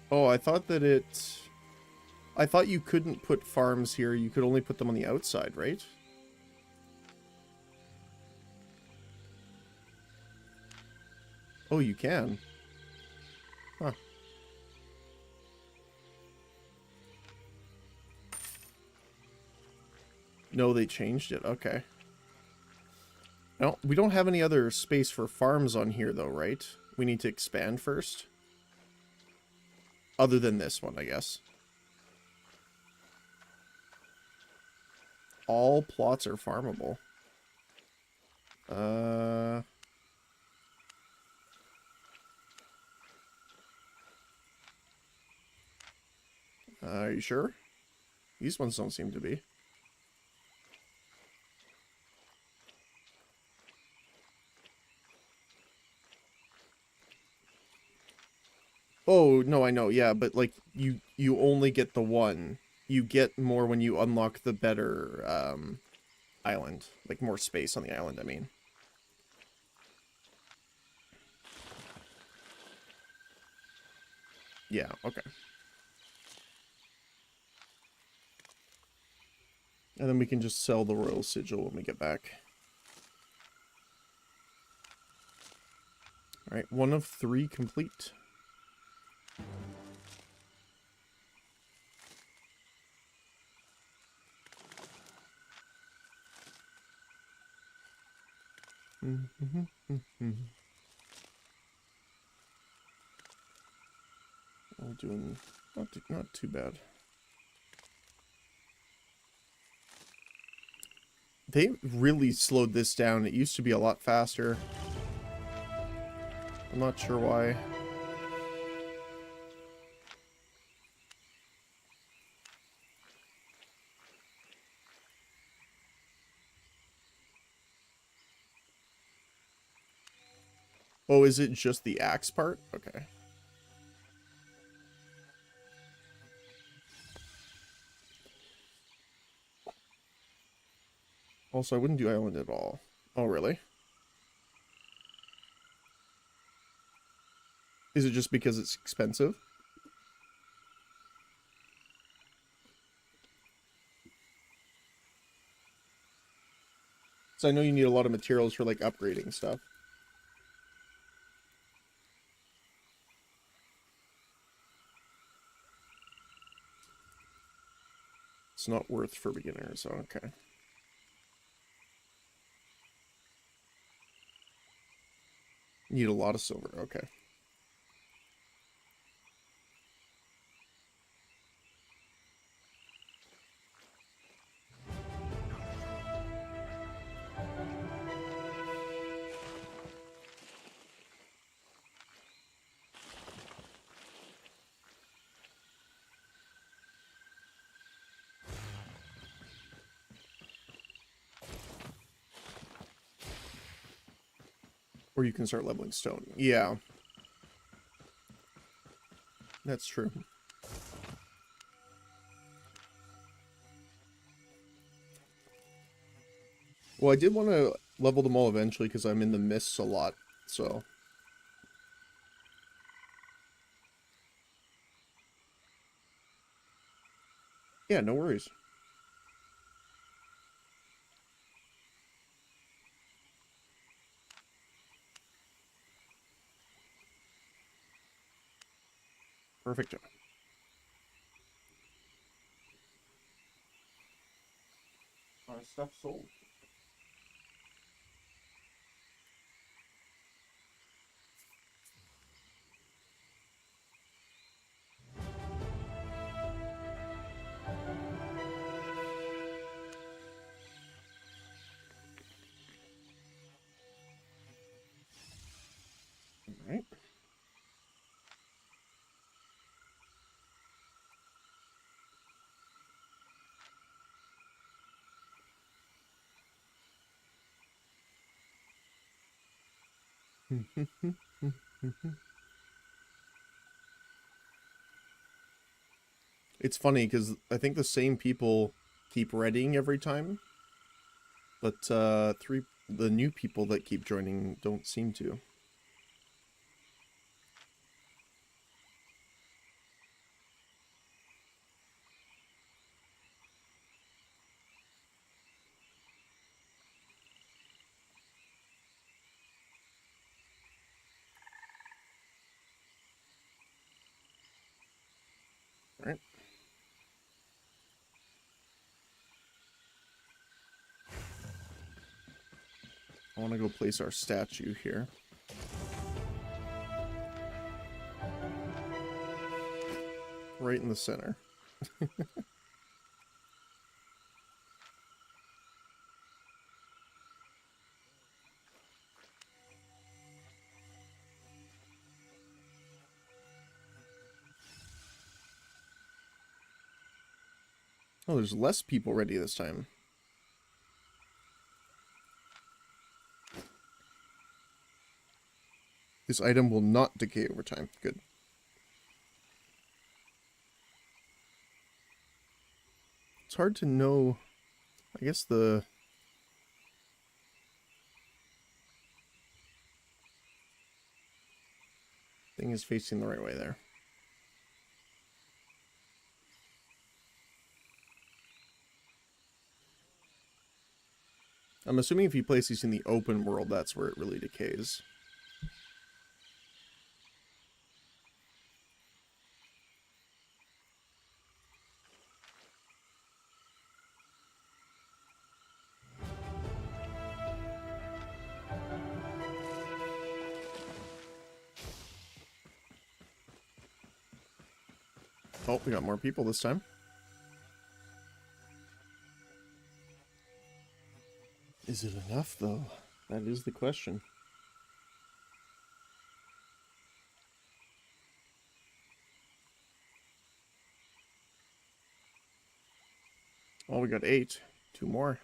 Speaker 1: Oh, I thought that it... I thought you couldn't put farms here. You could only put them on the outside, right? Oh, you can. Huh. No, they changed it. Okay. No, we don't have any other space for farms on here, though, right? We need to expand first. Other than this one, I guess. All plots are farmable. Are you sure? These ones don't seem to be. Oh, no, I know, yeah, but, like, you only get the one. You get more when you unlock the better, island. Like, more space on the island, I mean. Yeah, okay. And then we can just sell the Royal Sigil when we get back. Alright, 1 of 3 complete. All doing not too bad. They really slowed this down. It used to be a lot faster. I'm not sure why. Oh, is it just the axe part? Okay. Also, I wouldn't do island at all. Oh, really? Is it just because it's expensive? So I know you need a lot of materials for, like, upgrading stuff. It's not worth for beginners, so okay. Need a lot of silver, okay. Or you can start leveling stone. Yeah. That's true. Well, I did want to level them all eventually because I'm in the mists a lot, so... Yeah, no worries. Perfect. Stuff sold. Alright. It's funny because I think the same people keep readying every time, but the new people that keep joining don't seem to. Alright. I want to go place our statue here. Right in the center. Oh, there's less people ready this time. This item will not decay over time. Good. It's hard to know. I guess the... thing is facing the right way there. I'm assuming if you place these in the open world, that's where it really decays. Oh, we got more people this time. Is it enough, though? That is the question. Oh, we got 8. 2 more.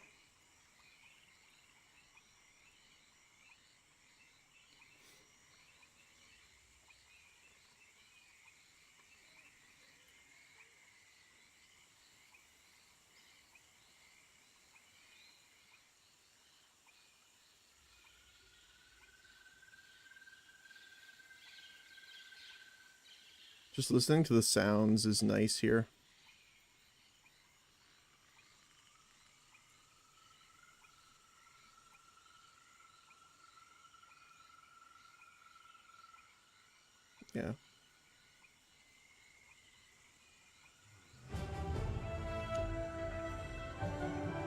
Speaker 1: Just listening to the sounds is nice here. Yeah.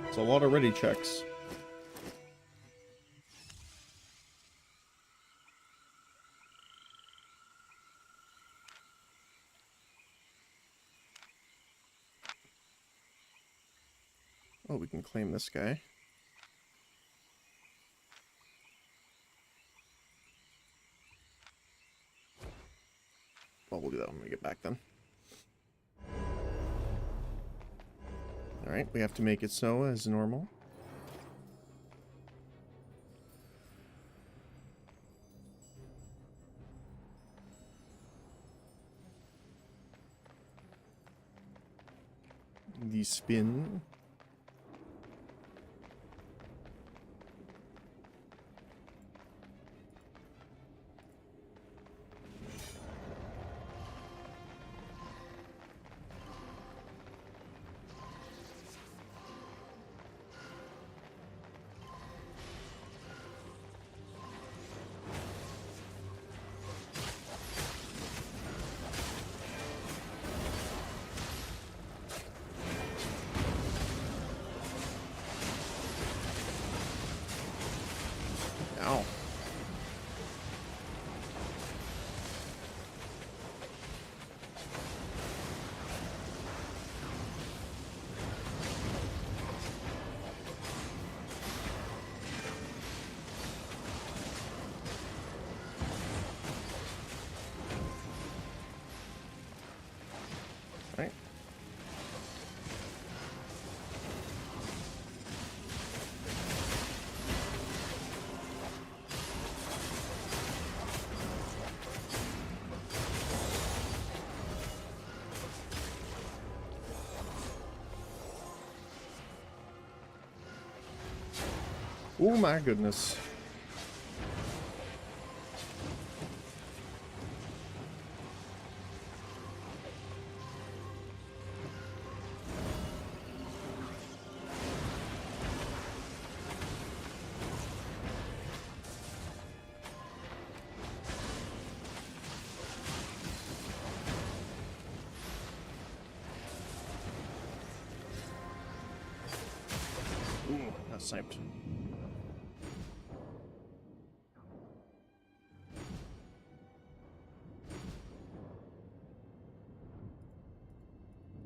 Speaker 1: It's a lot of ready checks. Oh, we can claim this guy. Well, we'll do that when we get back then. Alright, we have to make it so as normal. The spin. Ow. Right. Oh my goodness. Ooh, that's sniped.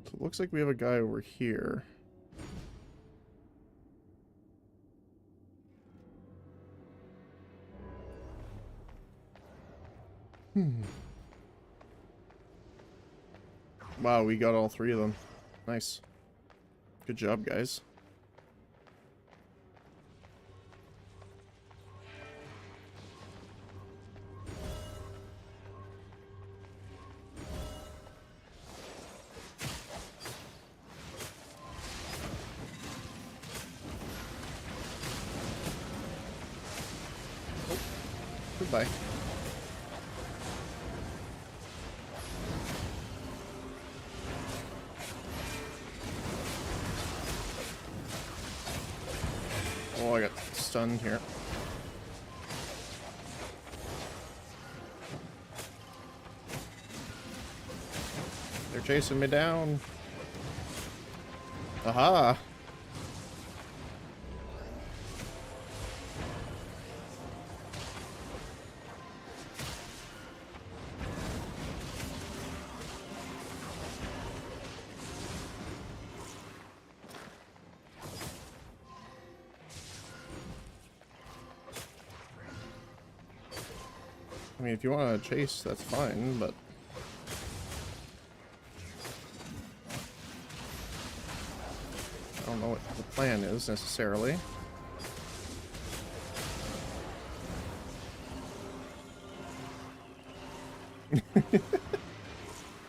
Speaker 1: So it looks like we have a guy over here. Wow, we got all 3 of them. Nice. Good job, guys. Goodbye. Oh, I got stunned here. They're chasing me down. Aha! I mean, if you want to chase, that's fine, but... I don't know what the plan is, necessarily.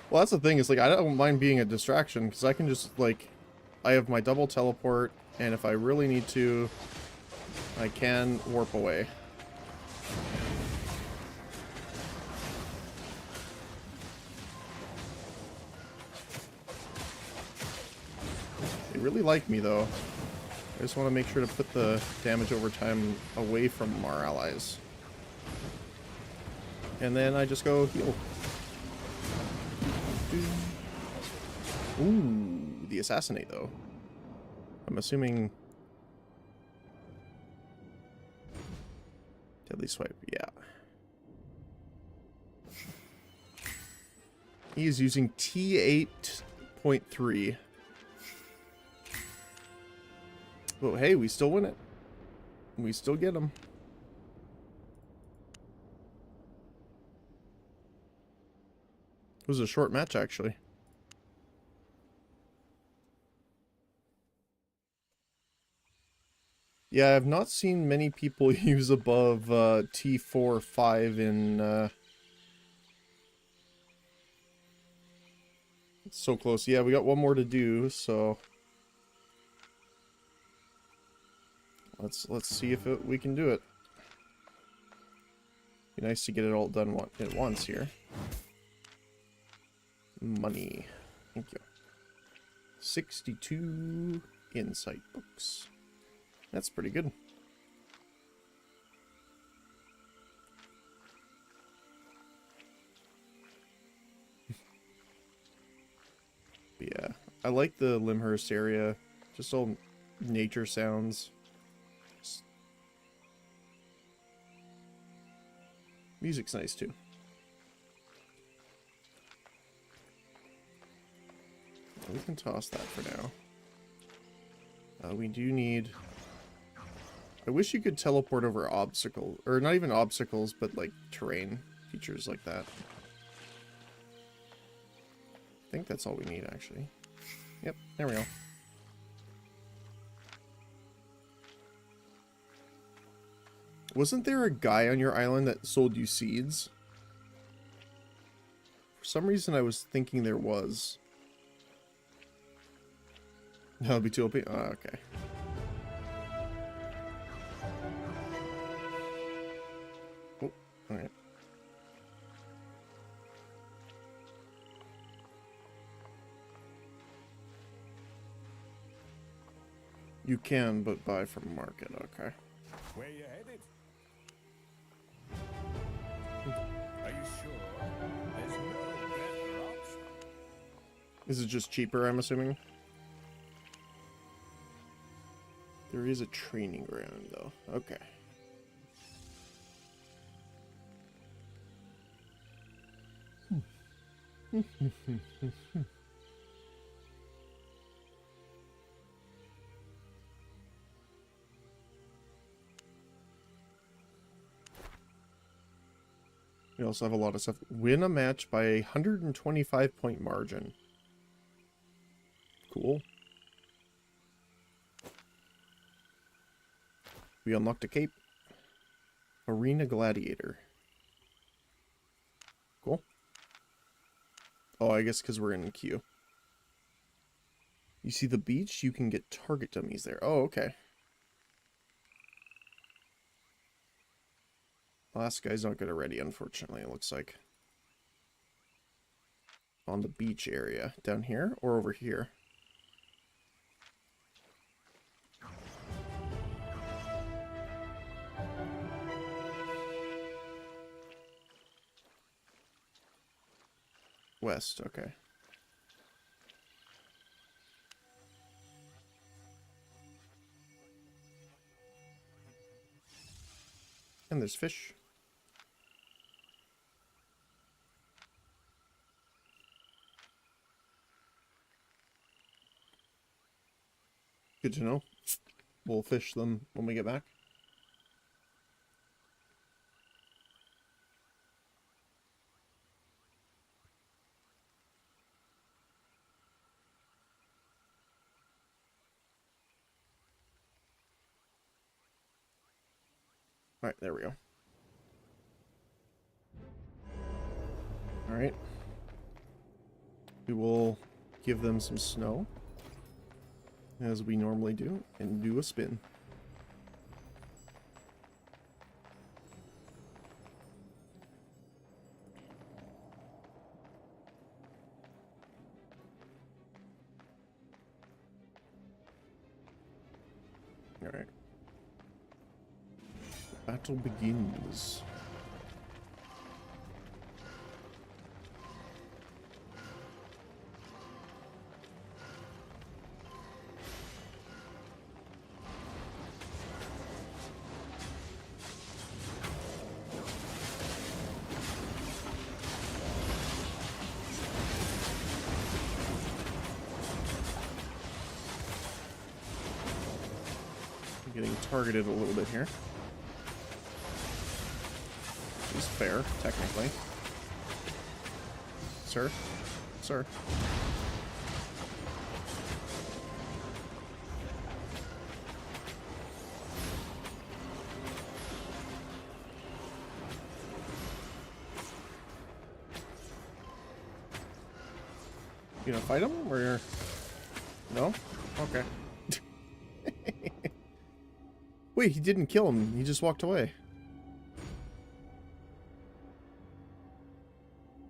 Speaker 1: Well, that's the thing, is, like, I don't mind being a distraction, because I can just, like... I have my double teleport, and if I really need to, I can warp away. They really like me, though. I just want to make sure to put the damage over time away from our allies. And then I just go heal. Ooh, the assassinate, though. I'm assuming... Deadly swipe, yeah. He is using T8.3. Well, hey, we still win it. We still get him. It was a short match, actually. Yeah, I've not seen many people use above T4, 5 in... It's so close. Yeah, we got one more to do, so... Let's see if we can do it. Be nice to get it all done at once here. Money. Thank you. 62 insight books. That's pretty good. Yeah, I like the Limhurst area. Just all nature sounds. Music's nice too. We can toss that for now. We do need... I wish you could teleport over obstacles, or not even obstacles, but like terrain features like that. I think that's all we need, actually. Yep, there we go. Wasn't there a guy on your island that sold you seeds? For some reason I was thinking there was. That would be too OP? Oh, okay. Oh, alright. You can, but buy from market, okay.
Speaker 3: Where you headed? Are you sure? There's no better option.
Speaker 1: Is it just cheaper, I'm assuming? There is a training ground, though. Okay. We also have a lot of stuff. Win a match by a 125-point margin. Cool. We unlocked a cape. Arena Gladiator. Cool. Oh, I guess because we're in queue. You see the beach? You can get target dummies there. Oh, okay. Last guy's not good already, unfortunately, it looks like. On the beach area. Down here or over here? West, okay. And there's fish. Good to know. We'll fish them when we get back. Alright, there we go. Alright. We will give them some snow, as we normally do, and do a spin. Alright. Battle begins. Getting targeted a little bit here. Which is fair, technically. Sir? Sir? You gonna fight him, or... No? Okay. Wait, he didn't kill him. He just walked away.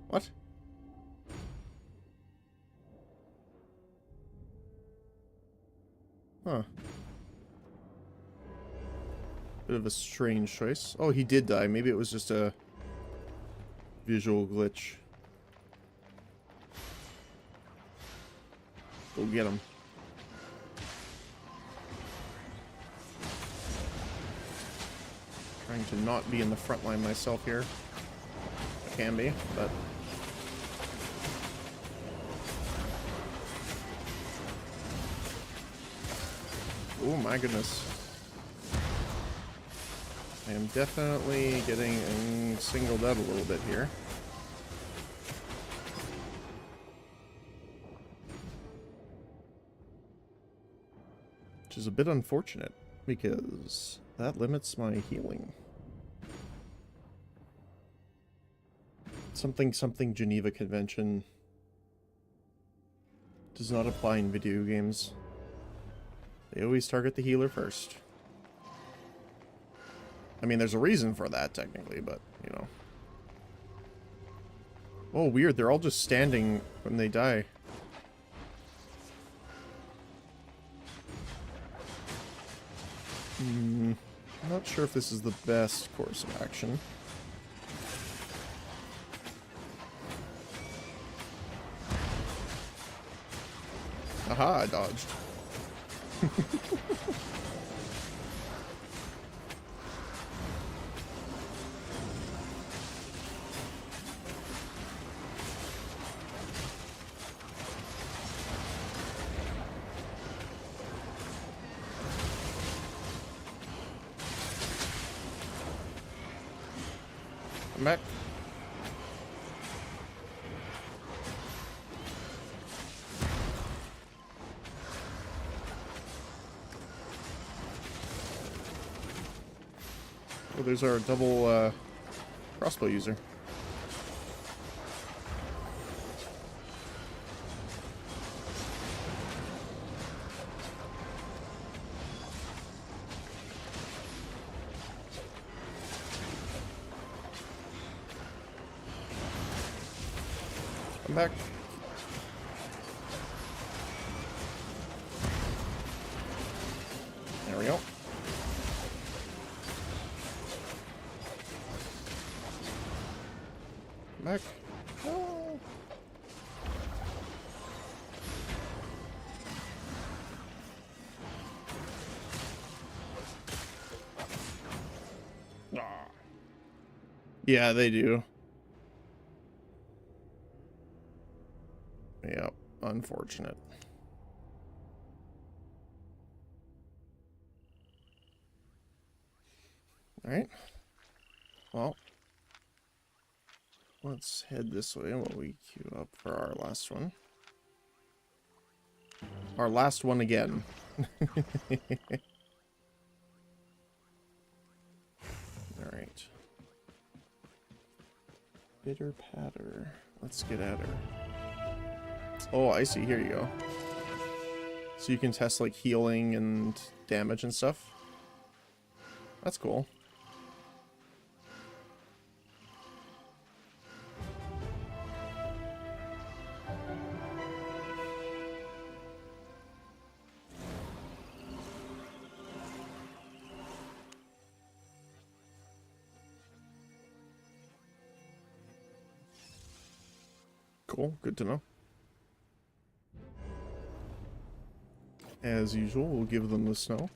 Speaker 1: What? Huh. Bit of a strange choice. Oh, he did die. Maybe it was just a visual glitch. Go get him. Trying to not be in the front line myself here. I can be, but... Oh my goodness. I am definitely getting singled out a little bit here. Which is a bit unfortunate, because that limits my healing. Something Geneva Convention does not apply in video games. They always target the healer first. I mean, there's a reason for that, technically, but, you know. Oh, weird. They're all just standing when they die. I'm not sure if this is the best course of action. Aha, I dodged. I'm back. Oh, there's our double crossbow user. Come back. There we go. Come back. Oh. Ah. Yeah, they do. Yep, unfortunate. Alright. Well, let's head this way while we queue up for our last one. Our last one again. Bitter patter. Let's get at her. Oh, I see. Here you go. So you can test like healing and damage and stuff. That's cool. Cool, good to know. As usual, we'll give them the snow.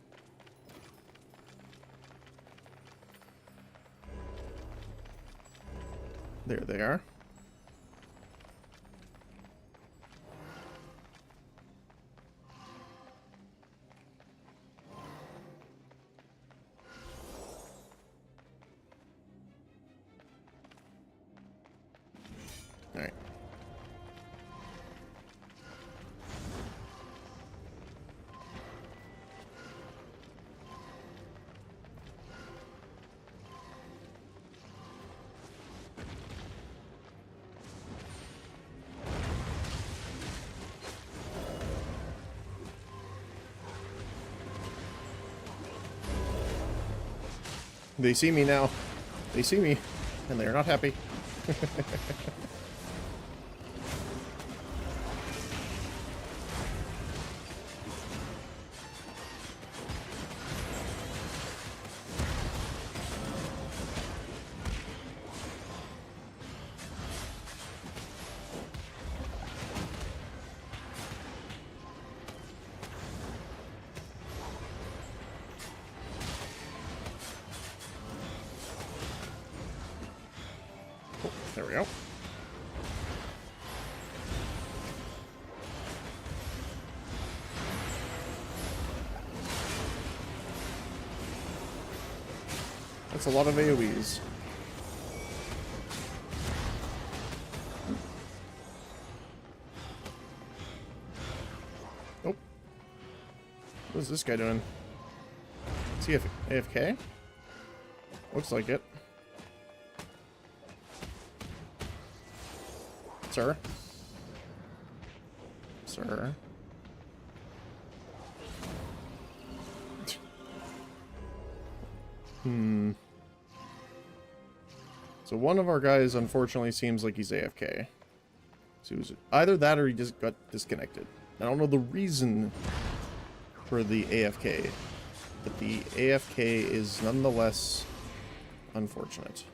Speaker 1: There they are. All right. They see me now. They see me, and they're not happy. There we go. That's a lot of AoEs. Nope. What is this guy doing? Is he AFK? Looks like it. Sir? Sir? So one of our guys unfortunately seems like he's AFK. So it was either that or he just got disconnected. I don't know the reason for the AFK, but the AFK is nonetheless unfortunate.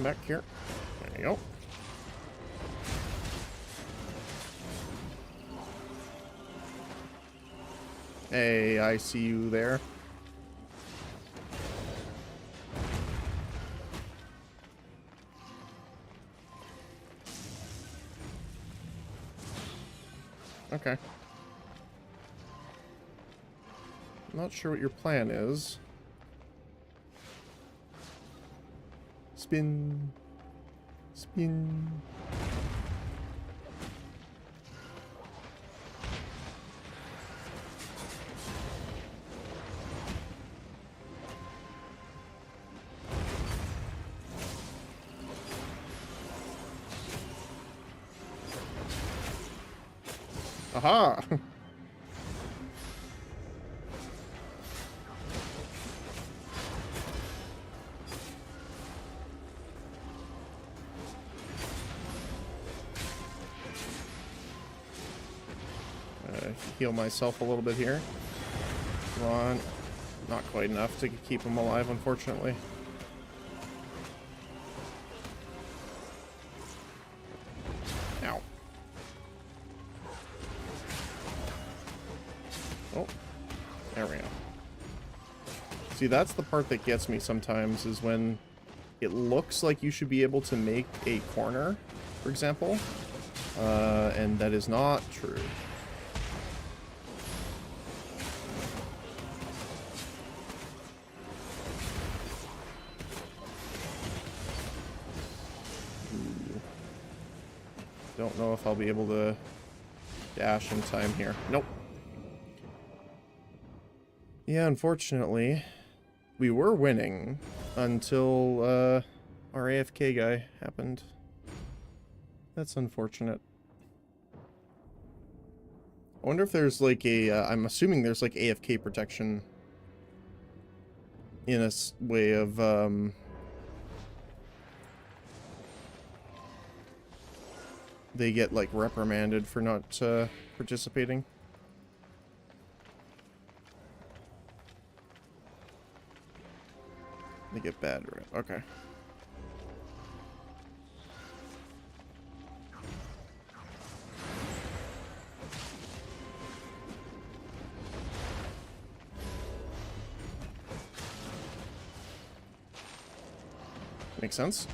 Speaker 1: Back here. There you go. Hey, I see you there. Okay. Not sure what your plan is. Spin. Spin. Aha! Heal myself a little bit here. Come on. Not quite enough to keep him alive, unfortunately. Ow. Oh. There we go. See, that's the part that gets me sometimes, is when it looks like you should be able to make a corner, for example, and that is not true. know if I'll be able to dash in time here. Nope. Yeah, unfortunately, we were winning until our AFK guy happened. That's unfortunate. I wonder if there's like a, I'm assuming there's like AFK protection in a way of, they get like reprimanded for not participating. They get bad, right? Okay. Makes sense.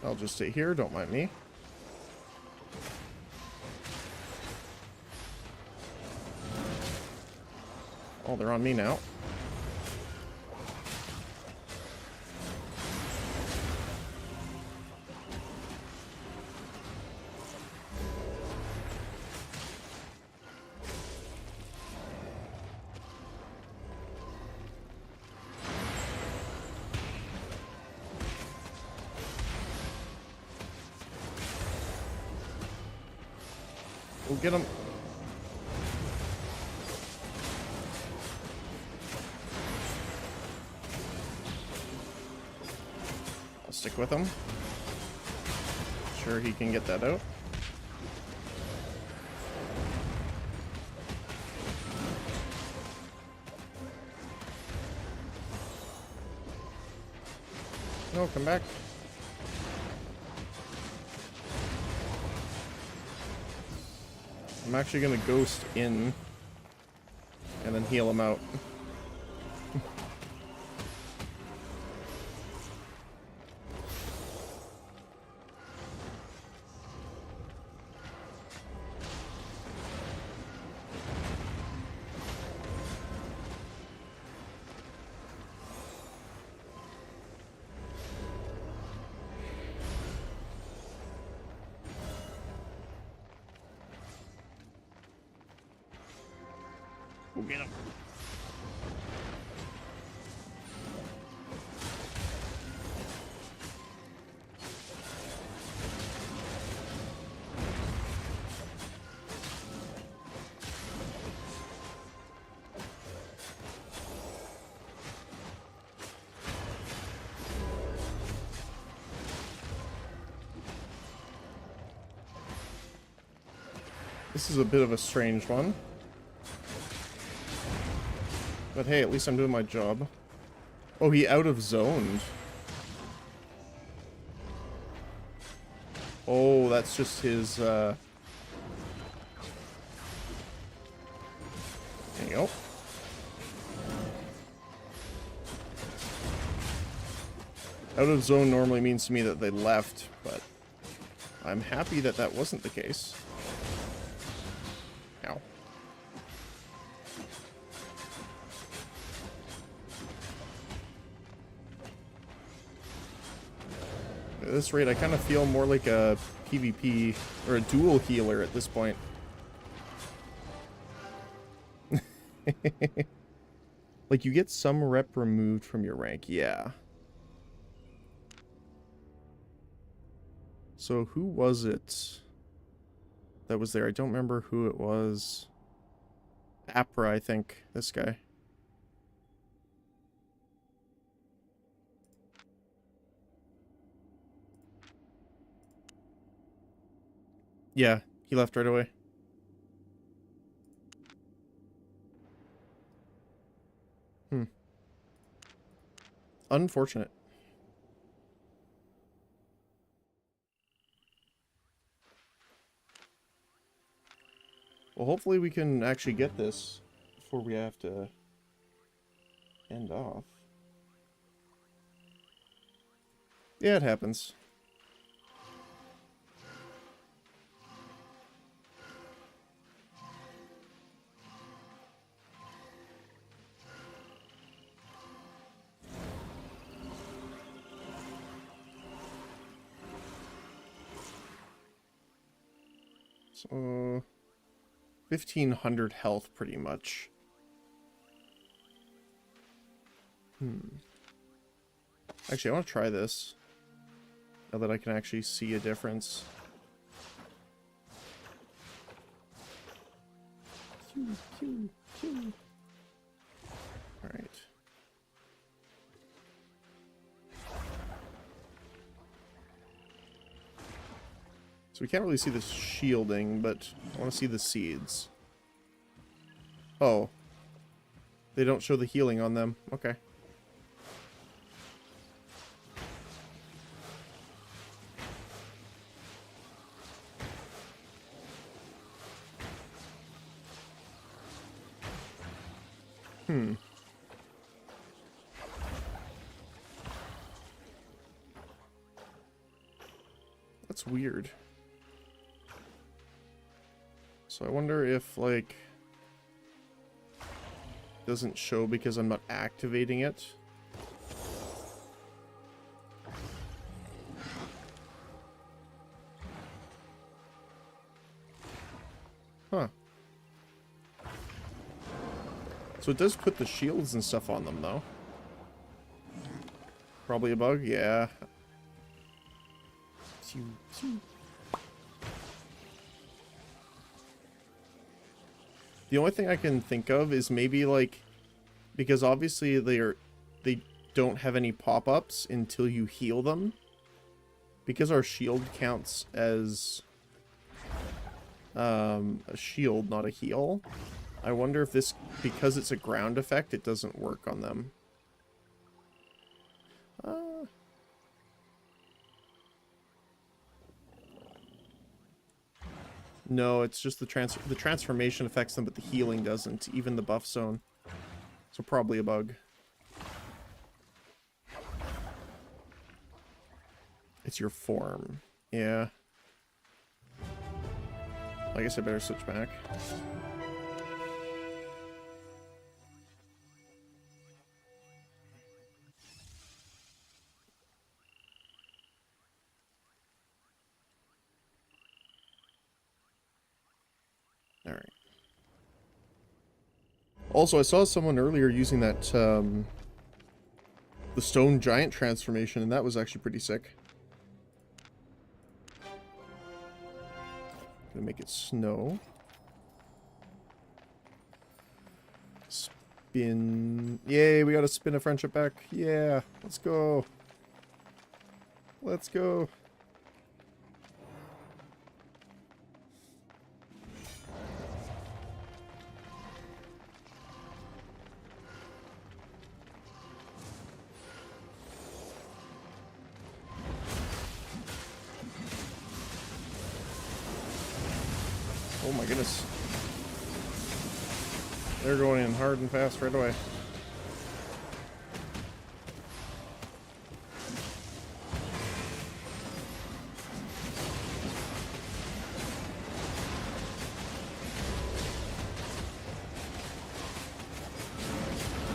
Speaker 1: I'll just stay here, don't mind me. Oh, they're on me now. We'll get them. I'll stick with him. Sure he can get that out. No, come back. I'm actually gonna ghost in and then heal him out. We'll get him. This is a bit of a strange one. But hey, at least I'm doing my job. Oh, he out of zoned. Oh, that's just his, There you go. Out of zone normally means to me that they left, but I'm happy that that wasn't the case. Ow. At this rate, I kind of feel more like a PvP or a dual healer at this point. Like, you get some rep removed from your rank, yeah. So, who was it that was there? I don't remember who it was. Apra, I think. This guy. Yeah, he left right away. Unfortunate. Well, hopefully we can actually get this before we have to end off. Yeah, it happens. So 1,500 health, pretty much. Actually, I want to try this. Now that I can actually see a difference. Alright. So we can't really see the shielding, but I want to see the seeds. Oh. They don't show the healing on them. Okay. That's weird. So I wonder if, like, doesn't show because I'm not activating it. Huh. So it does put the shields and stuff on them, though. Probably a bug? Yeah. The only thing I can think of is maybe, like, because obviously they don't have any pop-ups until you heal them. Because our shield counts as a shield, not a heal. I wonder if this, because it's a ground effect, it doesn't work on them. No, it's just the transformation affects them, but the healing doesn't. Even the buff zone. So probably a bug. It's your form. Yeah. I guess I better switch back. Alright. Also, I saw someone earlier using that, the stone giant transformation, and that was actually pretty sick. Gonna make it snow. Spin. Yay, we got to spin a friendship back. Yeah, let's go. Let's go. Oh my goodness. They're going in hard and fast right away.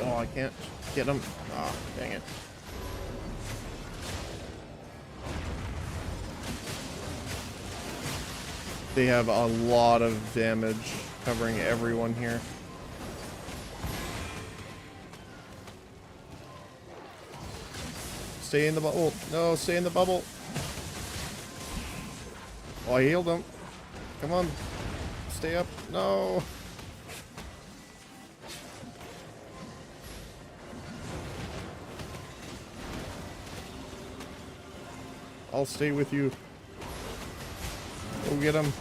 Speaker 1: Oh, I can't get them. Ah, dang it. They have a lot of damage covering everyone here. Stay in the bubble. No, stay in the bubble. Oh, I healed him. Come on. Stay up. No. I'll stay with you. Go get him.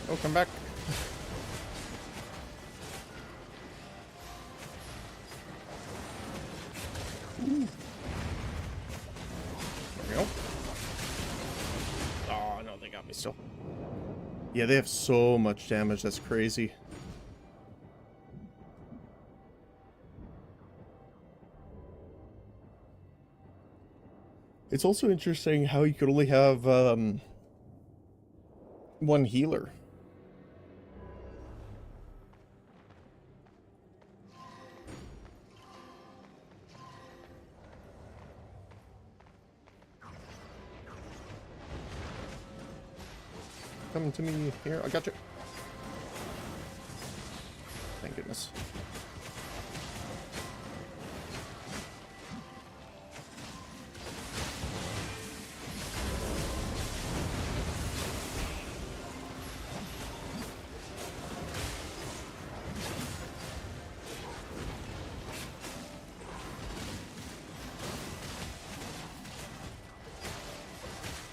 Speaker 1: Oh, come back. Ooh. There we go. Oh, no, they got me still. Yeah, they have so much damage. That's crazy. It's also interesting how you could only have one healer. come to me. Here, I got you. Thank goodness.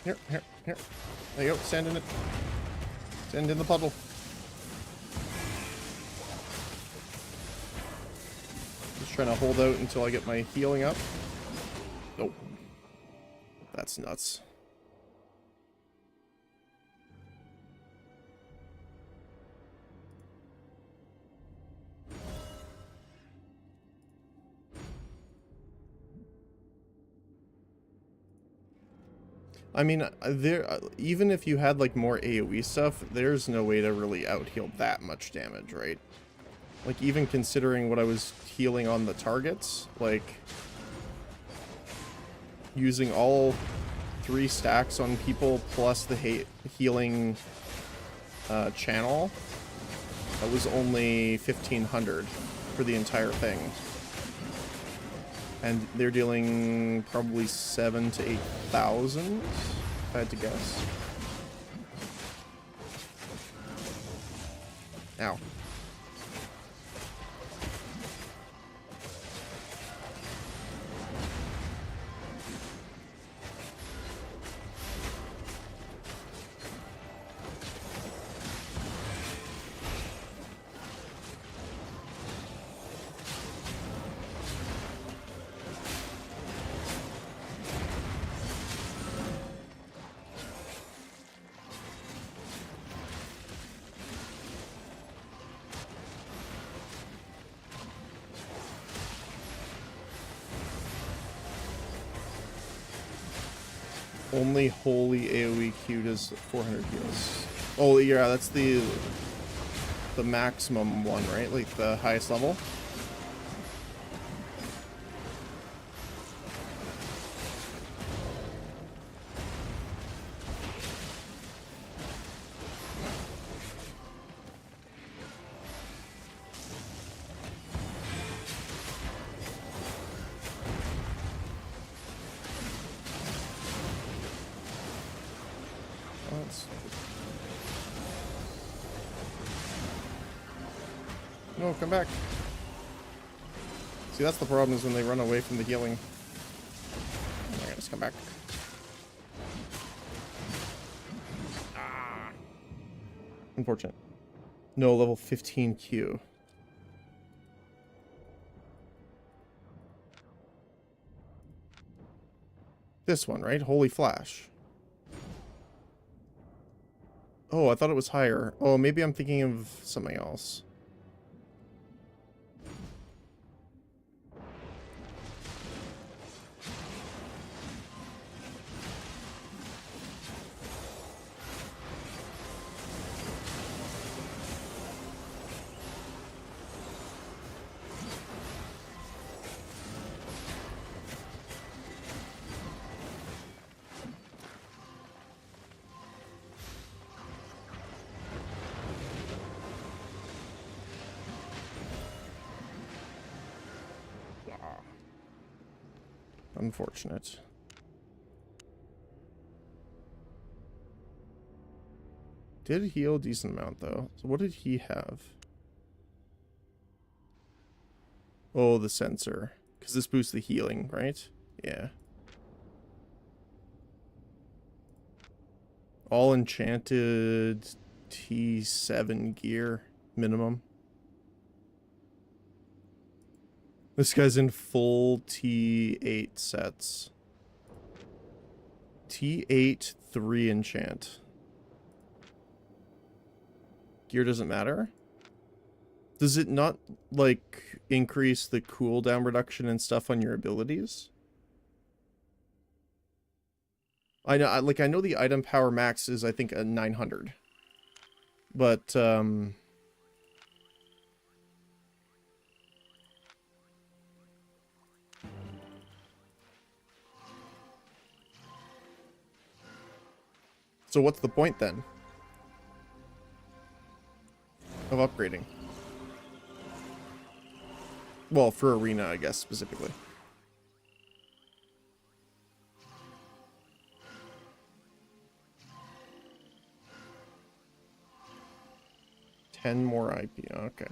Speaker 1: Here. There you go. Stand in it. Stand in the puddle. Just trying to hold out until I get my healing up. Nope. That's nuts. I mean, even if you had like more AoE stuff, there's no way to really out-heal that much damage, right? Like, even considering what I was healing on the targets, like, using all 3 stacks on people plus the healing channel, that was only 1,500 for the entire thing. And they're dealing probably 7,000 to 8,000, if I had to guess. Ow. Only holy AoE Q does 400 heals. Oh yeah, that's the maximum one, right? Like the highest level. No, come back. See, that's the problem, is when they run away from the healing. I gotta just come back. Ah. Unfortunate. No, level 15 Q. This one, right? Holy Flash. Oh, I thought it was higher. Oh, maybe I'm thinking of something else. Unfortunate. Did heal a decent amount though. So what did he have? Oh, the sensor. Because this boosts the healing, right? Yeah. All enchanted T7 gear minimum. This guy's in full T8 sets. T8 3 enchant. Gear doesn't matter? Does it not, like, increase the cooldown reduction and stuff on your abilities? I know, I know the item power max is, I think, a 900. But, so what's the point then? of upgrading. Well, for arena, I guess, specifically. More IP, okay.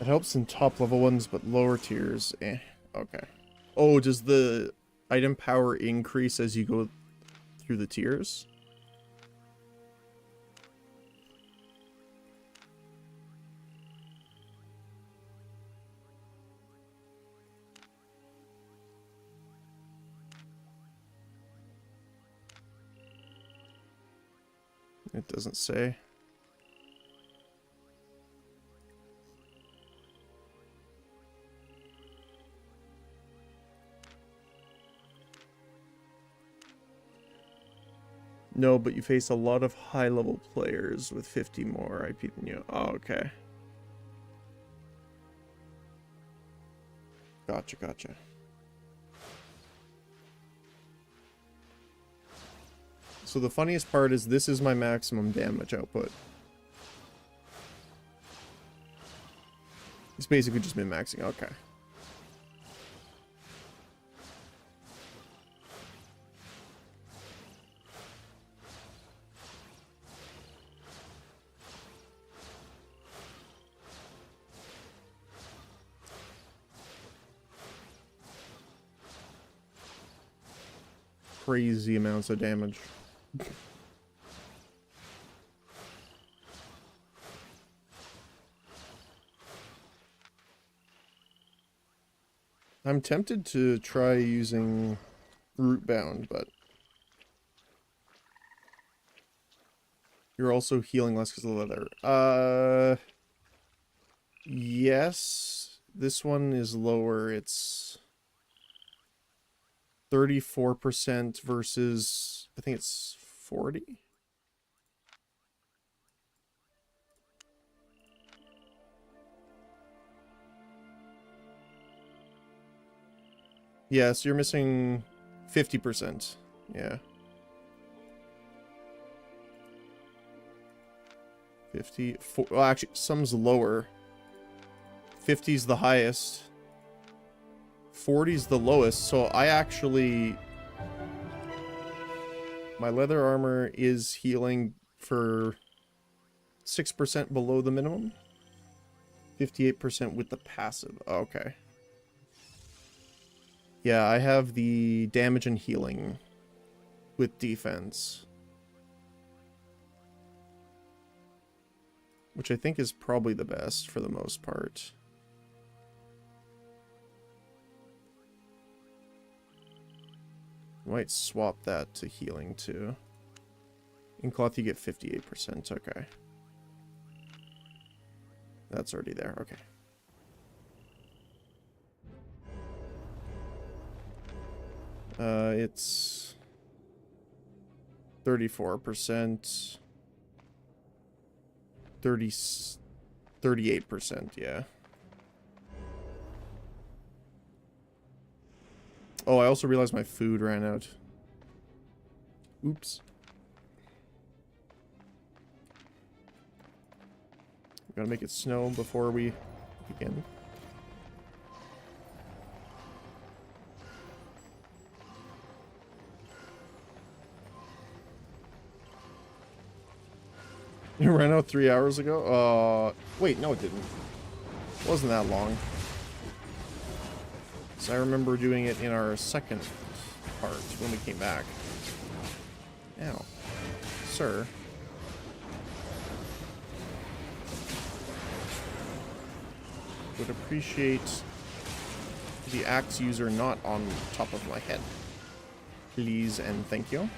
Speaker 1: It helps in top level ones, but lower tiers, eh. Okay. Oh, does the item power increase as you go through the tiers? It doesn't say. No, but you face a lot of high-level players with 50 more IP than you. Oh, okay. Gotcha, gotcha. So the funniest part is this is my maximum damage output. It's basically just been maxing. Okay. Crazy amounts of damage. I'm tempted to try using Rootbound, but you're also healing less because of the leather. Yes. This one is lower. It's 34% versus, I think it's 40? Yeah, so you're missing 50%. Yeah. 50. Well, actually, some's lower. 50's the highest. 40's the lowest. So I actually... My leather armor is healing for 6% below the minimum. 58% with the passive. Okay. Yeah, I have the damage and healing with defense. Which I think is probably the best for the most part. Might swap that to healing too. In cloth you get 58%, okay. That's already there, okay. It's 34%. 38%, yeah. Oh, I also realized my food ran out. Oops. Gotta make it snow before we begin. It ran out 3 hours ago? Wait, no it didn't. It wasn't that long. So I remember doing it in our second part when we came back. Ow. Sir. Would appreciate the axe user not on top of my head. Please and thank you.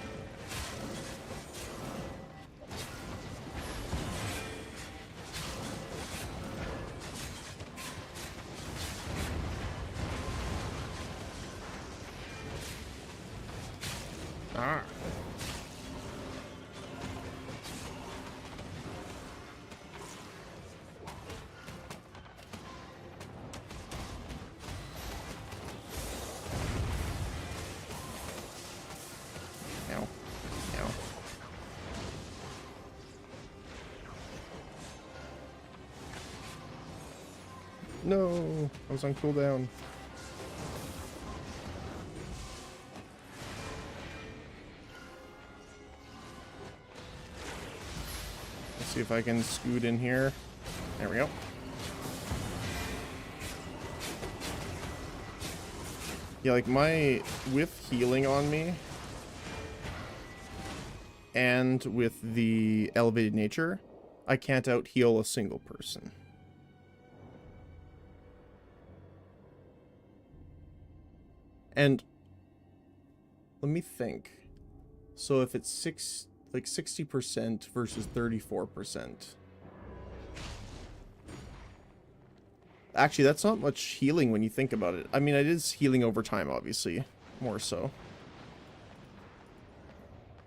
Speaker 1: Ah. Ow. Ow. No, I was on cooldown. Let's see if I can scoot in here. There we go. Yeah, like with healing on me and with the elevated nature, I can't out heal a single person. And let me think. So if it's 60% versus 34%. Actually, that's not much healing when you think about it. I mean, it is healing over time, obviously. More so.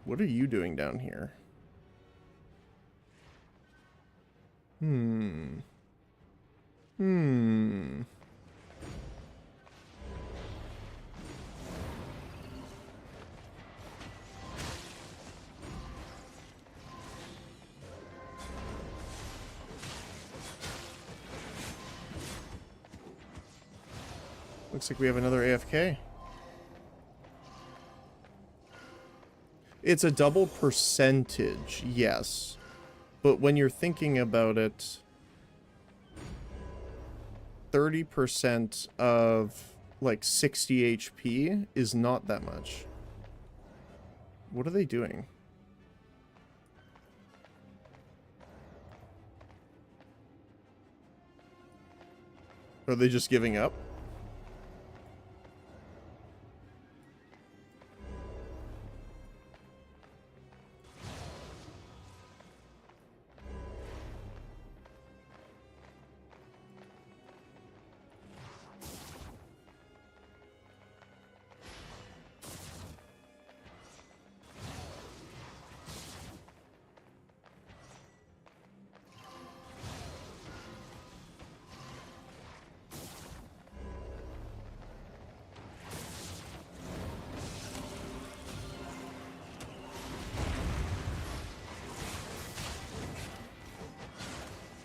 Speaker 1: What are you doing down here? Hmm. Looks like we have another AFK. It's a double percentage, yes. But when you're thinking about it, 30% of like 60 HP is not that much. What are they doing? Are they just giving up?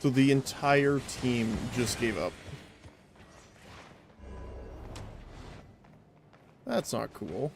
Speaker 1: So the entire team just gave up. That's not cool.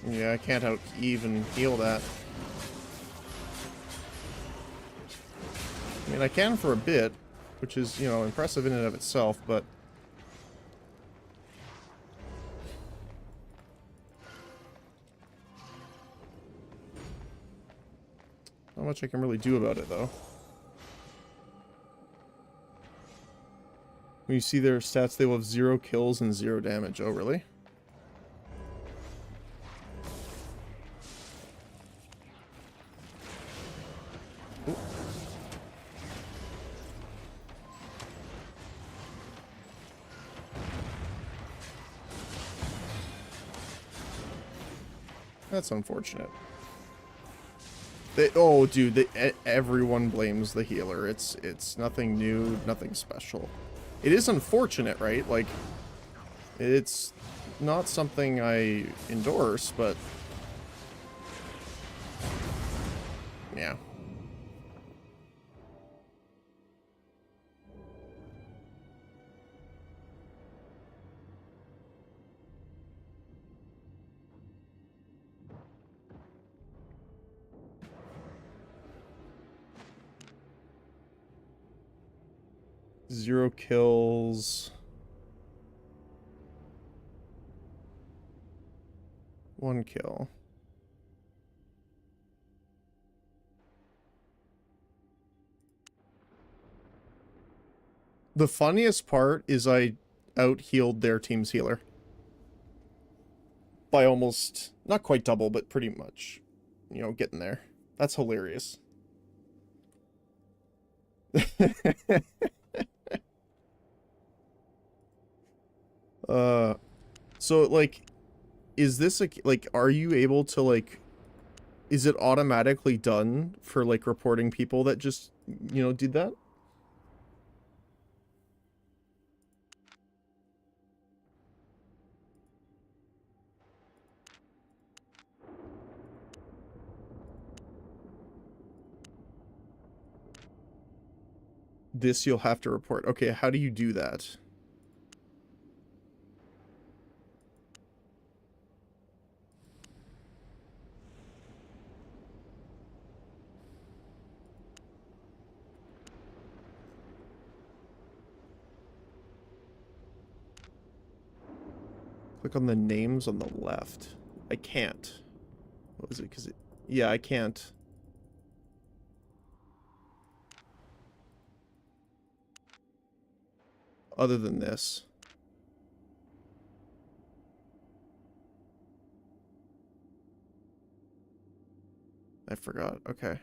Speaker 1: Yeah, I can't even heal that. I mean, I can for a bit, which is, you know, impressive in and of itself, but... not much I can really do about it, though. When you see their stats, they will have 0 kills and 0 damage. Oh, really? Ooh. That's unfortunate. Oh, dude, everyone blames the healer. It's nothing new, nothing special. It is unfortunate, right? Like, it's not something I endorse, but... yeah. Zero kills. 1 kill. The funniest part is I out-healed their team's healer. By almost, not quite double, but pretty much. You know, getting there. That's hilarious. So, like, is this, like, are you able to, like, is it automatically done for, like, reporting people that just, you know, did that? This you'll have to report. Okay, how do you do that? Click on the names on the left. I can't. What was it? Because it... Yeah, I can't. Other than this. I forgot. Okay.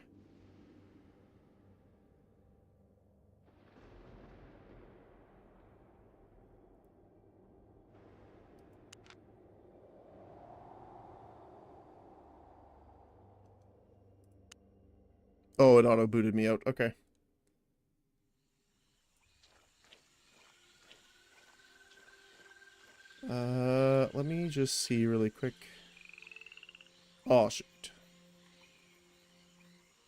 Speaker 1: Oh, it auto-booted me out. Okay. Let me just see really quick. Oh, shoot.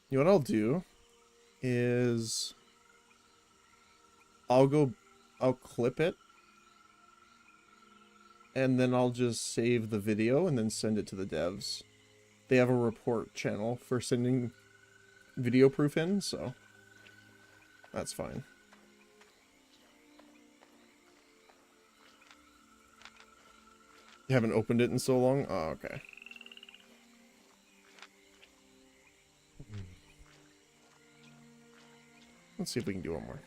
Speaker 1: You know what I'll do is I'll clip it and then I'll just save the video and then send it to the devs. They have a report channel for sending video proof in, so that's fine. You haven't opened it in so long? Oh, okay. Let's see if we can do one more.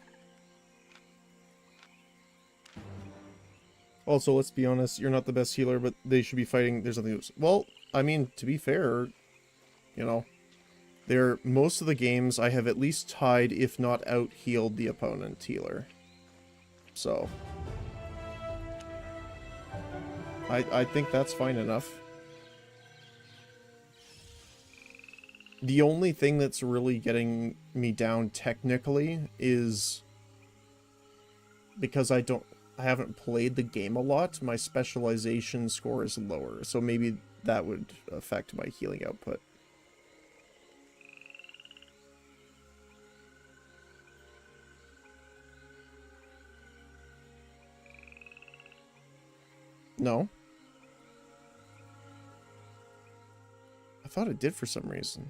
Speaker 1: Also, let's be honest, you're not the best healer, but they should be fighting. There's nothing else. Well, I mean, to be fair, you know, most of the games I have at least tied, if not out-healed, the opponent healer. So I think that's fine enough. The only thing that's really getting me down technically is because I haven't played the game a lot, my specialization score is lower, so maybe that would affect my healing output. No? I thought it did for some reason.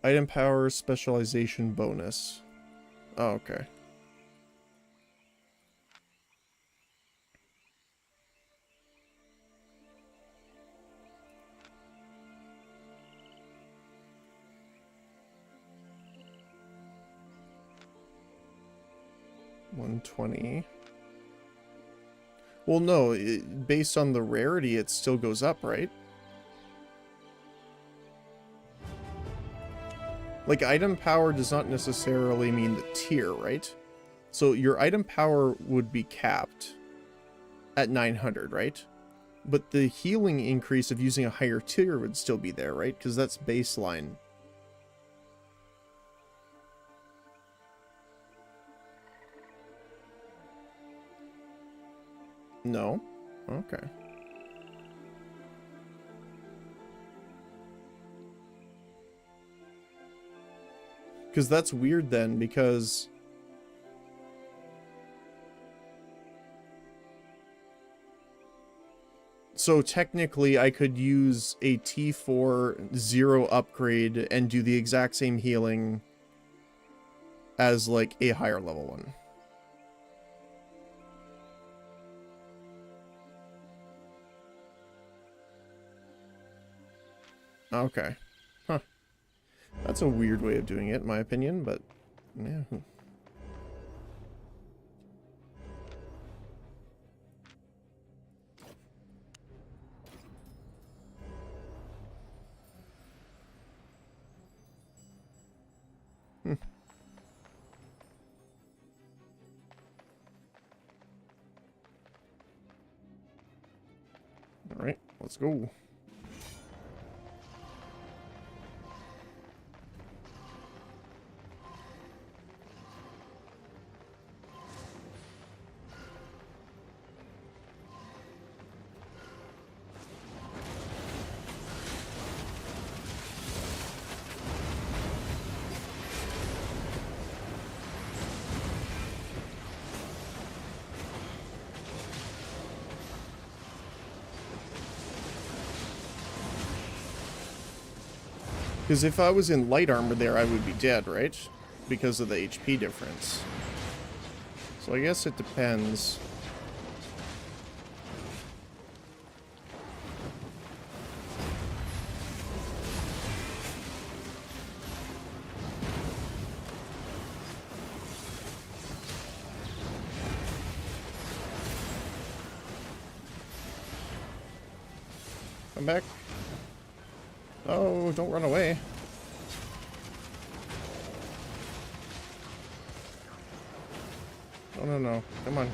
Speaker 1: Item power specialization bonus. Oh, okay. $120. Well, no, based on the rarity, it still goes up, right? Like, item power does not necessarily mean the tier, right? So your item power would be capped at 900, right? But the healing increase of using a higher tier would still be there, right? Because that's baseline. No? Okay. Because that's weird then, because... So technically I could use a T4 0 upgrade and do the exact same healing as like a higher level one. Okay. Huh. That's a weird way of doing it, in my opinion, but Yeah. All right, let's go. Because if I was in light armor there, I would be dead, right? Because of the HP difference. So I guess it depends. Come back. Oh, don't run away. No, no, no. Come on.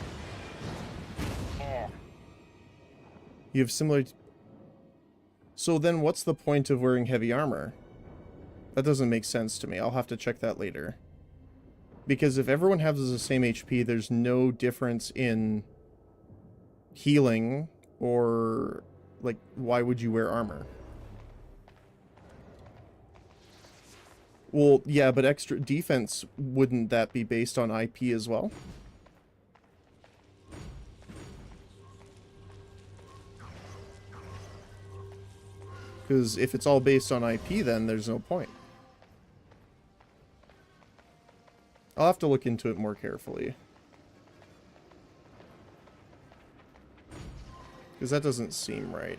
Speaker 1: Oh. You have similar... So then what's the point of wearing heavy armor? That doesn't make sense to me. I'll have to check that later. Because if everyone has the same HP, there's no difference in healing or... Like, why would you wear armor? Well, yeah, but extra defense, wouldn't that be based on IP as well? Because if it's all based on IP, then there's no point. I'll have to look into it more carefully. Because that doesn't seem right.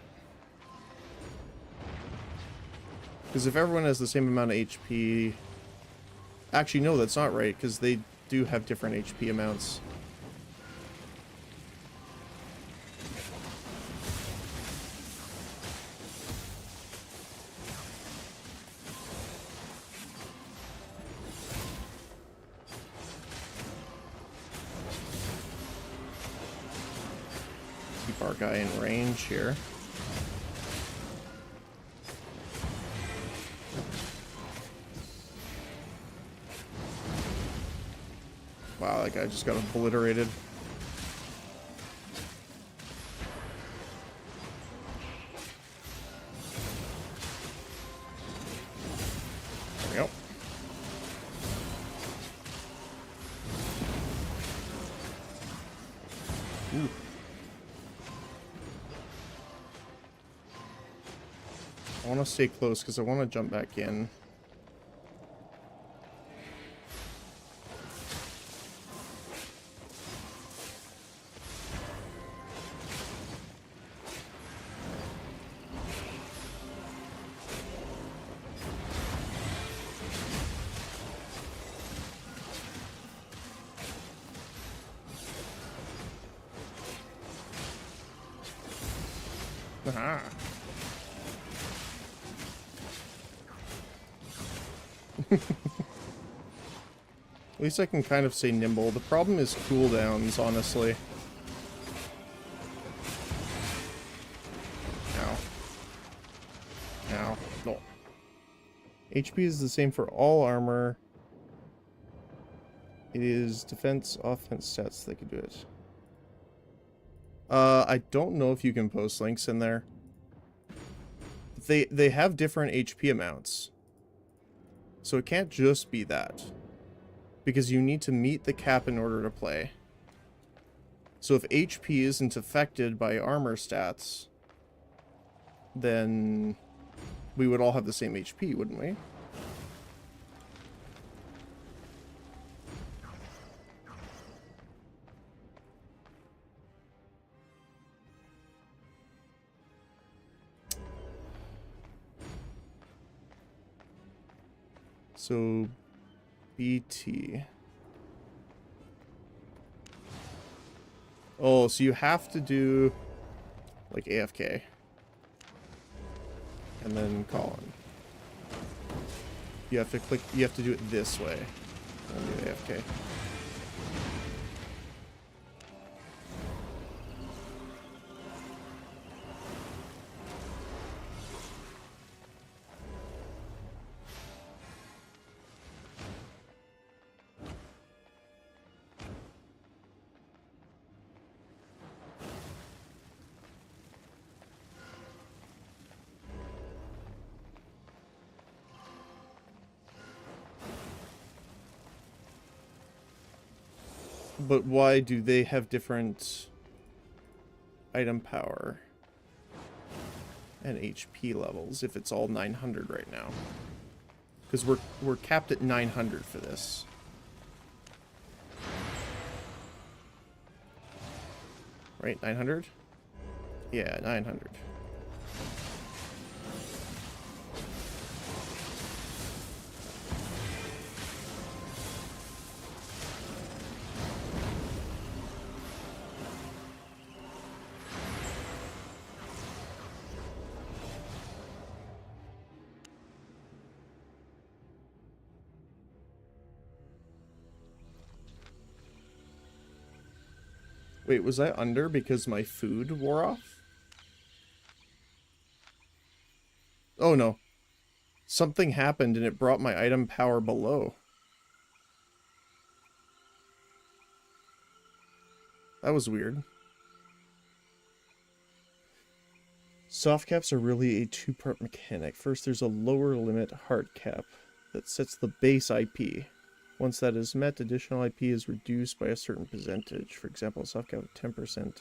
Speaker 1: Because if everyone has the same amount of HP... Actually, no, that's not right, because they do have different HP amounts. Keep our guy in range here. Wow, that guy just got obliterated. There we go. Ooh. I want to stay close because I want to jump back in. Aha. At least I can kind of stay nimble. The problem is cooldowns, honestly. Ow. Ow. No. HP is the same for all armor. It is defense, offense stats that can do it. I don't know if you can post links in there. They have different HP amounts. So it can't just be that. Because you need to meet the cap in order to play. So if HP isn't affected by armor stats, then we would all have the same HP, wouldn't we? So BT. Oh, so you have to do like AFK. And then Colin. You have to click, you have to do it this way. And do AFK. But why do they have different item power and HP levels if it's all 900 right now? Because we're capped at 900 for this. Right, 900? Yeah, 900. Wait, was I under because my food wore off? Oh no. Something happened and it brought my item power below. That was weird. Soft caps are really a two-part mechanic. First, there's a lower limit hard cap that sets the base IP. Once that is met, additional IP is reduced by a certain percentage. For example, a soft cap of 10%.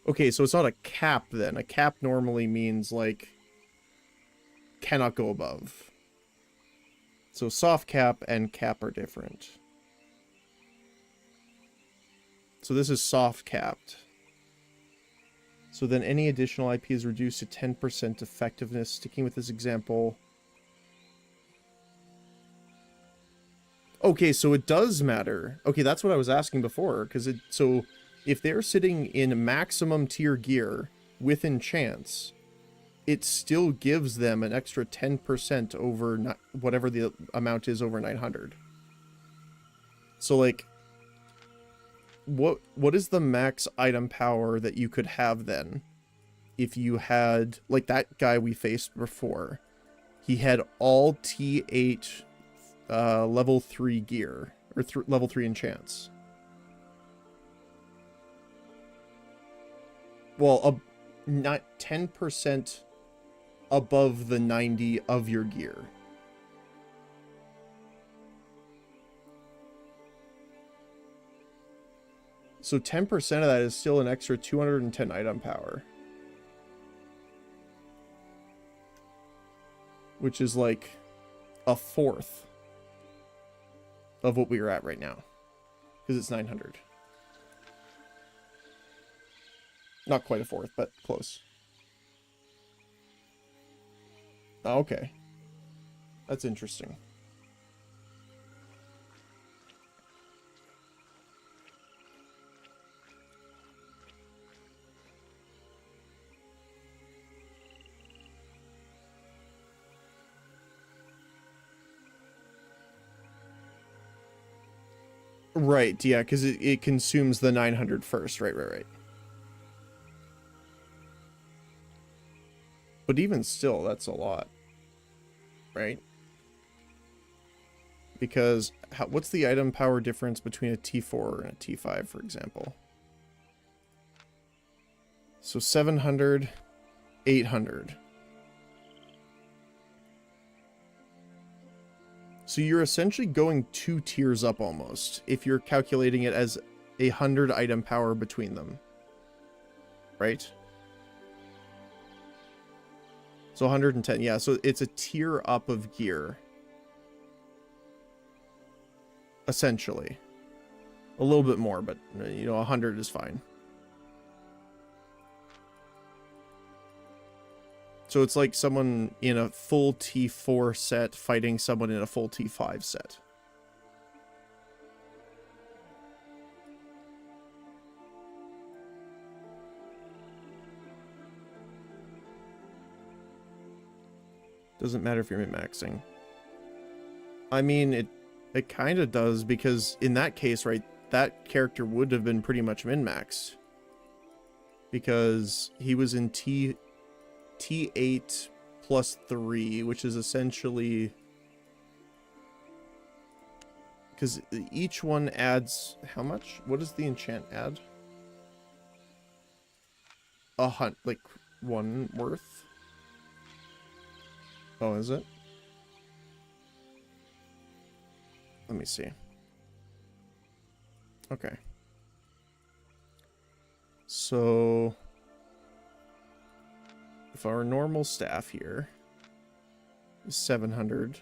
Speaker 1: Okay, so it's not a cap then. A cap normally means, like, cannot go above. So soft cap and cap are different. So this is soft capped. So then any additional IP is reduced to 10% effectiveness. Sticking with this example. Okay, so it does matter. Okay, that's what I was asking before. Because so if they're sitting in maximum tier gear with enchants, it still gives them an extra 10% over whatever the amount is over 900. So like, what is the max item power that you could have then if you had, like that guy we faced before, he had all T8 level 3 gear, or level 3 enchants. Well, not 10% above the 90 of your gear. So 10% of that is still an extra 210 item power. Which is like a fourth of what we are at right now. Because it's 900. Not quite a fourth, but close. Oh, okay. That's interesting. Right, yeah, because it consumes the 900 first. Right. But even still, that's a lot. Right? Because what's the item power difference between a T4 and a T5, for example? So 700, 800. So you're essentially going 2 tiers up almost, if you're calculating it as 100 item power between them. Right? So 110, yeah, so it's a tier up of gear. Essentially. A little bit more, but, you know, 100 is fine. So it's like someone in a full T4 set fighting someone in a full T5 set. Doesn't matter if you're min-maxing. I mean, it kind of does, because in that case, right, that character would have been pretty much min-maxed. Because he was in T8 plus 3, which is essentially... Because each one adds... How much? What does the enchant add? Like, 1 worth? Oh, is it? Let me see. Okay. So, if our normal staff here is 700,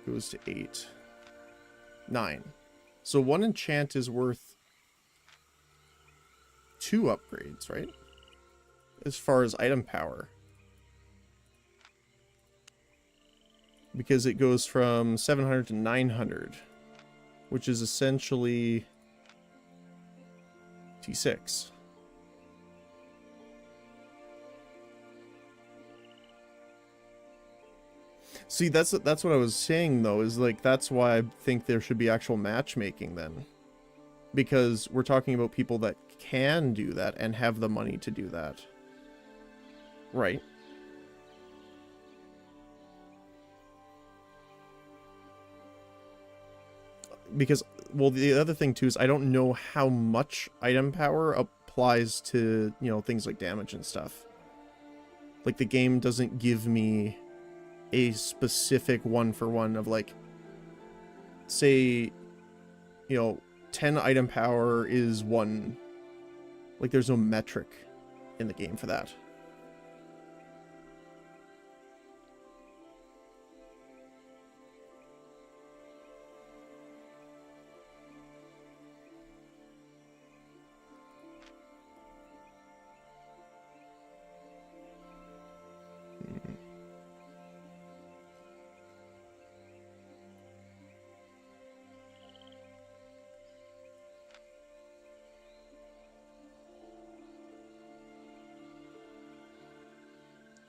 Speaker 1: goes to 8, 9. So 1 enchant is worth 2 upgrades, right? As far as item power. Because it goes from 700 to 900, which is essentially T6. See, that's what I was saying, though, is like, that's why I think there should be actual matchmaking then. Because we're talking about people that can do that and have the money to do that. Right. Because, well, the other thing too is I don't know how much item power applies to, you know, things like damage and stuff. Like, the game doesn't give me a specific 1-for-1 of, like, say, you know, 10 item power is 1. Like, there's no metric in the game for that.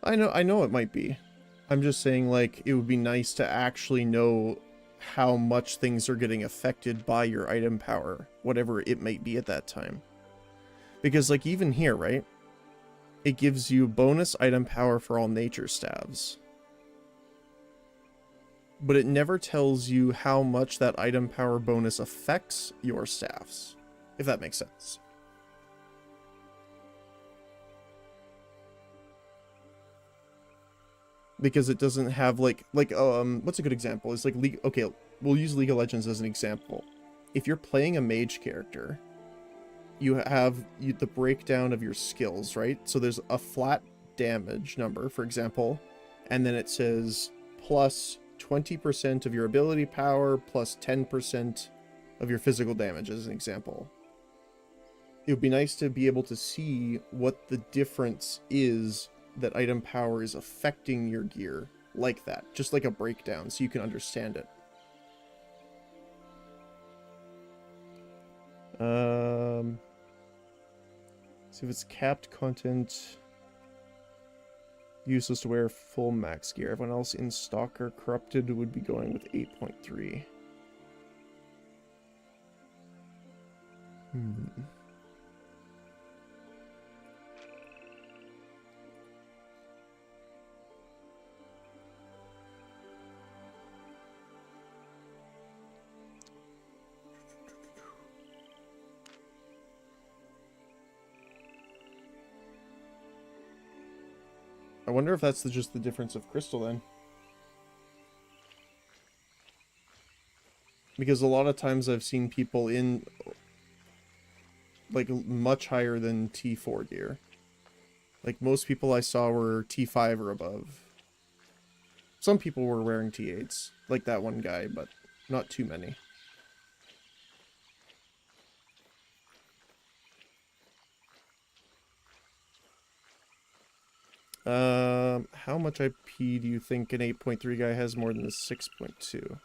Speaker 1: I know it might be. I'm just saying, like, it would be nice to actually know how much things are getting affected by your item power, whatever it might be at that time. Because, like, even here, right? It gives you bonus item power for all nature staves. But it never tells you how much that item power bonus affects your staffs, if that makes sense. Because it doesn't have like what's a good example? It's like League. Okay, we'll use League of Legends as an example. If you're playing a mage character, you have the breakdown of your skills, right? So there's a flat damage number, for example, and then it says plus 20% of your ability power plus 10% of your physical damage, as an example. It would be nice to be able to see what the difference is that item power is affecting your gear like that, just like a breakdown, so you can understand it. See if it's capped content. Useless to wear full max gear. Everyone else in stock or corrupted would be going with 8.3. I wonder if that's just the difference of crystal then. Because a lot of times I've seen people in like much higher than T4 gear. Like most people I saw were T5 or above. Some people were wearing T8s, like that one guy, but not too many. How much IP do you think an 8.3 guy has more than a 6.2?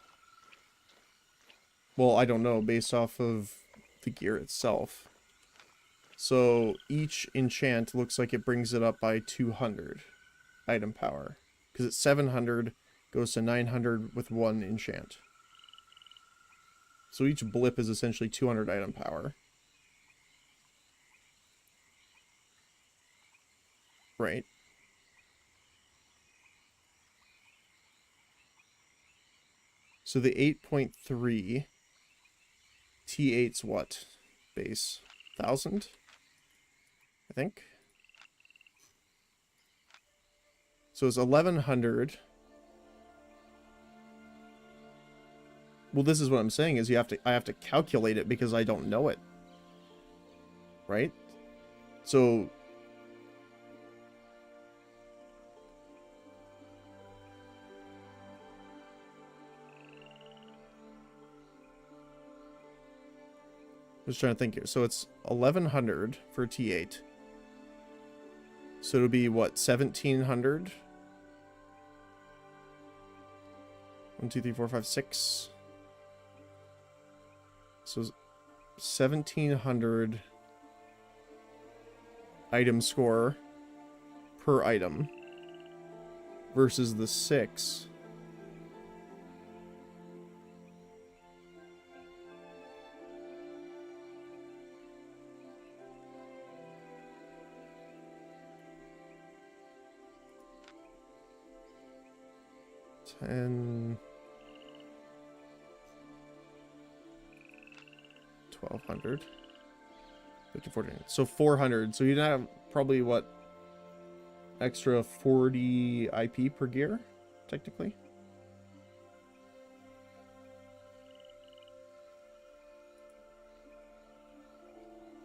Speaker 1: Well, I don't know, based off of the gear itself. So each enchant looks like it brings it up by 200 item power. Because it's 700, goes to 900 with one enchant. So each blip is essentially 200 item power. Right. So the 8.3 T8's what? Base 1000? I think. So it's 1100. Well, this is what I'm saying is I have to calculate it because I don't know it. Right? So I'm just trying to think here. So it's 1100 for T8. So it'll be what, 1700? 1, 2, 3, 4, 5, 6. So 1700 item score per item versus the 6. And 1200, 14. So 400. So you'd have probably what, extra 40 IP per gear, technically.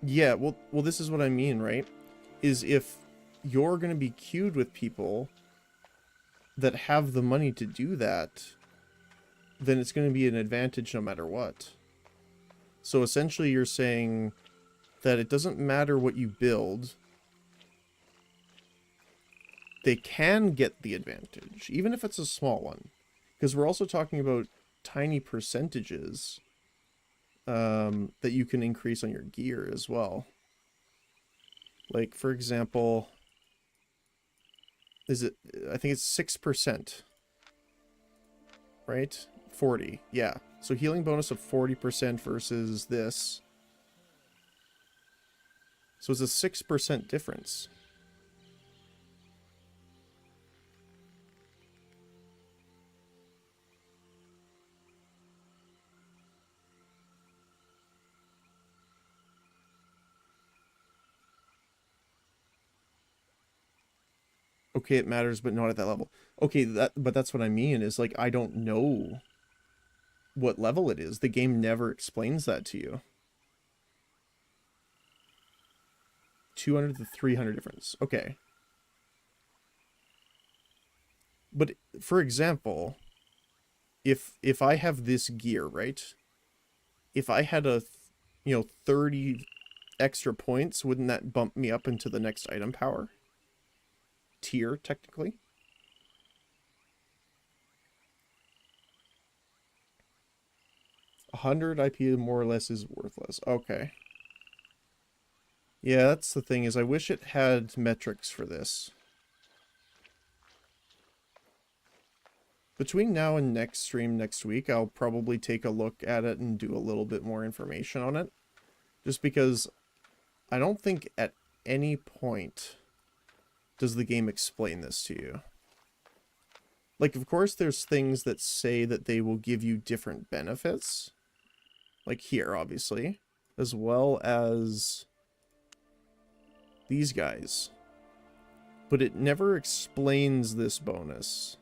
Speaker 1: Yeah, well, this is what I mean, right? Is if you're going to be queued with people that have the money to do that, then it's going to be an advantage no matter what. So essentially you're saying that it doesn't matter what you build, they can get the advantage, even if it's a small one. Because we're also talking about tiny percentages that you can increase on your gear as well. Like, for example, I think it's 6%, right? 40, yeah. So healing bonus of 40% versus this. So it's a 6% difference. Okay, it matters, but not at that level. Okay, but that's what I mean, is like, I don't know what level it is. The game never explains that to you. 200 to 300 difference. Okay. But for example, if I have this gear, right? If I had 30 extra points, wouldn't that bump me up into the next item power tier, technically? $100 IP more or less is worthless. Okay. Yeah, that's the thing, is I wish it had metrics for this. Between now and next stream next week, I'll probably take a look at it and do a little bit more information on it. Just because I don't think at any point does the game explain this to you. Like, of course, there's things that say that they will give you different benefits. Like here, obviously. As well as these guys. But it never explains this bonus.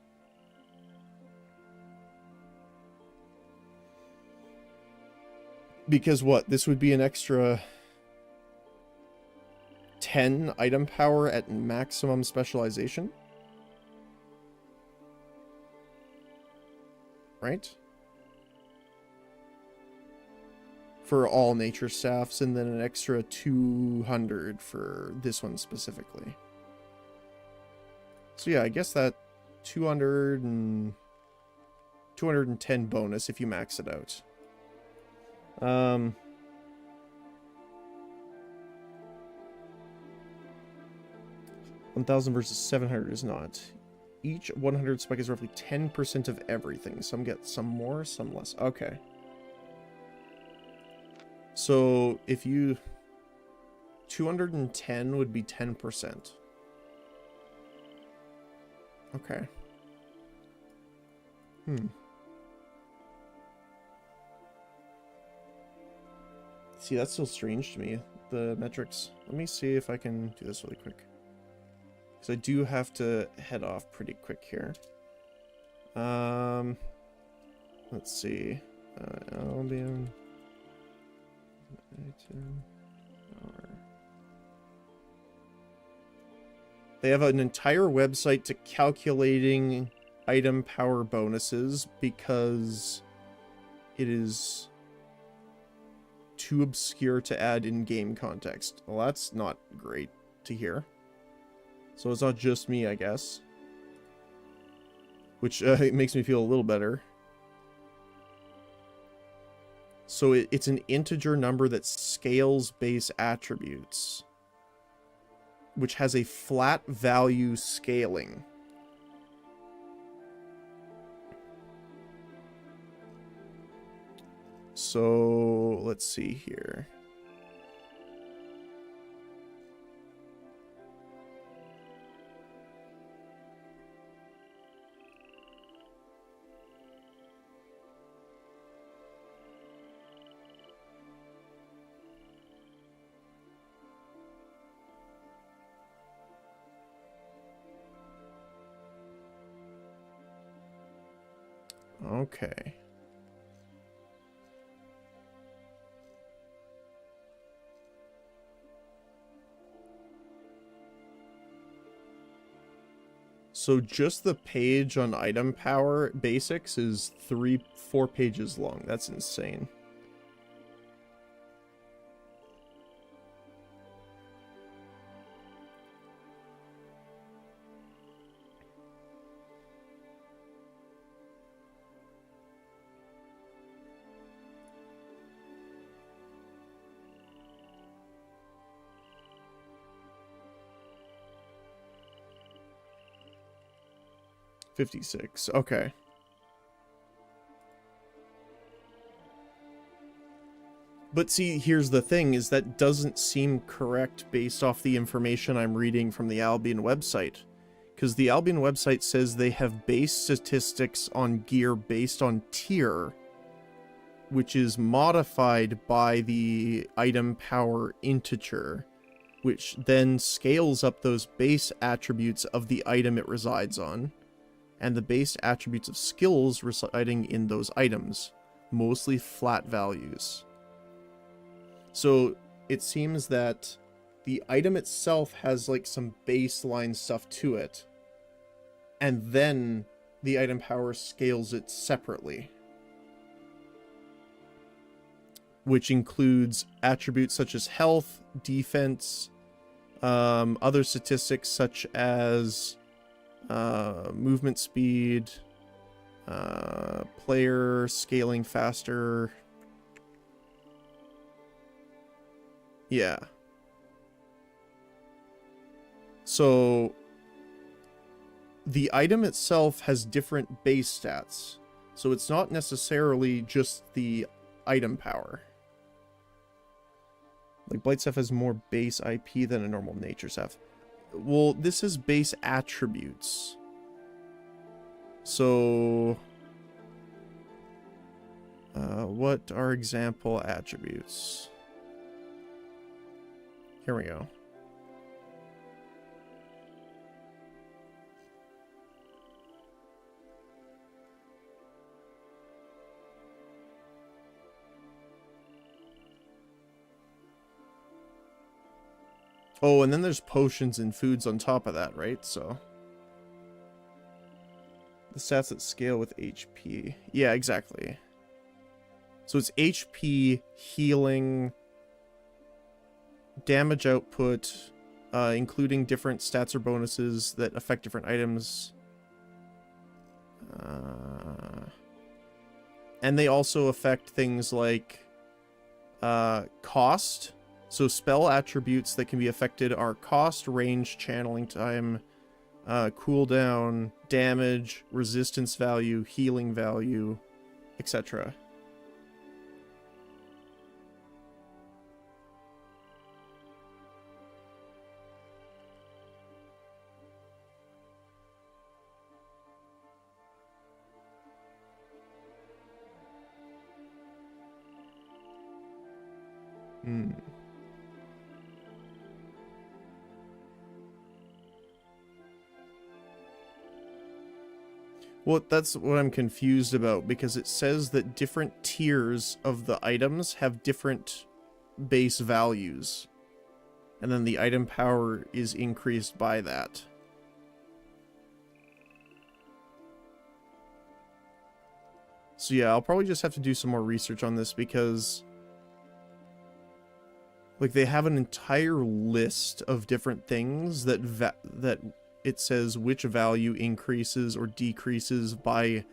Speaker 1: Because what? This would be an extra 10 item power at maximum specialization? Right? For all nature staffs, and then an extra 200 for this one specifically. So yeah, I guess that 210 bonus if you max it out. 1,000 versus 700 is not. Each 100 spike is roughly 10% of everything. Some get some more, some less. Okay. So if you... 210 would be 10%. Okay. See, that's still strange to me, the metrics. Let me see if I can do this really quick. Because I do have to head off pretty quick here. Let's see. Albion. They have an entire website to calculating item power bonuses because it is too obscure to add in-game context. Well, that's not great to hear. So it's not just me, I guess. Which it makes me feel a little better. So it's an integer number that scales base attributes, which has a flat value scaling. So let's see here. Okay. So just the page on item power basics is 4 pages long. That's insane. $56. Okay. But see, here's the thing, is that doesn't seem correct based off the information I'm reading from the Albion website. Because the Albion website says they have base statistics on gear based on tier, which is modified by the item power integer, which then scales up those base attributes of the item it resides on, and the base attributes of skills residing in those items, mostly flat values. So it seems that the item itself has like some baseline stuff to it, and then the item power scales it separately, which includes attributes such as health, defense, other statistics such as movement speed, player scaling faster. Yeah. So the item itself has different base stats. So it's not necessarily just the item power. Like Blightstaff has more base IP than a normal nature staff. Well, this is base attributes. So what are example attributes? Here we go. Oh, and then there's potions and foods on top of that, right? So the stats that scale with HP. Yeah, exactly. So it's HP, healing, damage output, including different stats or bonuses that affect different items. And they also affect things like cost. So spell attributes that can be affected are cost, range, channeling time, cooldown, damage, resistance value, healing value, etc. Well, that's what I'm confused about, because it says that different tiers of the items have different base values. And then the item power is increased by that. So yeah, I'll probably just have to do some more research on this, because like they have an entire list of different things that that it says which value increases or decreases by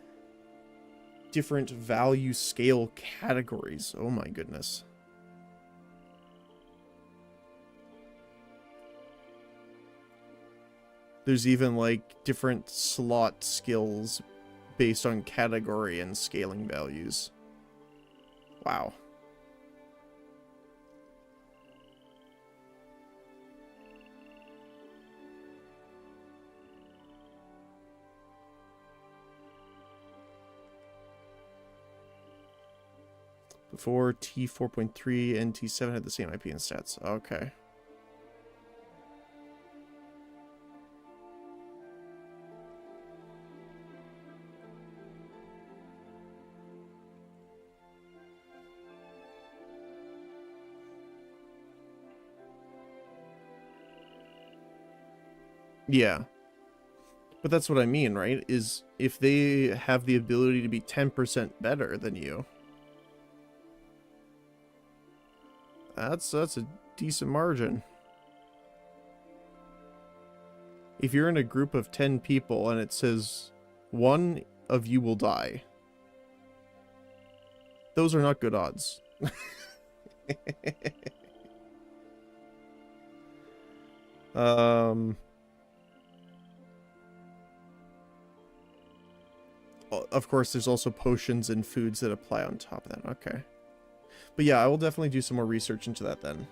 Speaker 1: different value scale categories. Oh my goodness. There's even like different slot skills based on category and scaling values. Wow. Before T4.3 and T7 had the same IP and stats. Okay. Yeah. But that's what I mean, right? Is if they have the ability to be 10% better than you, that's a decent margin. If you're in a group of 10 people and it says one of you will die, those are not good odds. Of course, there's also potions and foods that apply on top of that. Okay. But yeah, I will definitely do some more research into that then.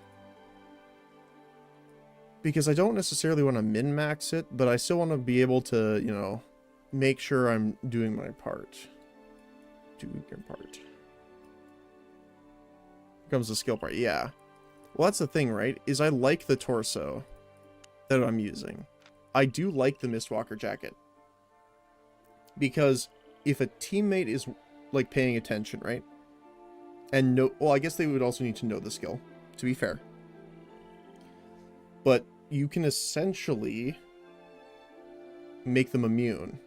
Speaker 1: Because I don't necessarily want to min-max it, but I still want to be able to, you know, make sure I'm doing my part. Do your part. Here comes the skill part. Yeah. Well, that's the thing, right? Is I like the torso that I'm using. I do like the Mistwalker jacket. Because if a teammate is, like, paying attention, right? And no, well, I guess they would also need to know the skill, to be fair. But you can essentially make them immune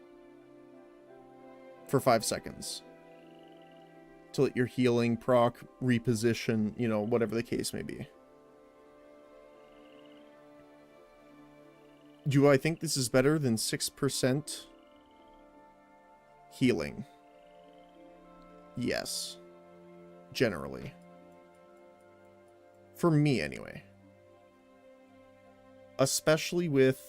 Speaker 1: for 5 seconds. To let your healing proc, reposition, you know, whatever the case may be. Do I think this is better than 6% healing? Yes. Generally. For me, anyway. Especially with,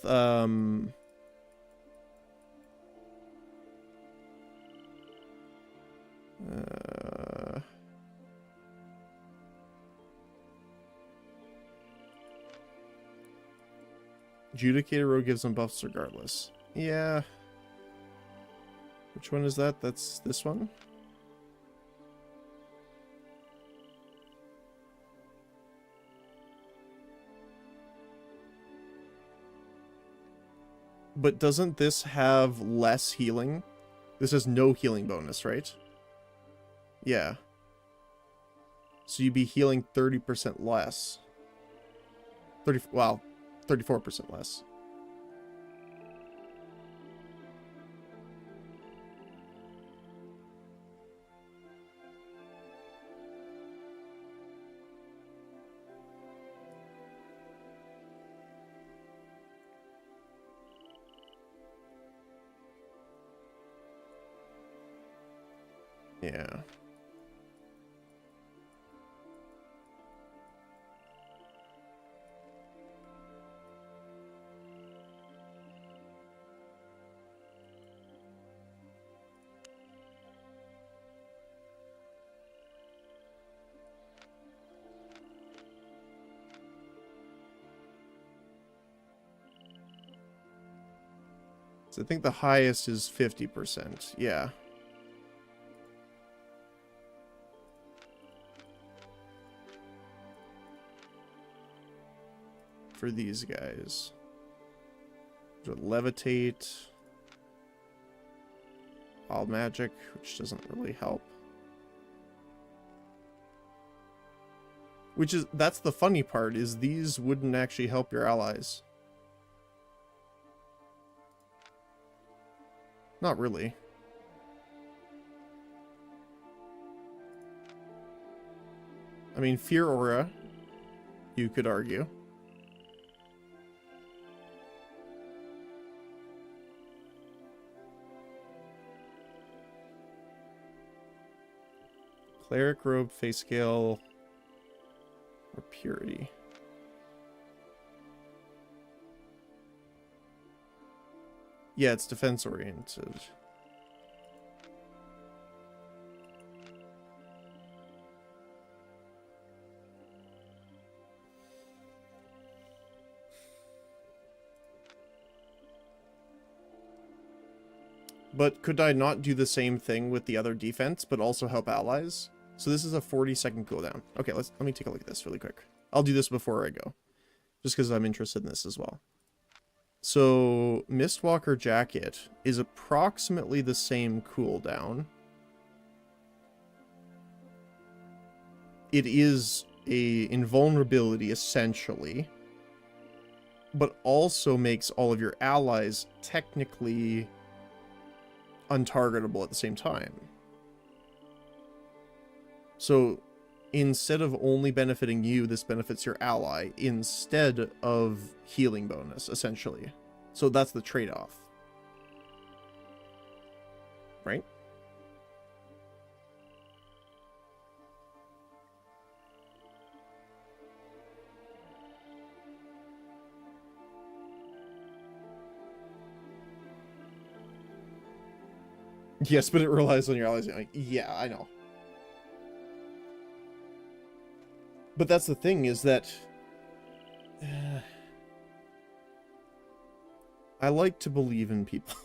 Speaker 1: Judicator Rogue gives them buffs regardless. Yeah. Which one is that? That's this one? But doesn't this have less healing? This has no healing bonus, right? Yeah. So you'd be healing 30% less. 34% less. Yeah. So I think the highest is 50%. Yeah. For these guys. So levitate. All magic, which doesn't really help. That's the funny part, is these wouldn't actually help your allies. Not really. I mean, Fear Aura, you could argue. Cleric Robe, Face Scale, or Purity. Yeah, it's defense oriented. But could I not do the same thing with the other defense, but also help allies? So this is a 40-second cooldown. Okay, let me take a look at this really quick. I'll do this before I go, just because I'm interested in this as well. So Mistwalker Jacket is approximately the same cooldown. It is a invulnerability essentially, but also makes all of your allies technically untargetable at the same time. So instead of only benefiting you, this benefits your ally instead of healing bonus, essentially. So that's the trade-off. Right? Yes, but it relies on your allies. Yeah, I know. But that's the thing, is that I like to believe in people.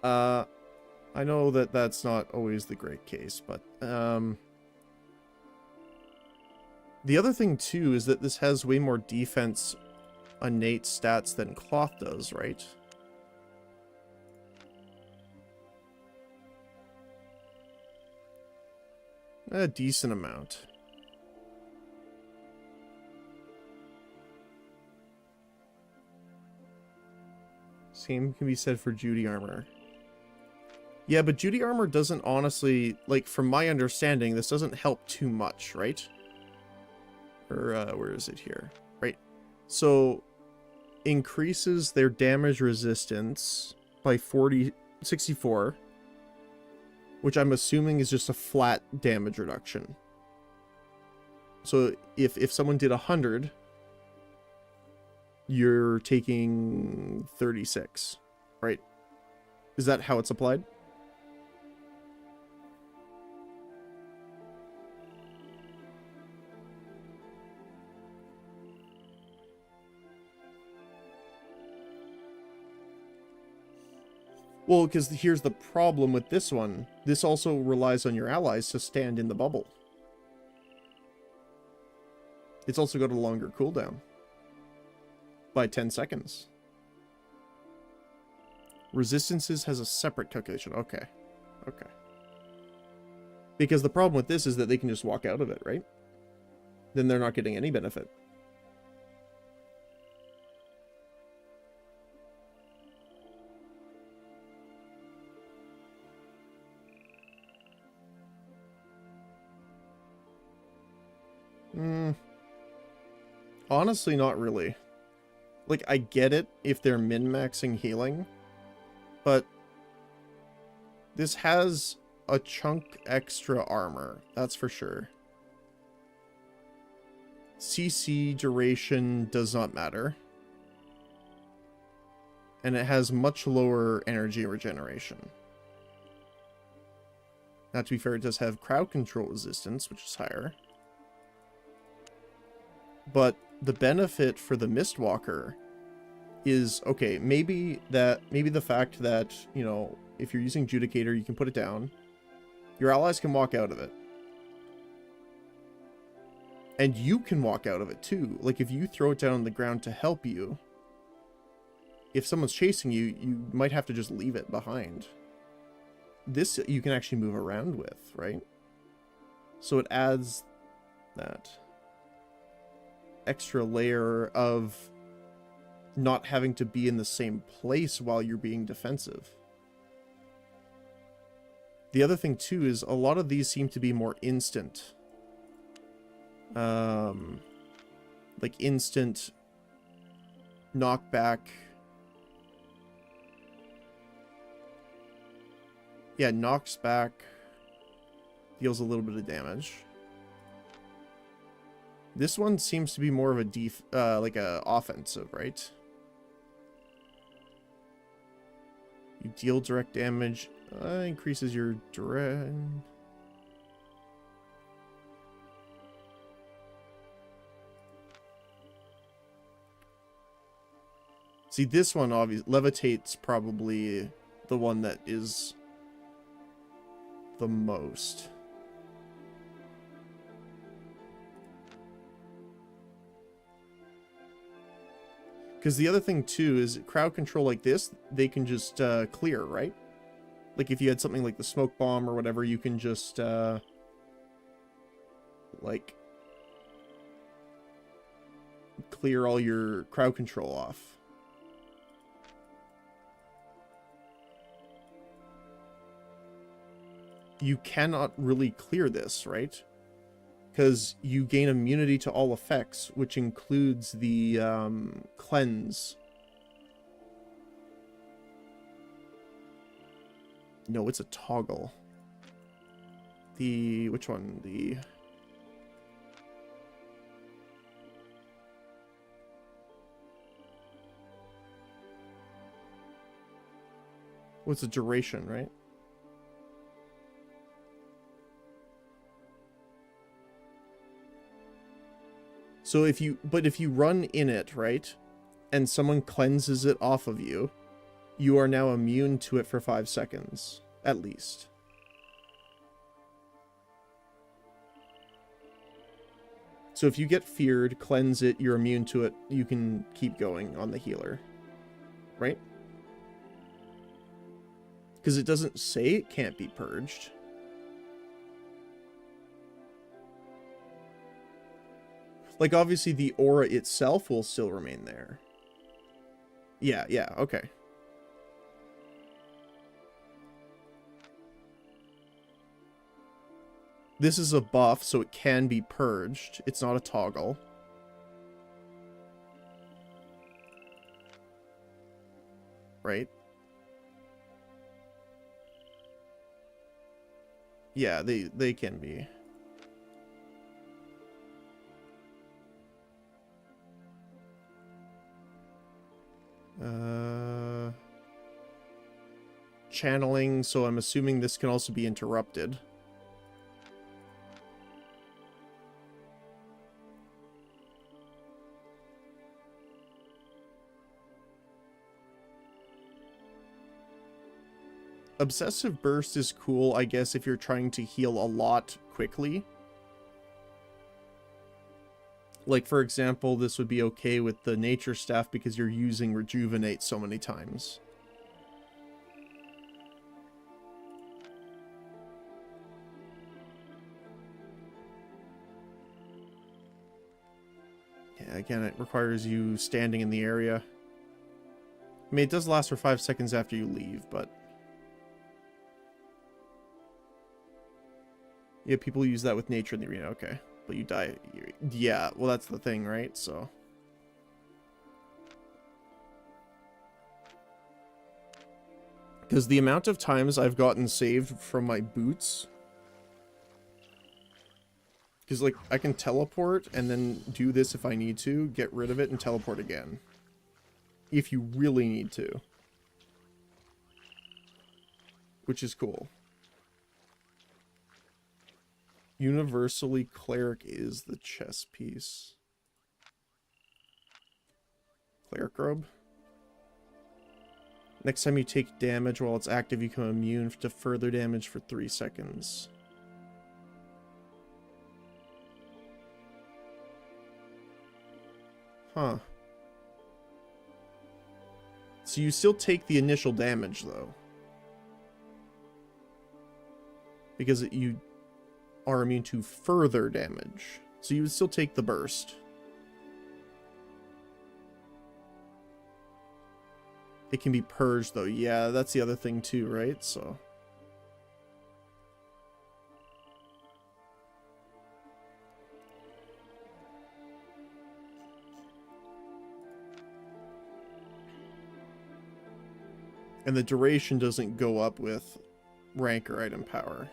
Speaker 1: I know that that's not always the great case, but the other thing too is that this has way more defense innate stats than Cloth does, right? A decent amount. Same can be said for Judy armor. Yeah, but Judy armor doesn't honestly, like, from my understanding, this doesn't help too much, right? Or, where is it here? Right. So, increases their damage resistance by 64, which I'm assuming is just a flat damage reduction. So, if someone did 100... you're taking 36, right? Is that how it's applied? Well, because here's the problem with this one. This also relies on your allies to stand in the bubble. It's also got a longer cooldown. By 10 seconds. Resistances has a separate calculation. Okay. Okay. Because the problem with this is that they can just walk out of it, right? Then they're not getting any benefit. Honestly, not really. Like, I get it if they're min-maxing healing, but this has a chunk extra armor, that's for sure. CC duration does not matter. And it has much lower energy regeneration. Now, to be fair, it does have crowd control resistance, which is higher. But the benefit for the Mistwalker is, okay, maybe the fact that, you know, if you're using Judicator, you can put it down. Your allies can walk out of it. And you can walk out of it too. Like, if you throw it down on the ground to help you, if someone's chasing you, you might have to just leave it behind. This you can actually move around with, right? So it adds that extra layer of not having to be in the same place while you're being defensive. The other thing too is a lot of these seem to be more instant. Like instant knockback. Yeah, knocks back, deals a little bit of damage. This one seems to be more of a like a offensive, right? You deal direct damage, increases your direct. See, this one obviously levitate's probably the one that is the most. Because the other thing too is crowd control like this, they can just clear, right? Like if you had something like the smoke bomb or whatever, you can just like clear all your crowd control off. You cannot really clear this, right? Because you gain immunity to all effects, which includes the cleanse. No, it's a toggle. The... which one? The... what's the duration, right? So if you run in it, right, and someone cleanses it off of you, you are now immune to it for 5 seconds, at least. So if you get feared, cleanse it, you're immune to it, you can keep going on the healer, right? Because it doesn't say it can't be purged. Like, obviously, the aura itself will still remain there. Yeah, okay. This is a buff, so it can be purged. It's not a toggle. Right? Yeah, they can be. Channeling, so I'm assuming this can also be interrupted. Obsessive Burst is cool, I guess, if you're trying to heal a lot quickly. Like, for example, this would be okay with the Nature Staff because you're using Rejuvenate so many times. Yeah, again, it requires you standing in the area. I mean, it does last for 5 seconds after you leave, but... yeah, people use that with nature in the arena, okay. But you die... yeah, well, that's the thing, right? So... Because the amount of times I've gotten saved from my boots... Because, like, I can teleport and then do this if I need to, get rid of it, and teleport again. If you really need to. Which is cool. Universally, Cleric is the chess piece. Cleric robe. Next time you take damage while it's active, you become immune to further damage for 3 seconds. Huh. So you still take the initial damage, though. Because you are immune to further damage. So you would still take the burst. It can be purged, though. Yeah, that's the other thing, too, right? So... And the duration doesn't go up with rank or item power.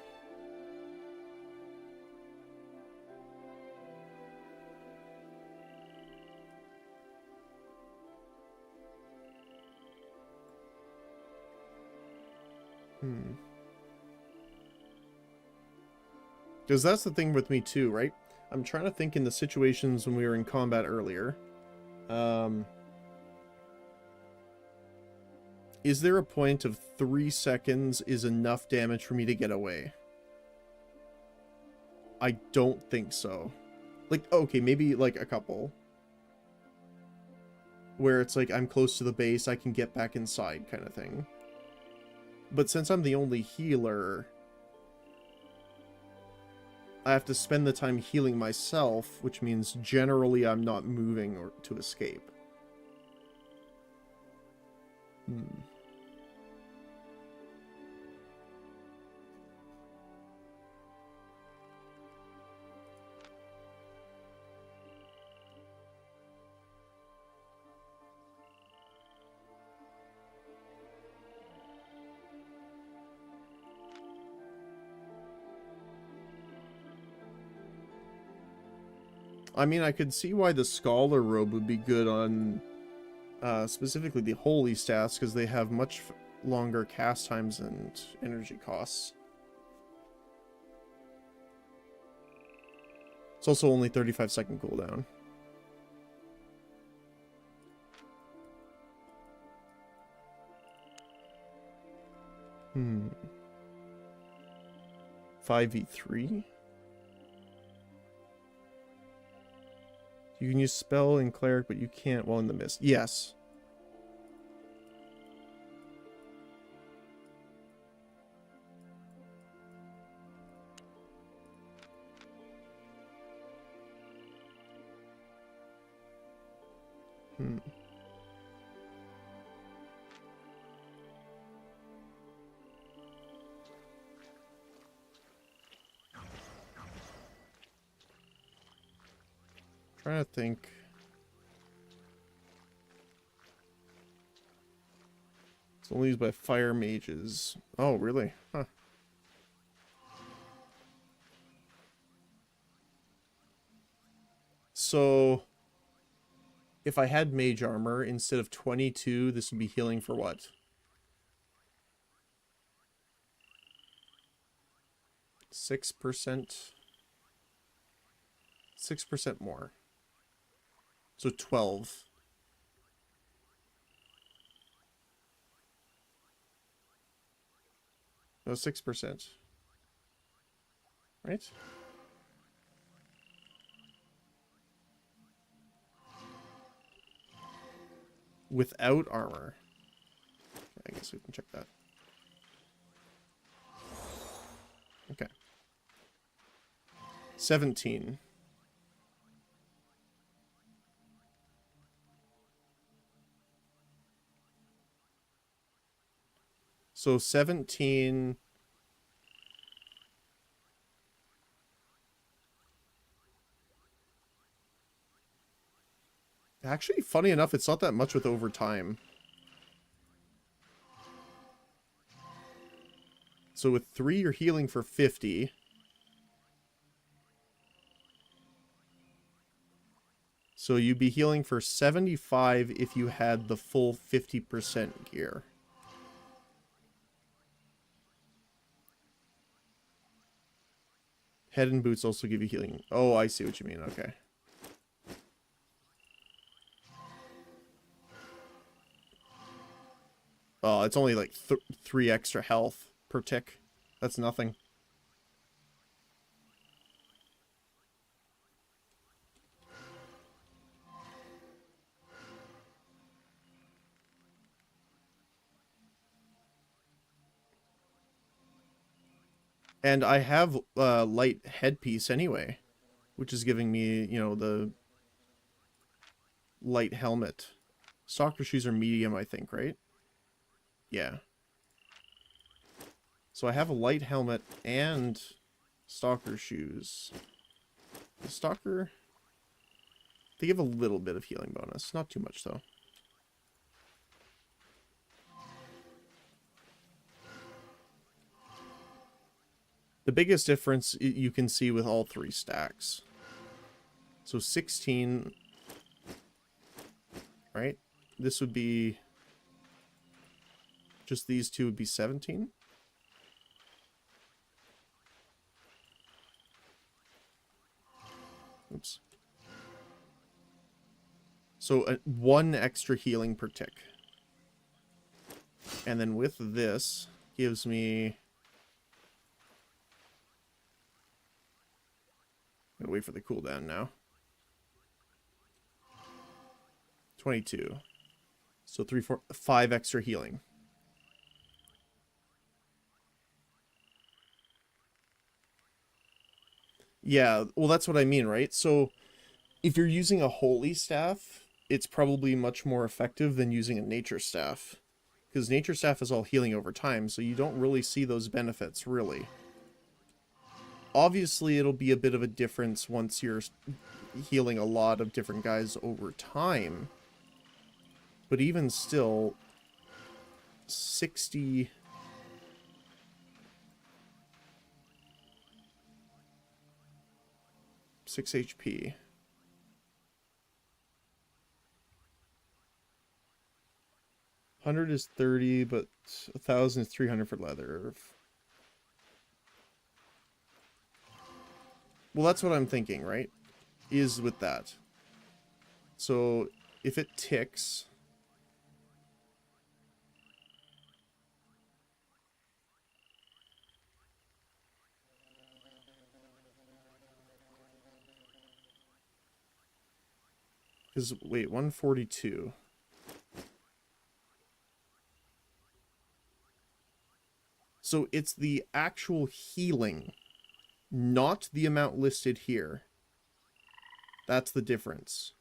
Speaker 1: Because that's the thing with me too, right? I'm trying to think in the situations when we were in combat earlier. Is there a point of 3 seconds is enough damage for me to get away? I don't think so. Like, okay, maybe like a couple. Where it's like I'm close to the base, I can get back inside kind of thing. But since I'm the only healer, I have to spend the time healing myself, which means generally I'm not moving or to escape. I mean, I could see why the Scholar Robe would be good on specifically the Holy Staffs, because they have much longer cast times and energy costs. It's also only 35-second cooldown. Hmm. 5v3? You can use spell in cleric, but you can't while in the mist. Yes. Trying to think. It's only used by fire mages. Oh, really? Huh. So, if I had mage armor, instead of 22, this would be healing for what? 6%? 6% more. So 12. No, 6%. Right? Without armor. I guess we can check that. Okay. 17. So 17... Actually, funny enough, it's not that much with overtime. So with 3, you're healing for 50. So you'd be healing for 75 if you had the full 50% gear. Head and boots also give you healing. Oh, I see what you mean. Okay. Oh, it's only like 3 extra health per tick. That's nothing. And I have light headpiece anyway, which is giving me, you know, the light helmet. Stalker shoes are medium, I think, right? Yeah. So I have a light helmet and stalker shoes. The stalker, they give a little bit of healing bonus. Not too much, though. The biggest difference you can see with all 3 stacks. So 16, right? This would be, just these 2 would be 17. Oops. So 1 extra healing per tick. And then with this, gives me... I'm gonna wait for the cooldown now. 22. So 3, 4, 5 extra healing. Yeah, well that's what I mean, right? So if you're using a holy staff, it's probably much more effective than using a nature staff. Because nature staff is all healing over time, so you don't really see those benefits, really. Obviously, it'll be a bit of a difference once you're healing a lot of different guys over time. But even still, 60... Six HP. 100 is 30, but 1,000 is 300 for leather. Well, that's what I'm thinking, right? Is with that. So, if it ticks... Because, wait, 142. So, it's the actual healing, not the amount listed here. That's the difference.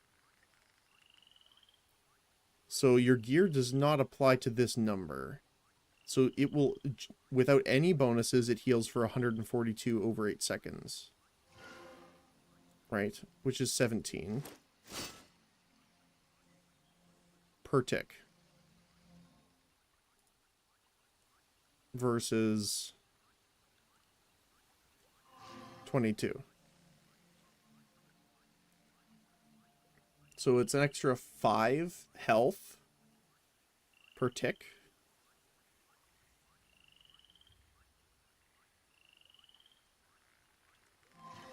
Speaker 1: So your gear does not apply to this number. So it will, without any bonuses, it heals for 142 over 8 seconds. Right? Which is 17. Per tick. Versus 22. So it's an extra 5 health per tick.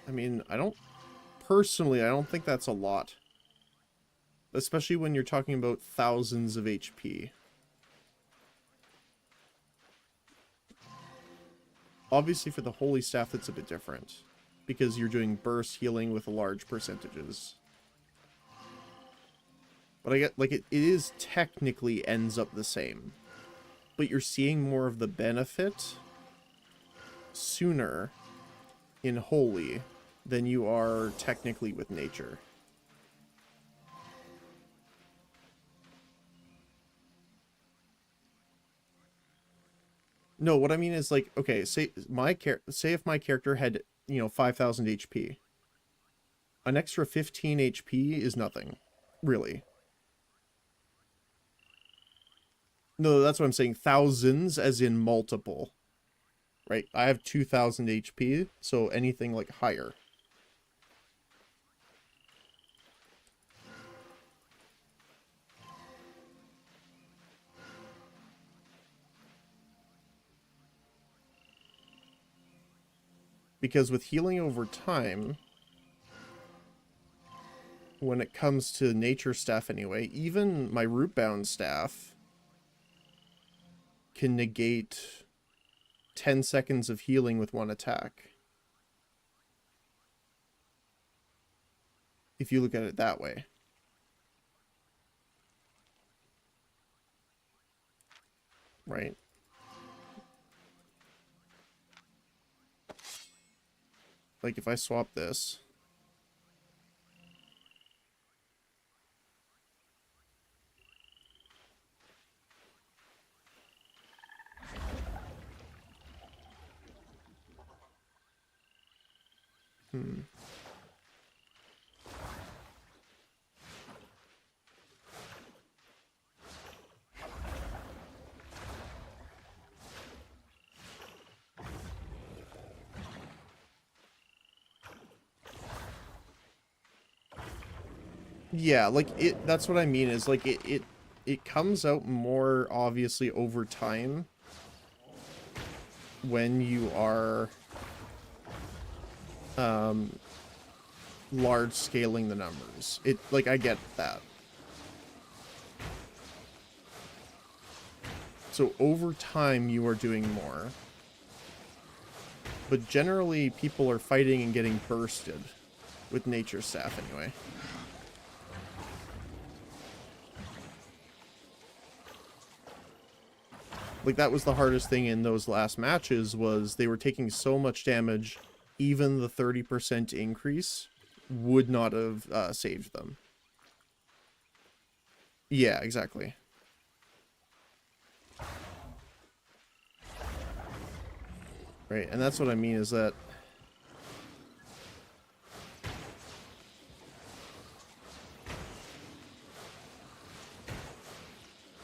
Speaker 1: I mean, personally, I don't think that's a lot. Especially when you're talking about thousands of HP. Obviously for the Holy Staff, it's a bit different. Because you're doing burst healing with large percentages. But I get, like, it is technically ends up the same. But you're seeing more of the benefit sooner in Holy than you are technically with Nature. No, what I mean is, like, okay, say if my character had, 5,000 HP. An extra 15 HP is nothing, really. No, that's what I'm saying. Thousands, as in multiple. right? I have 2000 HP, so anything like higher. Because with healing over time, when it comes to nature staff anyway, even my root-bound staff can negate 10 seconds of healing with one attack. If you look at it that way. Right? Like if I swap this. Yeah, like that's what I mean is like it comes out more obviously over time when you are large scaling the numbers. It like I get that. So over time you are doing more. But generally people are fighting and getting bursted with nature staff anyway. Like, that was the hardest thing in those last matches, was they were taking so much damage, even the 30% increase would not have saved them. Yeah, exactly. Right, and that's what I mean is that...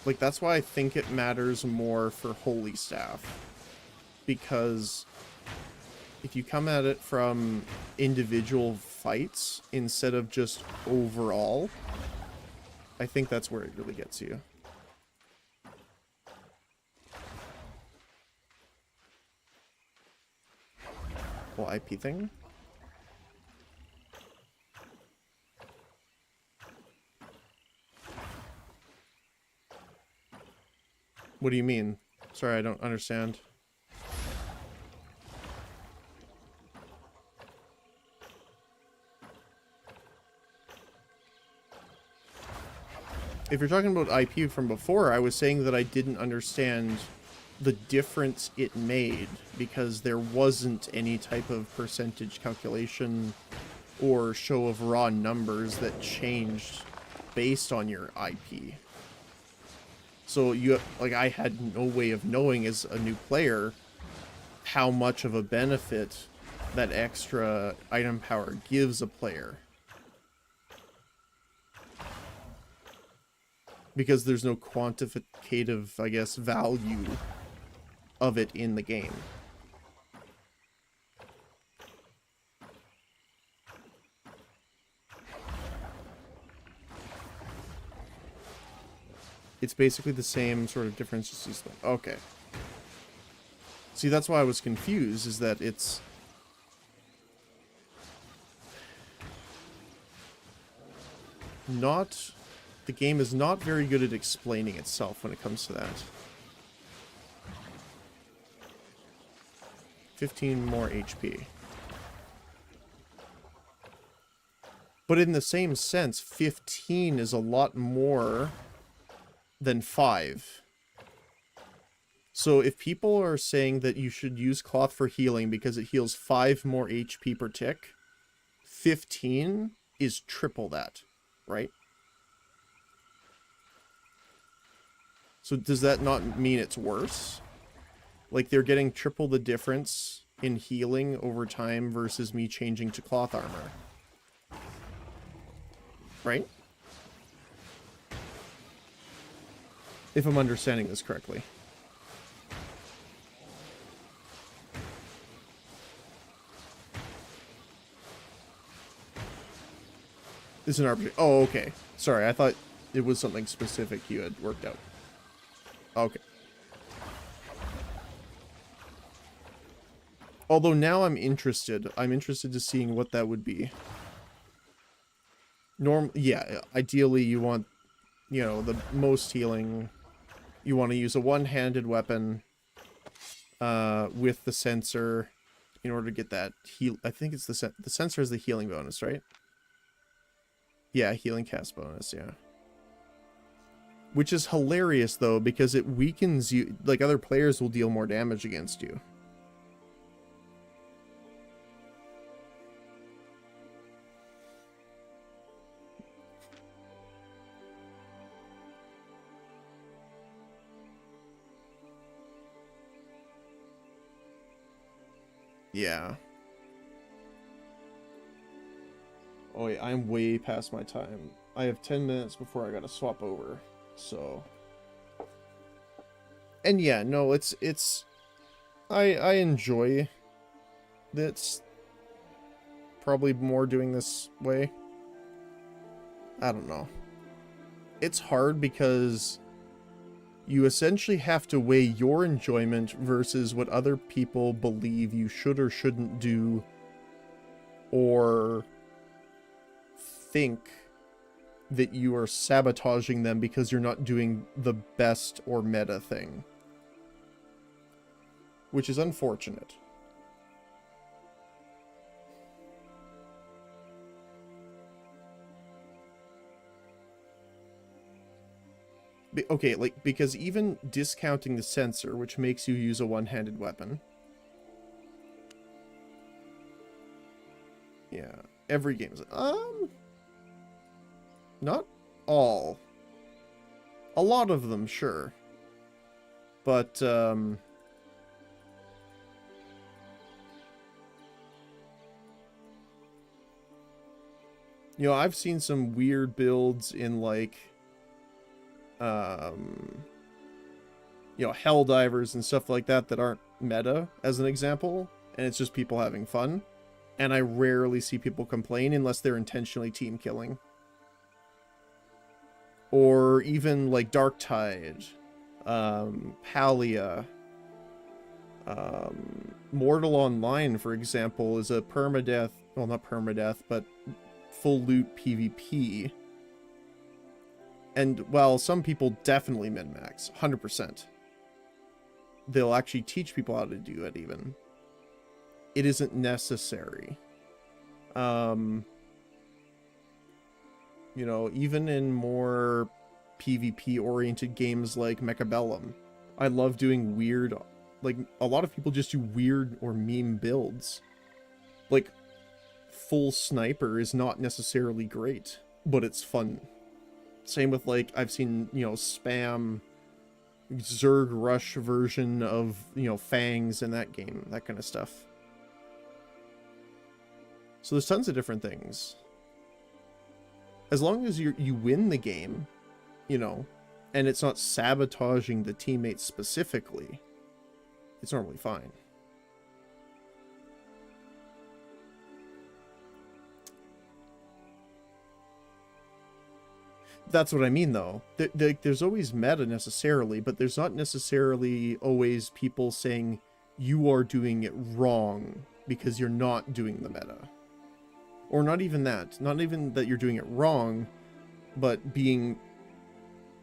Speaker 1: Like, that's why I think it matters more for Holy Staff. Because if you come at it from individual fights instead of just overall, I think that's where it really gets you. Well, IP thing? What do you mean? Sorry, I don't understand. If you're talking about IP from before, I was saying that I didn't understand the difference it made because there wasn't any type of percentage calculation or show of raw numbers that changed based on your IP. So you, like, I had no way of knowing as a new player how much of a benefit that extra item power gives a player. Because there's no quantitative, I guess, value of it in the game. It's basically the same sort of differences. Okay. See, that's why I was confused, is that it's... not... The game is not very good at explaining itself when it comes to that. 15 more HP. But in the same sense, 15 is a lot more than 5. So if people are saying that you should use cloth for healing because it heals 5 more HP per tick, 15 is triple that, right? So does that not mean it's worse? Like they're getting triple the difference in healing over time versus me changing to cloth armor. Right? If I'm understanding this correctly. It's an arbitrary. Oh, okay. Sorry, I thought it was something specific you had worked out. Okay. Although now I'm interested. I'm interested to seeing what that would be. Yeah, ideally you want, you know, the most healing. You want to use a one-handed weapon with the sensor in order to get that heal. I think it's the sensor is the healing bonus, right? Yeah, healing cast bonus, yeah. Which is hilarious though, because it weakens you, like other players will deal more damage against you. Yeah. Oh wait, I'm way past my time. I have 10 minutes before I gotta swap over, so... And yeah, no, it's... I enjoy this. Probably more doing this way. I don't know. It's hard because you essentially have to weigh your enjoyment versus what other people believe you should or shouldn't do, or think that you are sabotaging them because you're not doing the best or meta thing. Which is unfortunate. Okay, like, because even discounting the sensor, which makes you use a one-handed weapon. Yeah, every game is... Not all. A lot of them, sure. But, you know, I've seen some weird builds in, like... you know, hell divers and stuff like that that aren't meta, as an example, and it's just people having fun. And I rarely see people complain unless they're intentionally team killing. Or even like Dark Tide, Palia, Mortal Online, for example, is a permadeath, well, not permadeath, but full loot PvP. And while some people definitely min-max, 100%, they'll actually teach people how to do it even. It isn't necessary. You know, even in more PvP-oriented games like Mechabellum, I love doing weird, like, a lot of people just do weird or meme builds. Like, full sniper is not necessarily great, but it's fun. Same with, like, I've seen, you know, spam Zerg Rush version of, you know, Fangs in that game, that kind of stuff. So there's tons of different things. As long as you win the game, you know, and it's not sabotaging the teammates specifically, it's normally fine. That's what I mean, though. There's always meta necessarily, but there's not necessarily always people saying you are doing it wrong because you're not doing the meta. Or not even that. Not even that you're doing it wrong, but being,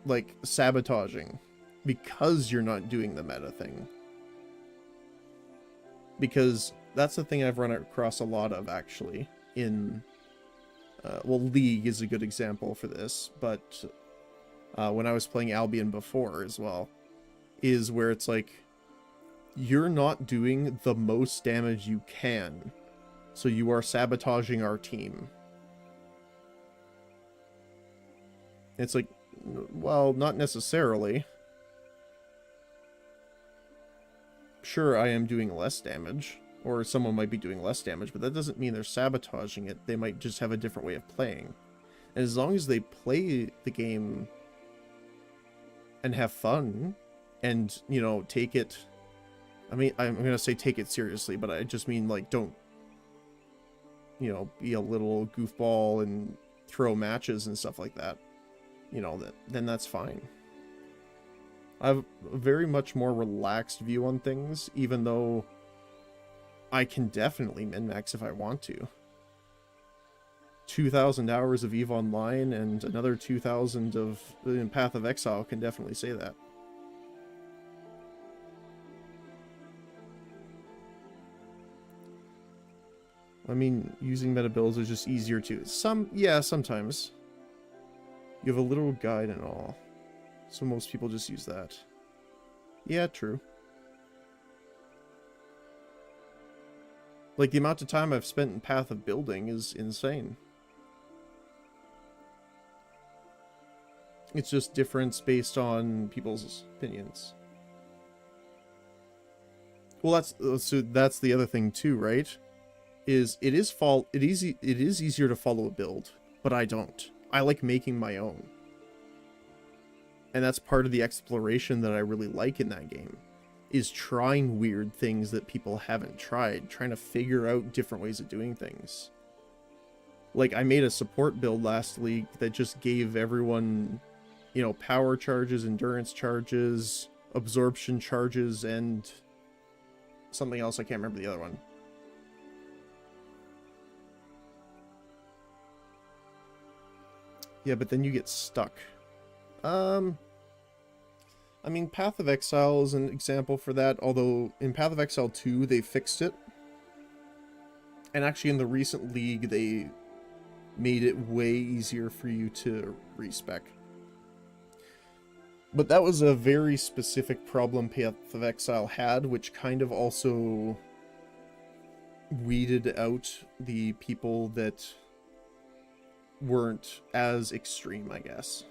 Speaker 1: like, sabotaging because you're not doing the meta thing. Because that's the thing I've run across a lot of, actually, in... well, League is a good example for this, but when I was playing Albion before as well, is where it's like, you're not doing the most damage you can, so you are sabotaging our team. It's like, well, not necessarily. Sure, I am doing less damage. Or someone might be doing less damage, but that doesn't mean they're sabotaging it. They might just have a different way of playing. And as long as they play the game and have fun and, you know, take it... I mean, I'm going to say take it seriously, but I just mean, like, don't, you know, be a little goofball and throw matches and stuff like that, you know, then that's fine. I have a very much more relaxed view on things, even though I can definitely min-max if I want to. 2,000 hours of EVE Online and another 2,000 of Path of Exile can definitely say that. I mean, using meta builds is just easier too. Yeah, sometimes. You have a little guide and all. So most people just use that. Yeah, true. Like, the amount of time I've spent in Path of Building is insane. It's just difference based on people's opinions. Well, that's the other thing too, right? It is easier to follow a build, but I don't. I like making my own. And that's part of the exploration that I really like in that game, is trying weird things that people haven't tried, trying to figure out different ways of doing things. Like, I made a support build last league that just gave everyone, you know, power charges, endurance charges, absorption charges, and something else. I can't remember the other one. Yeah, but then you get stuck. I mean, Path of Exile is an example for that, although in Path of Exile 2, they fixed it. And actually in the recent league, they made it way easier for you to respec. But that was a very specific problem Path of Exile had, which kind of also weeded out the people that weren't as extreme, I guess.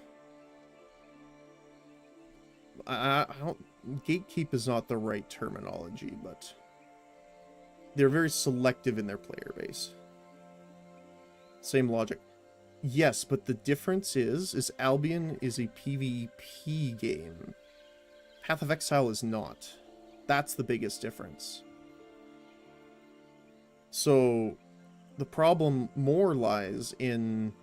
Speaker 1: I don't... Gatekeep is not the right terminology, but they're very selective in their player base. Same logic. Yes, but the difference is Albion is a PvP game. Path of Exile is not. That's the biggest difference. So the problem more lies in...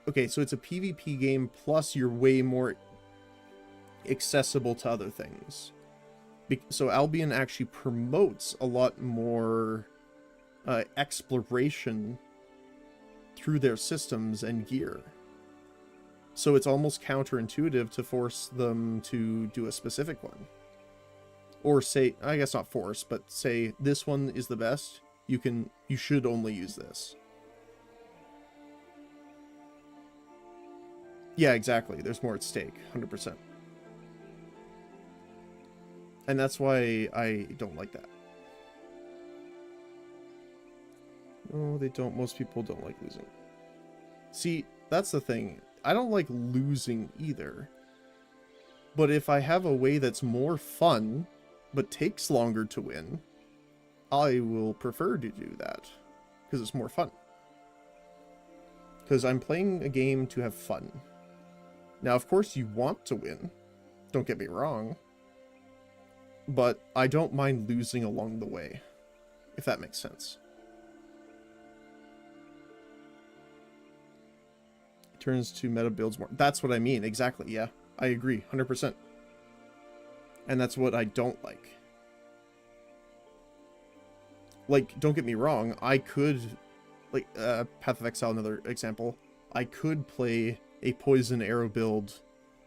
Speaker 1: Okay, so it's a PvP game, plus you're way more accessible to other things. So Albion actually promotes a lot more exploration through their systems and gear. So it's almost counterintuitive to force them to do a specific one. Or say, I guess not force, but say this one is the best, you should only use this. Yeah, exactly. There's more at stake, 100%. And that's why I don't like that. No, they don't. Most people don't like losing. See, that's the thing. I don't like losing either. But if I have a way that's more fun, but takes longer to win, I will prefer to do that. Because it's more fun. Because I'm playing a game to have fun. Now, of course, you want to win. Don't get me wrong. But I don't mind losing along the way. If that makes sense. It turns to meta builds more. That's what I mean. Exactly. Yeah. I agree. 100%. And that's what I don't like. Like, don't get me wrong. I could... Like, Path of Exile, another example. I could play a poison arrow build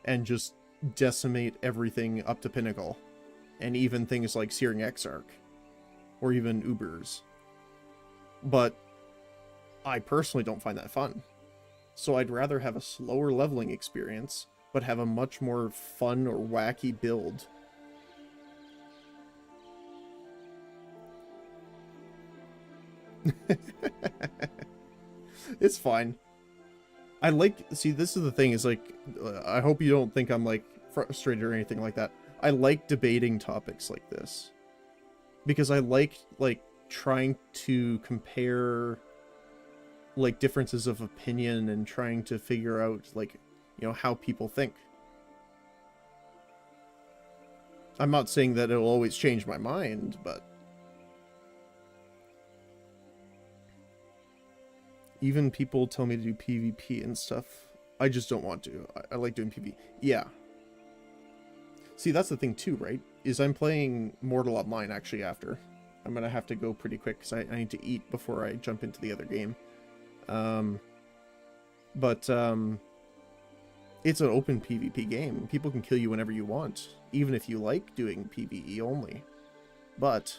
Speaker 1: and just decimate everything up to pinnacle, and even things like Searing Exarch or even Ubers, but I personally don't find that fun. So I'd rather have a slower leveling experience but have a much more fun or wacky build. It's fine. I like, see, this is the thing, is like, I hope you don't think I'm like frustrated or anything like that. I like debating topics like this because I like trying to compare like differences of opinion and trying to figure out like, you know, how people think. I'm not saying that it'll always change my mind, but even people tell me to do PvP and stuff. I just don't want to. I like doing PvP. Yeah. See, that's the thing too, right? Is I'm playing Mortal Online actually after. I'm going to have to go pretty quick because I need to eat before I jump into the other game. But it's an open PvP game. People can kill you whenever you want, even if you like doing PvE only. But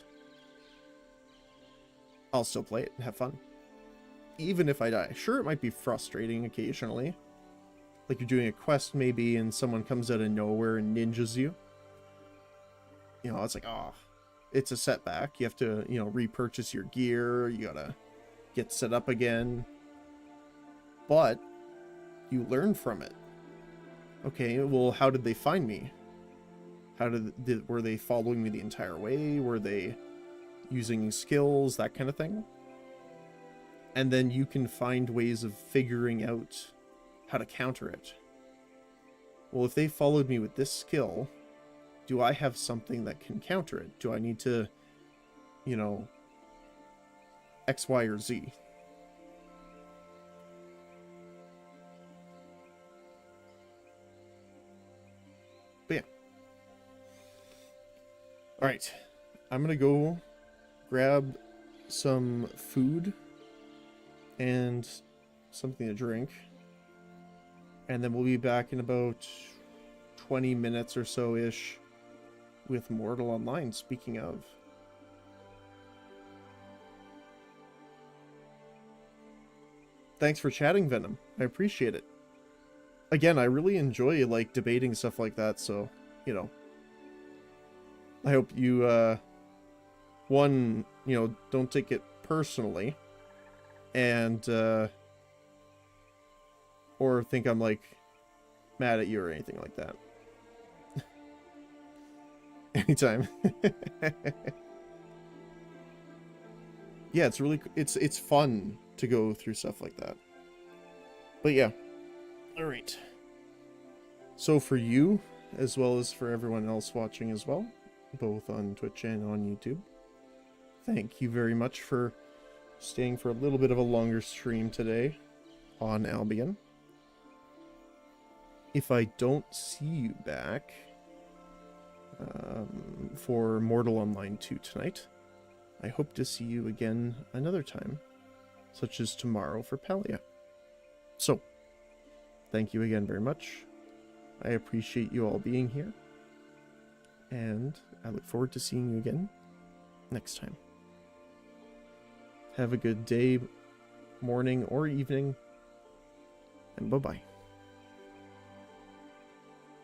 Speaker 1: I'll still play it and have fun. Even if I die. Sure, it might be frustrating occasionally. Like you're doing a quest maybe and someone comes out of nowhere and ninjas you. You know, it's like, oh, it's a setback. You have to, you know, repurchase your gear. You gotta get set up again. But you learn from it. Okay, well, how did they find me? Were they following me the entire way? Were they using skills, that kind of thing? And then you can find ways of figuring out how to counter it. Well, if they followed me with this skill, do I have something that can counter it? Do I need to, you know, X, Y, or Z? But yeah. Alright. I'm gonna go grab some food and something to drink. And then we'll be back in about 20 minutes or so-ish with Mortal Online, speaking of. Thanks for chatting, Venom. I appreciate it. Again, I really enjoy, like, debating stuff like that, so, you know. I hope you, one, you know, don't take it personally. And, or think I'm, like, mad at you or anything like that. Anytime. Yeah, it's really, it's fun to go through stuff like that. But yeah. Alright. So for you, as well as for everyone else watching as well, both on Twitch and on YouTube, thank you very much for staying for a little bit of a longer stream today on Albion. If I don't see you back for Mortal Online 2 tonight, I hope to see you again another time, such as tomorrow for Palia. So, thank you again very much. I appreciate you all being here, and I look forward to seeing you again next time. Have a good day, morning, or evening, and bye-bye.